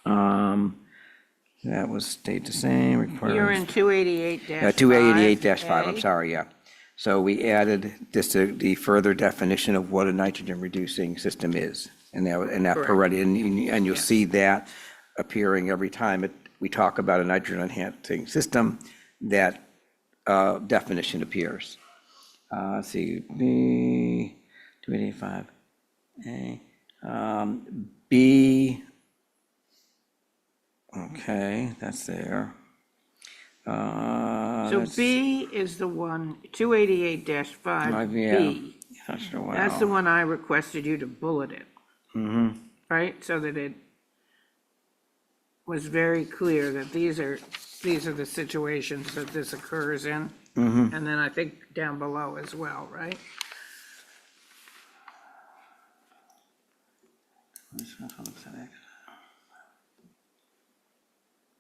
That was stayed the same. You're in 288-5. 288-5, I'm sorry, yeah. So we added just the further definition of what a nitrogen-reducing system is, and that already, and you'll see that appearing every time we talk about a nitrogen-enhancing system, that definition appears. Let's see, B, 285, A, B, okay, that's there. So B is the one, 288-5, B. That's the one I requested you to bullet it. Right, so that it was very clear that these are the situations that this occurs in. And then I think down below as well, right?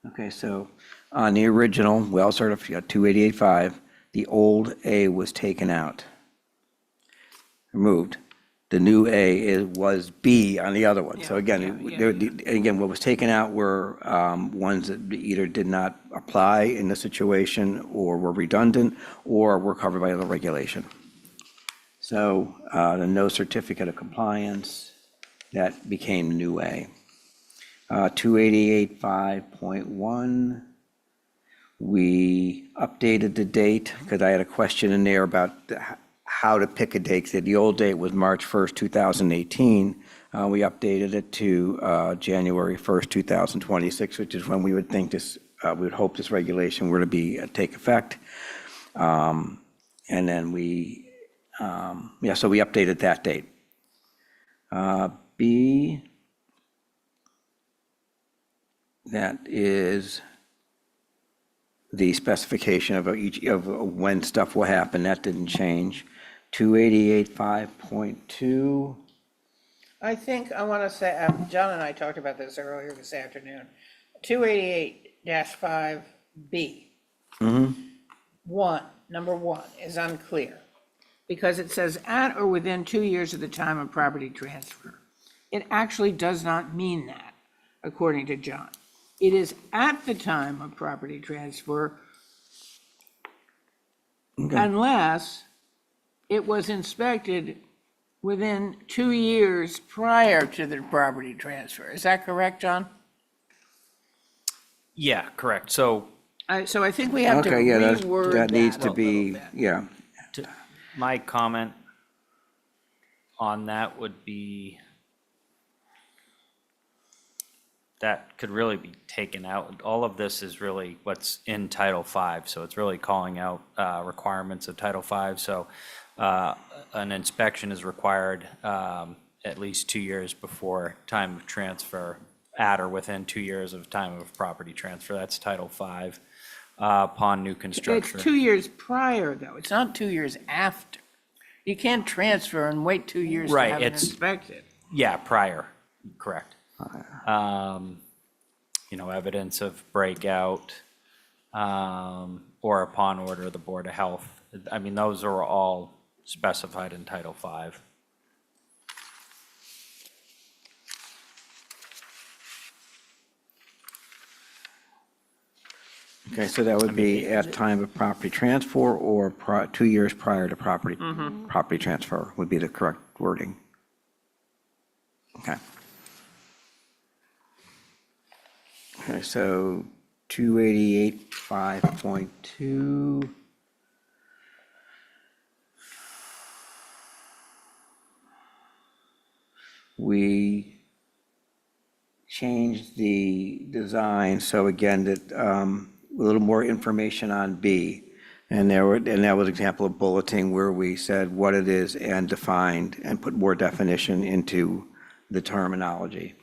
Okay, so on the original well certified 288.5, the old A was taken out, removed. The new A was B on the other one. So again, what was taken out were ones that either did not apply in the situation, or were redundant, or were covered by other regulation. So the no certificate of compliance, that became the new A. 288.5.1, we updated the date, because I had a question in there about how to pick a date. The old date was March 1st, 2018. We updated it to January 1st, 2026, which is when we would think this, we would hope this regulation were to take effect. And then so we updated that date. B, that is the specification of when stuff will happen. That didn't change. 288.5.2. I think I want to say, John and I talked about this earlier this afternoon. 288-5B. Number one is unclear, because it says at or within 2 years of the time of property transfer. It actually does not mean that, according to John. It is at the time of property transfer, unless it was inspected within 2 years prior to the property transfer. Is that correct, John? Yeah, correct. So I think we have to reword that needs to be, yeah. my comment on that would be that could really be taken out. All of this is really what's in Title V, so it's really calling out requirements of Title V. So an inspection is required at least 2 years before time of transfer, at or within 2 years of time of property transfer. That's Title V. Upon new construction. It's 2 years prior, though. It's not 2 years after. You can't transfer and wait 2 years to have it inspected. Yeah, prior, correct. Evidence of breakout, or upon order of the Board of Health. I mean, those are all specified in Title V. Okay, so that would be at time of property transfer or 2 years prior to property transfer would be the correct wording. Okay. Okay, so 288.5.2. We changed the design, so again, that a little more information on B. And that was an example of bulleting where we said what it is and defined and put more definition into the terminology.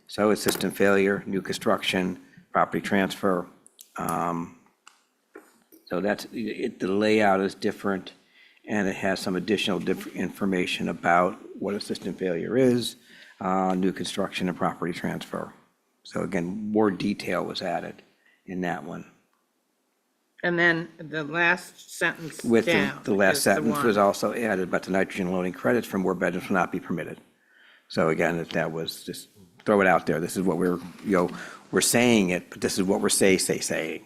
So it's system failure, new construction, property transfer. So that's, the layout is different and it has some additional information about what a system failure is, new construction and property transfer. So again, more detail was added in that one. And then the last sentence With down. the last is the sentence was one. also added, but the nitrogen loading credits from more bedrooms will not be permitted. So again, that was just throw it out there. This is what we're saying it, but this is what we're saying.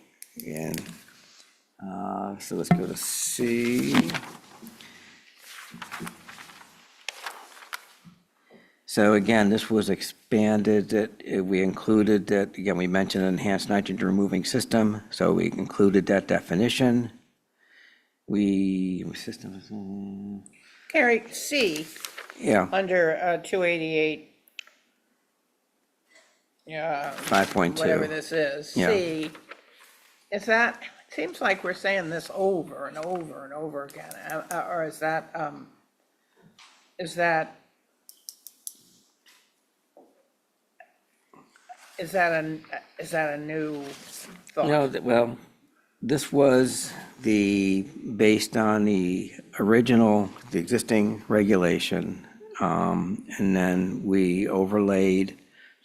And so let's go to C. So again, this was expanded, that we included that, again, we mentioned an enhanced nitrogen removing system, so we included that definition. Carrie, C, Yeah, under 288, 5.2. whatever this is, Yeah. C, is that, seems like we're saying this over and over and over again, or is that a new thought? No, well, this was based on the existing regulation, and then we overlaid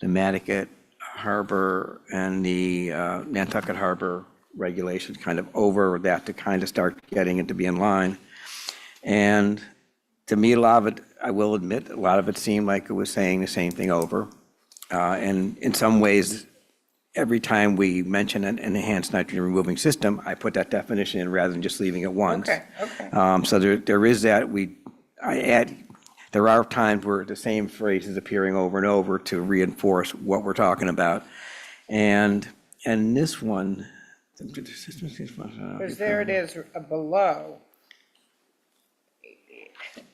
the Nantucket Harbor and the Nantucket Harbor regulations kind of over that to kind of start getting it to be in line. And to me, a lot of it, I will admit, a lot of it seemed like it was saying the same thing over. And in some ways, every time we mention an enhanced nitrogen removing system, I put that definition in rather than just leaving it once. Okay. So there is that. There are times where the same phrase is appearing over and over to reinforce what we're talking about. And this one. Because there it is below.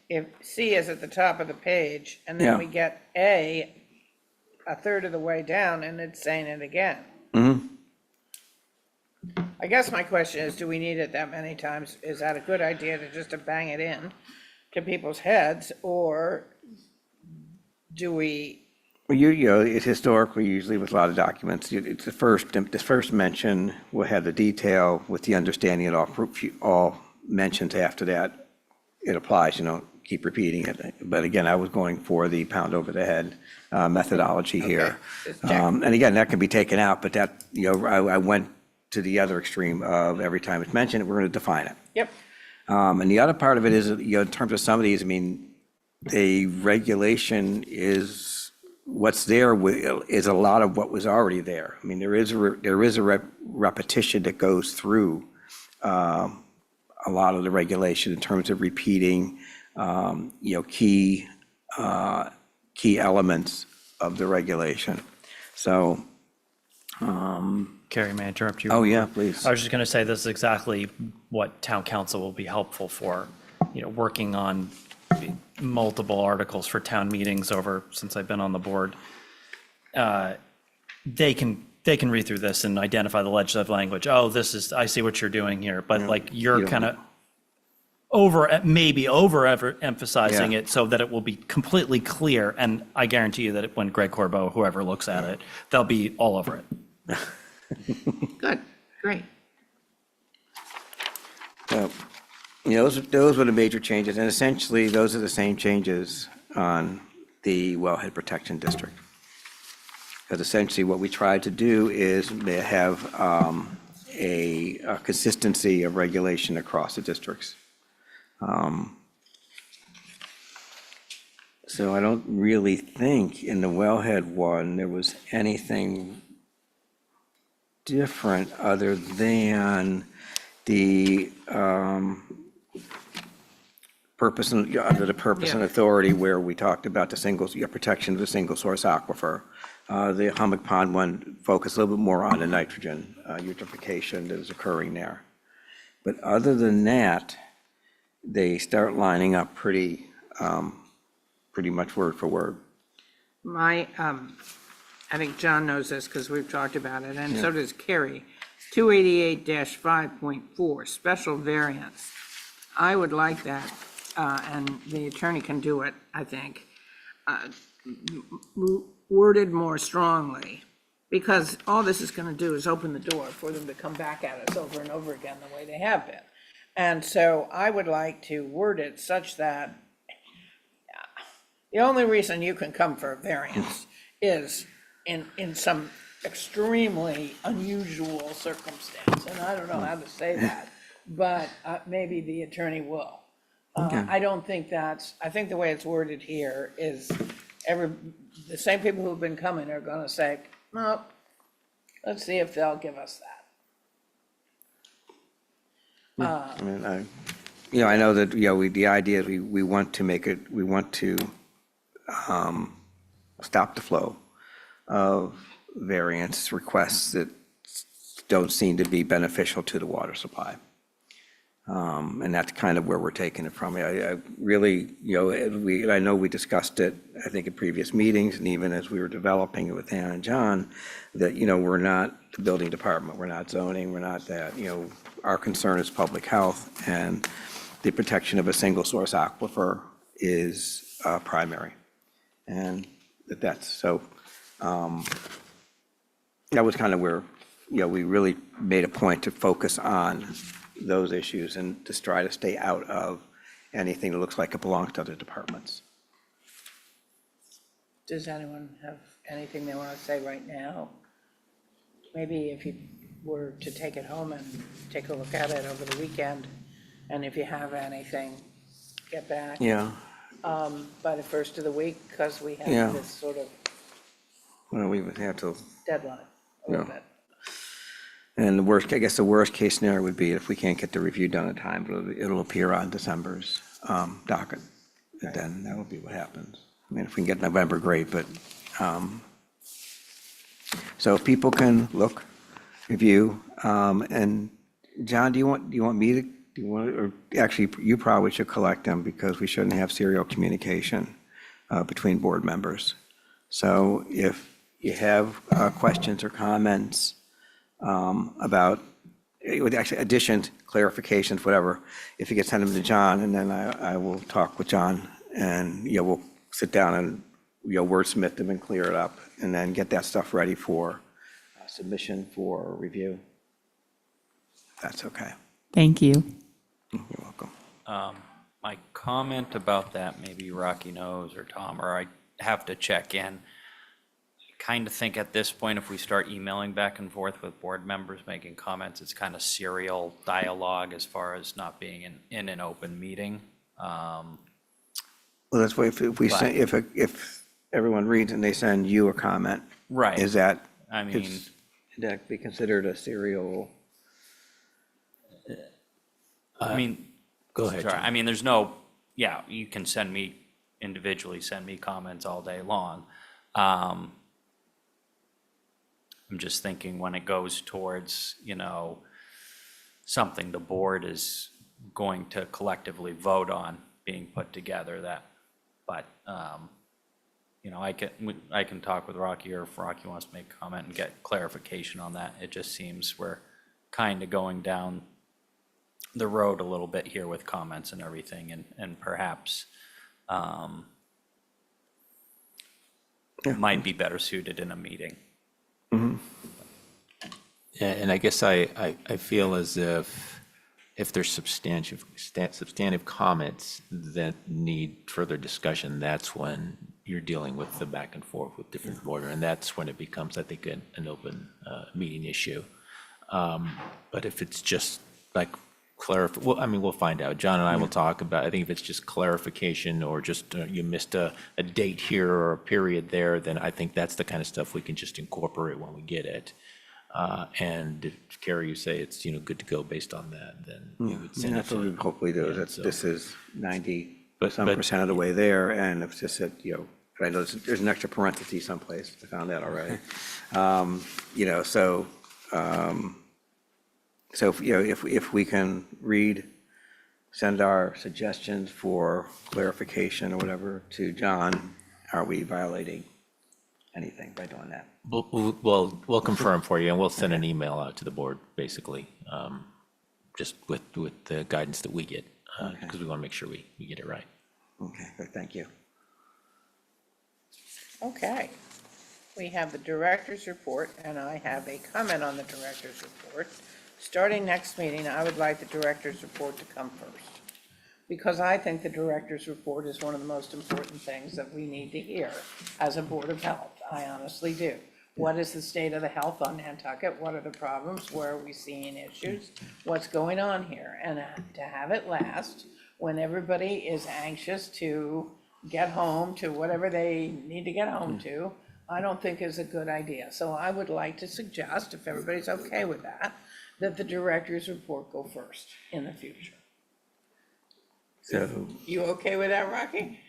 If C is at the top of the page, and then Yeah. we get A a third of the way down, and it's saying it again. Mhm. I guess my question is, do we need it that many times? Is that a good idea to bang it in to people's heads, or do we? Well, it's historically, usually with a lot of documents, it's the first mention will have the detail with the understanding that all mentions after that, it applies, keep repeating it. But again, I was going for the pound over the head methodology here. Just check. And again, that can be taken out, but that, I went to the other extreme of every time it's mentioned, we're going to define it. Yep. And the other part of it is, in terms of some of these, the regulation is, what's there is a lot of what was already there. There is a repetition that goes through a lot of the regulation in terms of repeating, key elements of the regulation. So. Carrie, may I interrupt you? Oh, yeah, please. I was just going to say this is exactly what town council will be helpful for, working on multiple articles for town meetings since I've been on the board. They can read through this and identify the legislative language. Oh, I see what you're doing here, but you're kind of maybe overemphasizing it so that it will be completely clear. And I guarantee you that when Greg Corbeau, whoever looks at it, they'll be all over it. Good, great. So, those were the major changes, and essentially, those are the same changes on the wellhead protection district. Because essentially, what we tried to do is have a consistency of regulation across the districts. So I don't really think in the wellhead one, there was anything different other than the purpose and under the purpose and authority where we talked about the protection of the single source aquifer. The Hummock Pond one focused a little bit more on the nitrogen eutrophication that is occurring there. But other than that, they start lining up pretty much word for word. I think John knows this because we've talked about it, and so does Carrie. 288-5.4, special variance. I would like that, and the attorney can do it, I think, worded more strongly, because all this is going to do is open the door for them to come back at us over and over again the way they have been. And so I would like to word it such that the only reason you can come for a variance is in some extremely unusual circumstance, and I don't know how to say that, but maybe the attorney will. Okay. I don't think I think the way it's worded here is the same people who've been coming are gonna say, no, let's see if they'll give us that. I mean, I know that, the idea is we want to make it, we want to stop the flow of variance requests that don't seem to be beneficial to the water supply. And that's kind of where we're taking it from. I really, I know we discussed it, I think, in previous meetings, and even as we were developing it with Ann and John, that, we're not the building department, we're not zoning, we're not that. Our concern is public health, and the protection of a single source aquifer is primary. And that's, so that was kind of where, we really made a point to focus on those issues and to try to stay out of anything that looks like it belongs to other departments. Does anyone have anything they want to say right now? Maybe if you were to take it home and take a look at it over the weekend, and if you have anything, get back. Yeah. By the first of the week, because we Yeah. have this sort of Well, we would have to, deadline a little Yeah. bit. and the worst case scenario would be if we can't get the review done in time, it'll appear on December's docket. And then that will be what happens. I mean, if we can get November, great, but, so if people can look, review, and John, do you want me to, or actually, you probably should collect them, because we shouldn't have serial communication between board members. So if you have questions or comments about, actually additions, clarifications, whatever, if you could send them to John, and then I will talk with John, and, we'll sit down and, wordsmith them and clear it up, and then get that stuff ready for submission for review. That's okay. Thank you. You're welcome. My comment about that, maybe Rocky knows, or Tom, or I have to check in. Kind of think at this point, if we start emailing back and forth with board members making comments, it's kind of serial dialogue as far as not being in an open meeting. Well, that's why if we send, if everyone reads and they send you a comment. Right. Is that? I mean, Should that be considered a serial? Go ahead, sorry, John. I mean, you can send me comments all day long. I'm just thinking when it goes towards, something the board is going to collectively vote on being put together, but I can talk with Rocky, or if Rocky wants to make a comment and get clarification on that. It just seems we're kind of going down the road a little bit here with comments and everything, and perhaps might be better suited in a meeting. Yeah, and I guess I feel as if there's substantive comments that need further discussion, that's when you're dealing with the back and forth with different board, and that's when it becomes, I think, an open meeting issue. But if it's just like well, I mean, we'll find out. John and I will talk about, I think if it's just clarification, or just you missed a date here or a period there, then I think that's the kind of stuff we can just incorporate when we get it. And if, Carrie, you say it's, good to go based on that, then we would send it That's what we to. hopefully do. Yeah, This is 90% But- of the way there, and it's just that, I know there's an extra parenthesis someplace. I found that already. So if we can send our suggestions for clarification or whatever to John, are we violating anything by doing that? We'll confirm for you, and we'll send an email out to the board, basically, just with the guidance that we get, because we want to make sure we get it right. Okay, good, thank you. Okay. We have the director's report, and I have a comment on the director's report. starting next meeting, I would like the director's report to come first. Because I think the director's report is one of the most important things that we need to hear as a Board of Health. I honestly do. What is the state of the health on Nantucket? What are the problems? Where are we seeing issues? What's going on here? And to have it last when everybody is anxious to get home to whatever they need to get home to, I don't think is a good idea. So I would like to suggest, if everybody's okay with that, that the director's report go first in the future. So, You okay with that, Rocky?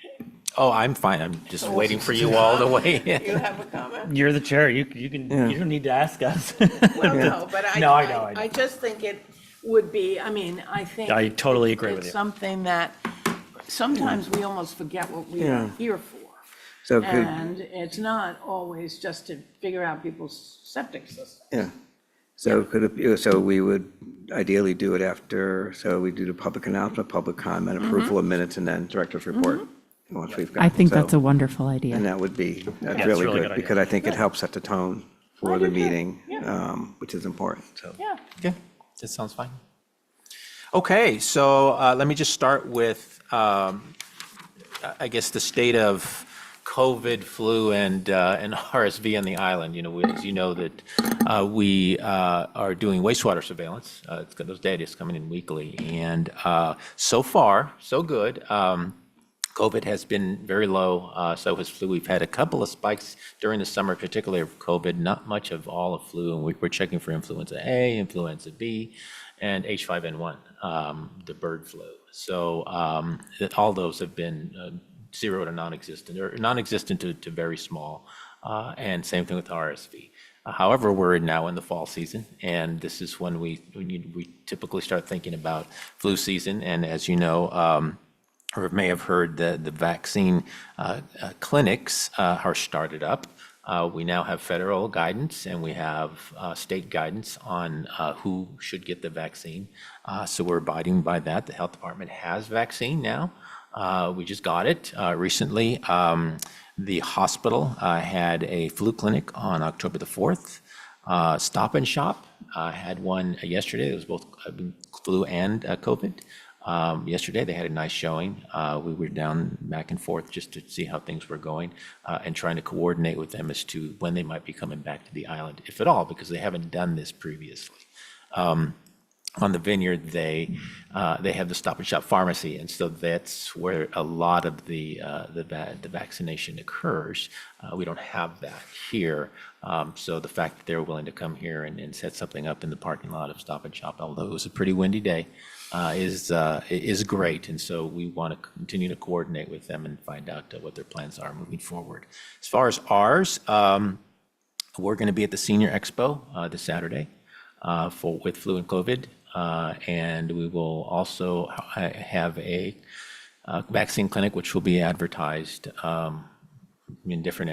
Oh, I'm fine. I'm just waiting for you all to weigh You in. have a comment? You're the chair. You can, you don't need to ask us. Well, no, but No, I know. I just think it would be, I mean, I think. I totally agree with It's you. something that sometimes we almost forget what we Yeah. are here for. so could, And it's not always just to figure out people's septic system. yeah. So could it be, so we would ideally do it after, so we do the public announcement, public comment, approval of minutes, and then director's report. Once we've got. I think so- that's a wonderful idea. And that would be, that's it's really a really good, good idea. because I think it helps set the tone for I the do too. meeting, Yeah. which is important, so. Yeah. Yeah, that sounds fine. Okay, so let me just start with, I guess, the state of COVID, flu, and RSV on the island. You know, as you know that we are doing wastewater surveillance. It's got those data is coming in weekly, and so far, so good. COVID has been very low, so has flu. We've had a couple of spikes during the summer, particularly of COVID, not much of all of flu, and we're checking for influenza A, influenza B, and H5N1, the bird flu. So all those have been zero to non-existent, or non-existent to very small, and same thing with RSV. However, we're now in the fall season, and this is when we typically start thinking about flu season, and as you know, or may have heard that the vaccine clinics are started up. We now have federal guidance and we have state guidance on who should get the vaccine. So we're abiding by that. The health department has vaccine now. We just got it recently. The hospital had a flu clinic on October the 4th. Stop and Shop had one yesterday. It was both flu and COVID. Yesterday, they had a nice showing. We were down back and forth just to see how things were going and trying to coordinate with them as to when they might be coming back to the island, if at all, because they haven't done this previously. On the Vineyard, they have the Stop and Shop pharmacy, and so that's where a lot of the vaccination occurs. We don't have that here, so the fact that they're willing to come here and set something up in the parking lot of Stop and Shop, although it was a pretty windy day, is great, and so we want to continue to coordinate with them and find out what their plans are moving forward. As far as ours, we're going to be at the Senior Expo this Saturday with flu and COVID. And we will also have a vaccine clinic, which will be advertised in different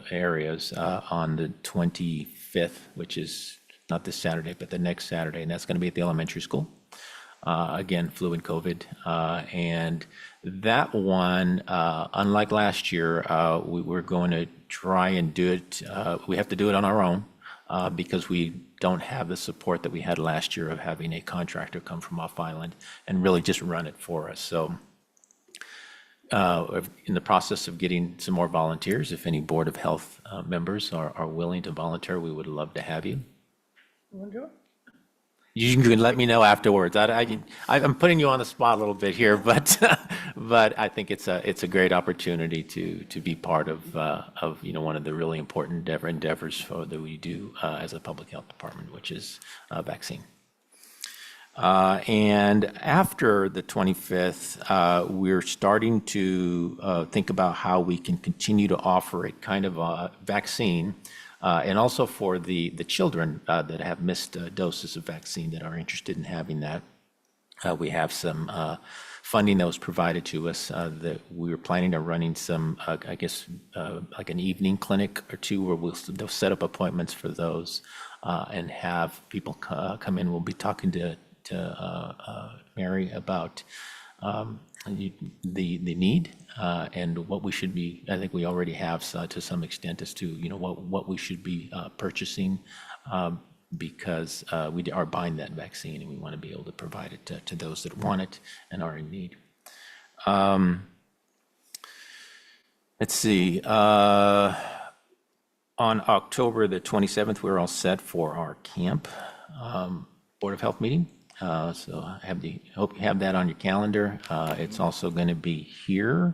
areas on the 25th, which is not this Saturday, but the next Saturday, and that's going to be at the elementary school. Again, flu and COVID. And that one, unlike last year, we're going to try and do it. We have to do it on our own. Because we don't have the support that we had last year of having a contractor come from off island and really just run it for us. So in the process of getting some more volunteers, if any Board of Health members are willing to volunteer, we would love to have you. You want to do it? You can let me know afterwards. I'm putting you on the spot a little bit here, but I think it's a great opportunity to be part of one of the really important endeavors that we do as a public health department, which is vaccine. And after the 25th, we're starting to think about how we can continue to offer a kind of a vaccine. And also for the children that have missed doses of vaccine that are interested in having that. We have some funding that was provided to us that we were planning on running some, like an evening clinic or two where they'll set up appointments for those and have people come in. We'll be talking to Mary about the need and what we should be, I think we already have to some extent as to, what we should be purchasing because we are buying that vaccine and we want to be able to provide it to those that want it and are in need. Let's see. On October the 27th, we're all set for our camp Board of Health meeting. So I hope you have that on your calendar. It's also going to be here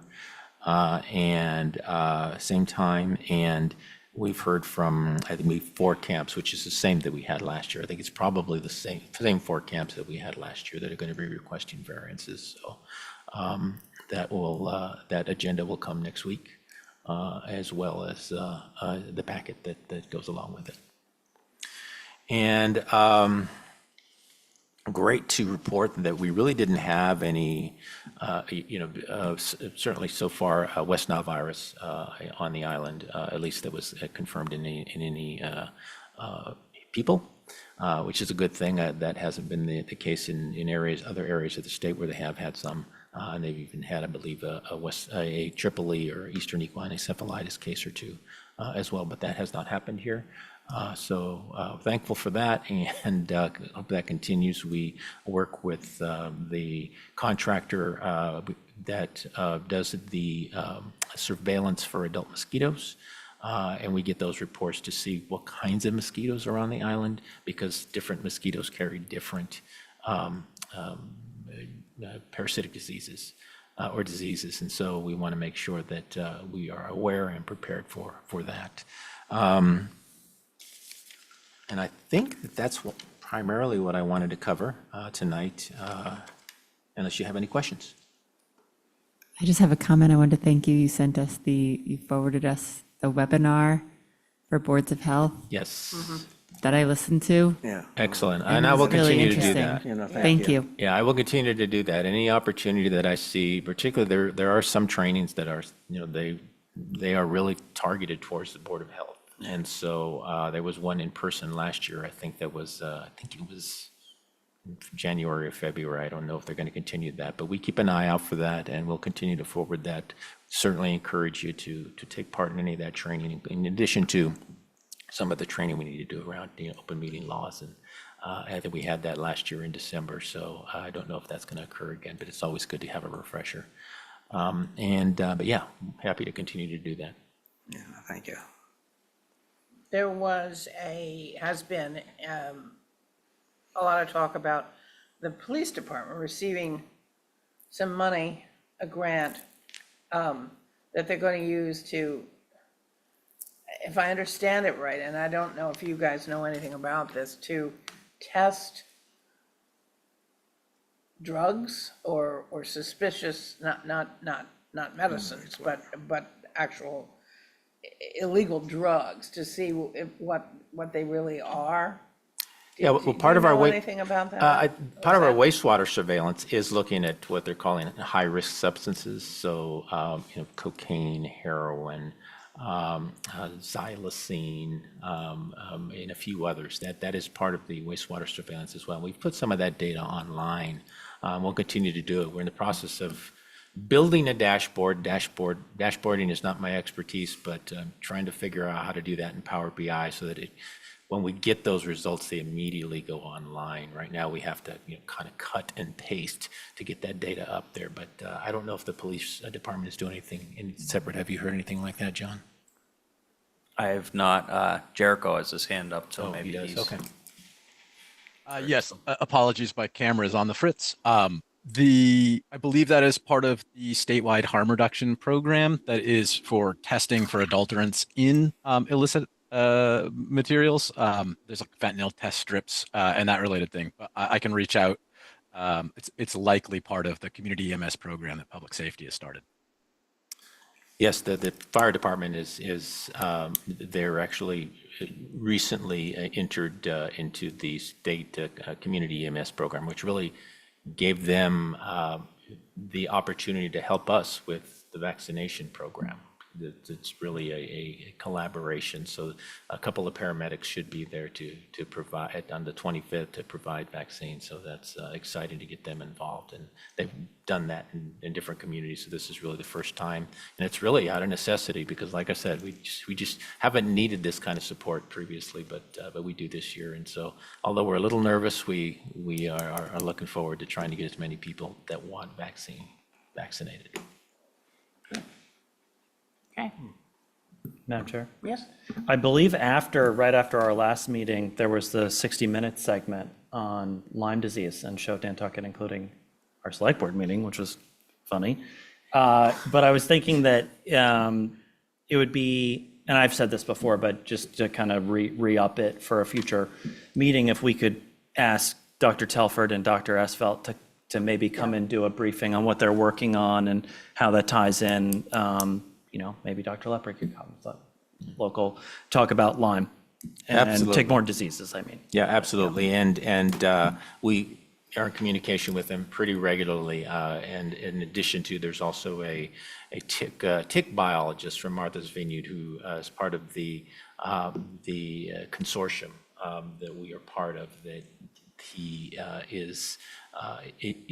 and same time. And we've heard from, I think, 4 camps, which is the same that we had last year. I think it's probably the same 4 camps that we had last year that are going to be requesting variances. So that agenda will come next week, as well as the packet that goes along with it. And great to report that we really didn't have any, certainly so far, West Nile virus on the island, at least that was confirmed in any people, which is a good thing. That hasn't been the case in other areas of the state where they have had some. And they've even had, I believe, a Tripoli or Eastern equine encephalitis case or 2 as well, but that has not happened here. So thankful for that, and hope that continues. We work with the contractor that does the surveillance for adult mosquitoes, and we get those reports to see what kinds of mosquitoes are on the island, because different mosquitoes carry different parasitic diseases or diseases, and so we want to make sure that we are aware and prepared for that. And I think that's primarily what I wanted to cover tonight, unless you have any questions. I just have a comment. I wanted to thank you. You forwarded us the webinar for boards of health. Yes. That I listened to. Yeah. Excellent. And I will continue to do that. Thank you. Yeah, I will continue to do that. Any opportunity that I see, particularly there are some trainings that are, they are really targeted towards the Board of Health. And so there was one in person last year. I think it was January or February. I don't know if they're going to continue that, but we keep an eye out for that, and we'll continue to forward that. Certainly encourage you to take part in any of that training, in addition to some of the training we need to do around open meeting laws. And I think we had that last year in December, so I don't know if that's going to occur again, but it's always good to have a refresher. But yeah, happy to continue to do that. Yeah, thank you. There has been a lot of talk about the police department receiving some money, a grant, that they're going to use to, if I understand it right, and I don't know if you guys know anything about this, to test drugs or suspicious, not medicines, but actual illegal drugs, to see what they really are. Yeah, well, part of our anything about that? Part of our wastewater surveillance is looking at what they're calling high-risk substances. So, cocaine, heroin, xylazine, and a few others. That is part of the wastewater surveillance as well. We've put some of that data online. We'll continue to do it. We're in the process of building a dashboard. Dashboarding is not my expertise, but trying to figure out how to do that in Power BI so that when we get those results, they immediately go online. Right now, we have to kind of cut and paste to get that data up there. But I don't know if the police department is doing anything separate. Have you heard anything like that, John? I have not. Jericho has his hand up, so maybe he does. he's Okay. Yes, apologies, my camera is on the fritz. I believe that is part of the statewide harm reduction program that is for testing for adulterants in illicit materials. There's like fentanyl test strips and that related thing. But I can reach out. It's likely part of the community EMS program that public safety has started. Yes, the fire department is they're actually recently entered into the state community EMS program, which really gave them the opportunity to help us with the vaccination program. It's really a collaboration. So a couple of paramedics should be there to provide, on the 25th, to provide vaccines. So that's exciting to get them involved. And they've done that in different communities. So this is really the first time. And it's really out of necessity because, like I said, we just haven't needed this kind of support previously, but we do this year. And so although we're a little nervous, we are looking forward to trying to get as many people that want vaccinated. Okay. Madam Chair? Yes? I believe right after our last meeting, there was the 60 Minutes segment on Lyme disease and showed Nantucket, including our select board meeting, which was funny. But I was thinking that it would be, and I've said this before, but just to kind of re-up it for a future meeting, if we could ask Dr. Telford and Dr. Esfelt to maybe come and do a briefing on what they're working on and how that ties in. Maybe Dr. Lepre could come, local, talk about Lyme and tick-borne diseases, I mean. Yeah, absolutely. And we are in communication with them pretty regularly. And in addition to, there's also a tick biologist from Martha's Vineyard who is part of the consortium that we are part of, that he is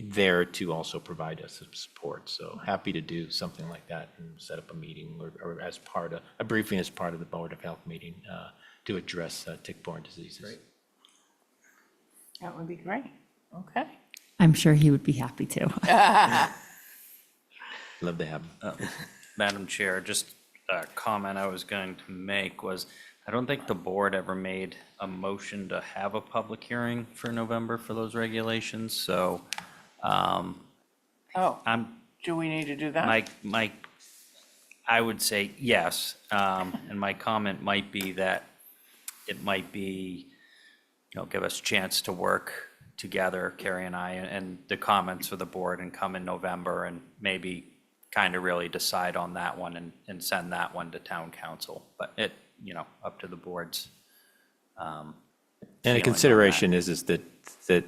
there to also provide us some support. So happy to do something like that and set up a meeting or as part of a briefing as part of the Board of Health meeting to address tick-borne diseases. Great. That would be great. Okay. I'm sure he would be happy to. Love to have him. Madam Chair, just a comment I was going to make was, I don't think the board ever made a motion to have a public hearing for November for those regulations, so Do we need to do that? I would say yes, and my comment might be that it might be, give us a chance to work together, Carrie and I, and the comments for the board, and come in November and maybe kind of really decide on that one and send that one to town council, but up to the board's. And a consideration is that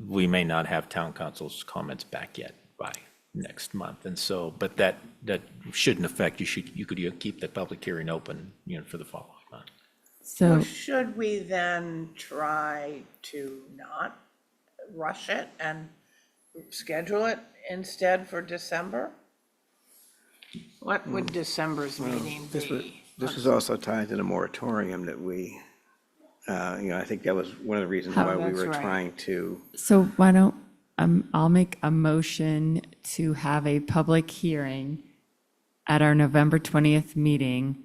we may not have town council's comments back yet by next month, and so, but that shouldn't affect, you could keep the public hearing open, for the following month. So should we then try to not rush it and schedule it instead for December? What would December's meeting be? This was also tied to the moratorium that we, I think that was one of the reasons why we were trying to. So why don't, I'll make a motion to have a public hearing at our November 20th meeting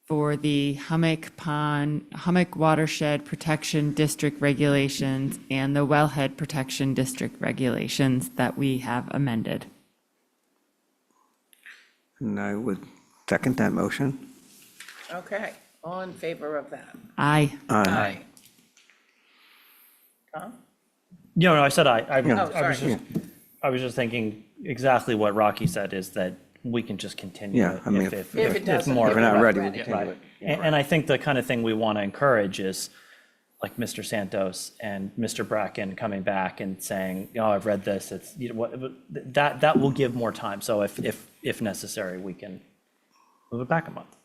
for the Hummock Watershed Protection District regulations and the Wellhead Protection District regulations that we have amended. And I would second that motion. Okay, all in favor of that? Aye. Aye. Tom? No, I said aye. Sorry. I was just thinking exactly what Rocky said, is that we can just continue Yeah, it I mean, if it doesn't- more. If we're not ready, we'll Right. continue it. And I think the kind of thing we want to encourage is like Mr. Santos and Mr. Bracken coming back and saying, I've read this, it's, that will give more time. So if necessary, we can move it back a month.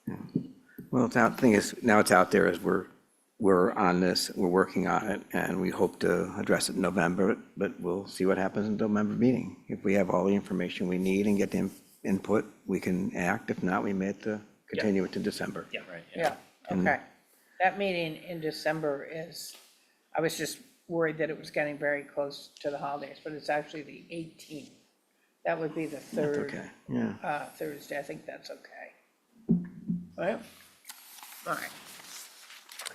Well, the thing is, now it's out there as we're on this, we're working on it, and we hope to address it in November, but we'll see what happens in the November meeting. If we have all the information we need and get the input, we can act. If not, we may have to continue it to December. Yeah, right. Yeah, okay. That meeting in December is, I was just worried that it was getting very close to the holidays, but it's actually the 18th. That would be the third Okay, yeah. Thursday. I think that's okay. Right? All right.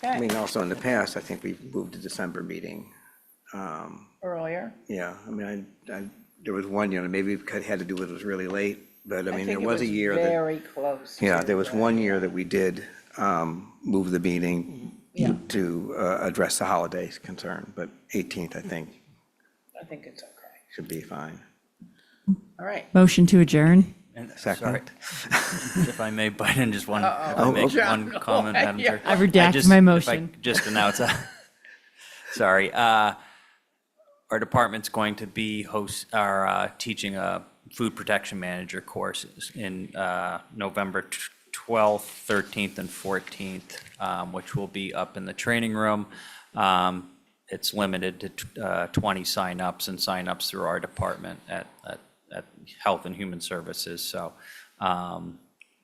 I mean, Okay, also in the past, I think we've moved the December meeting. earlier? Yeah, I mean, there was one, maybe it had to do with it was really late, but I mean, think there it was a year that. Very close. Yeah, to there was the- one year that we did move the meeting to address the holidays concern, but 18th, I think, I think it's okay. should be fine. All right. Motion to adjourn? And Second. sorry, if I may butt in just one, Uh-oh. make John, one comment, Madam Chair. I redact my motion. If I just announce, sorry, our department's going to be teaching a food protection manager courses in November 12th, 13th, and 14th, which will be up in the training room. It's limited to 20 signups and signups through our department at Health and Human Services. So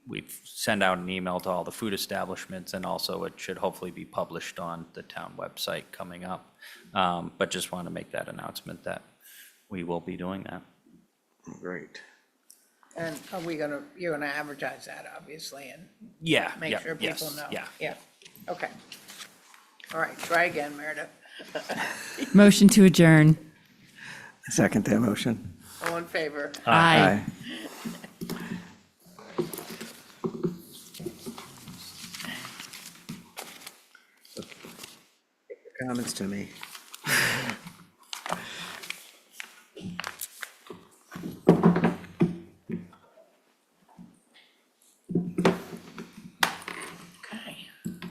we've sent out an email to all the food establishments, and also it should hopefully be published on the town website coming up. But just want to make that announcement that we will be doing that. Great. And are you're gonna advertise that, obviously, and Yeah. make yeah, sure people yes, know? Yeah. Yeah, okay. All right, try again, Meredith. Motion to adjourn. Second that motion. All in favor? Aye. Comments to me.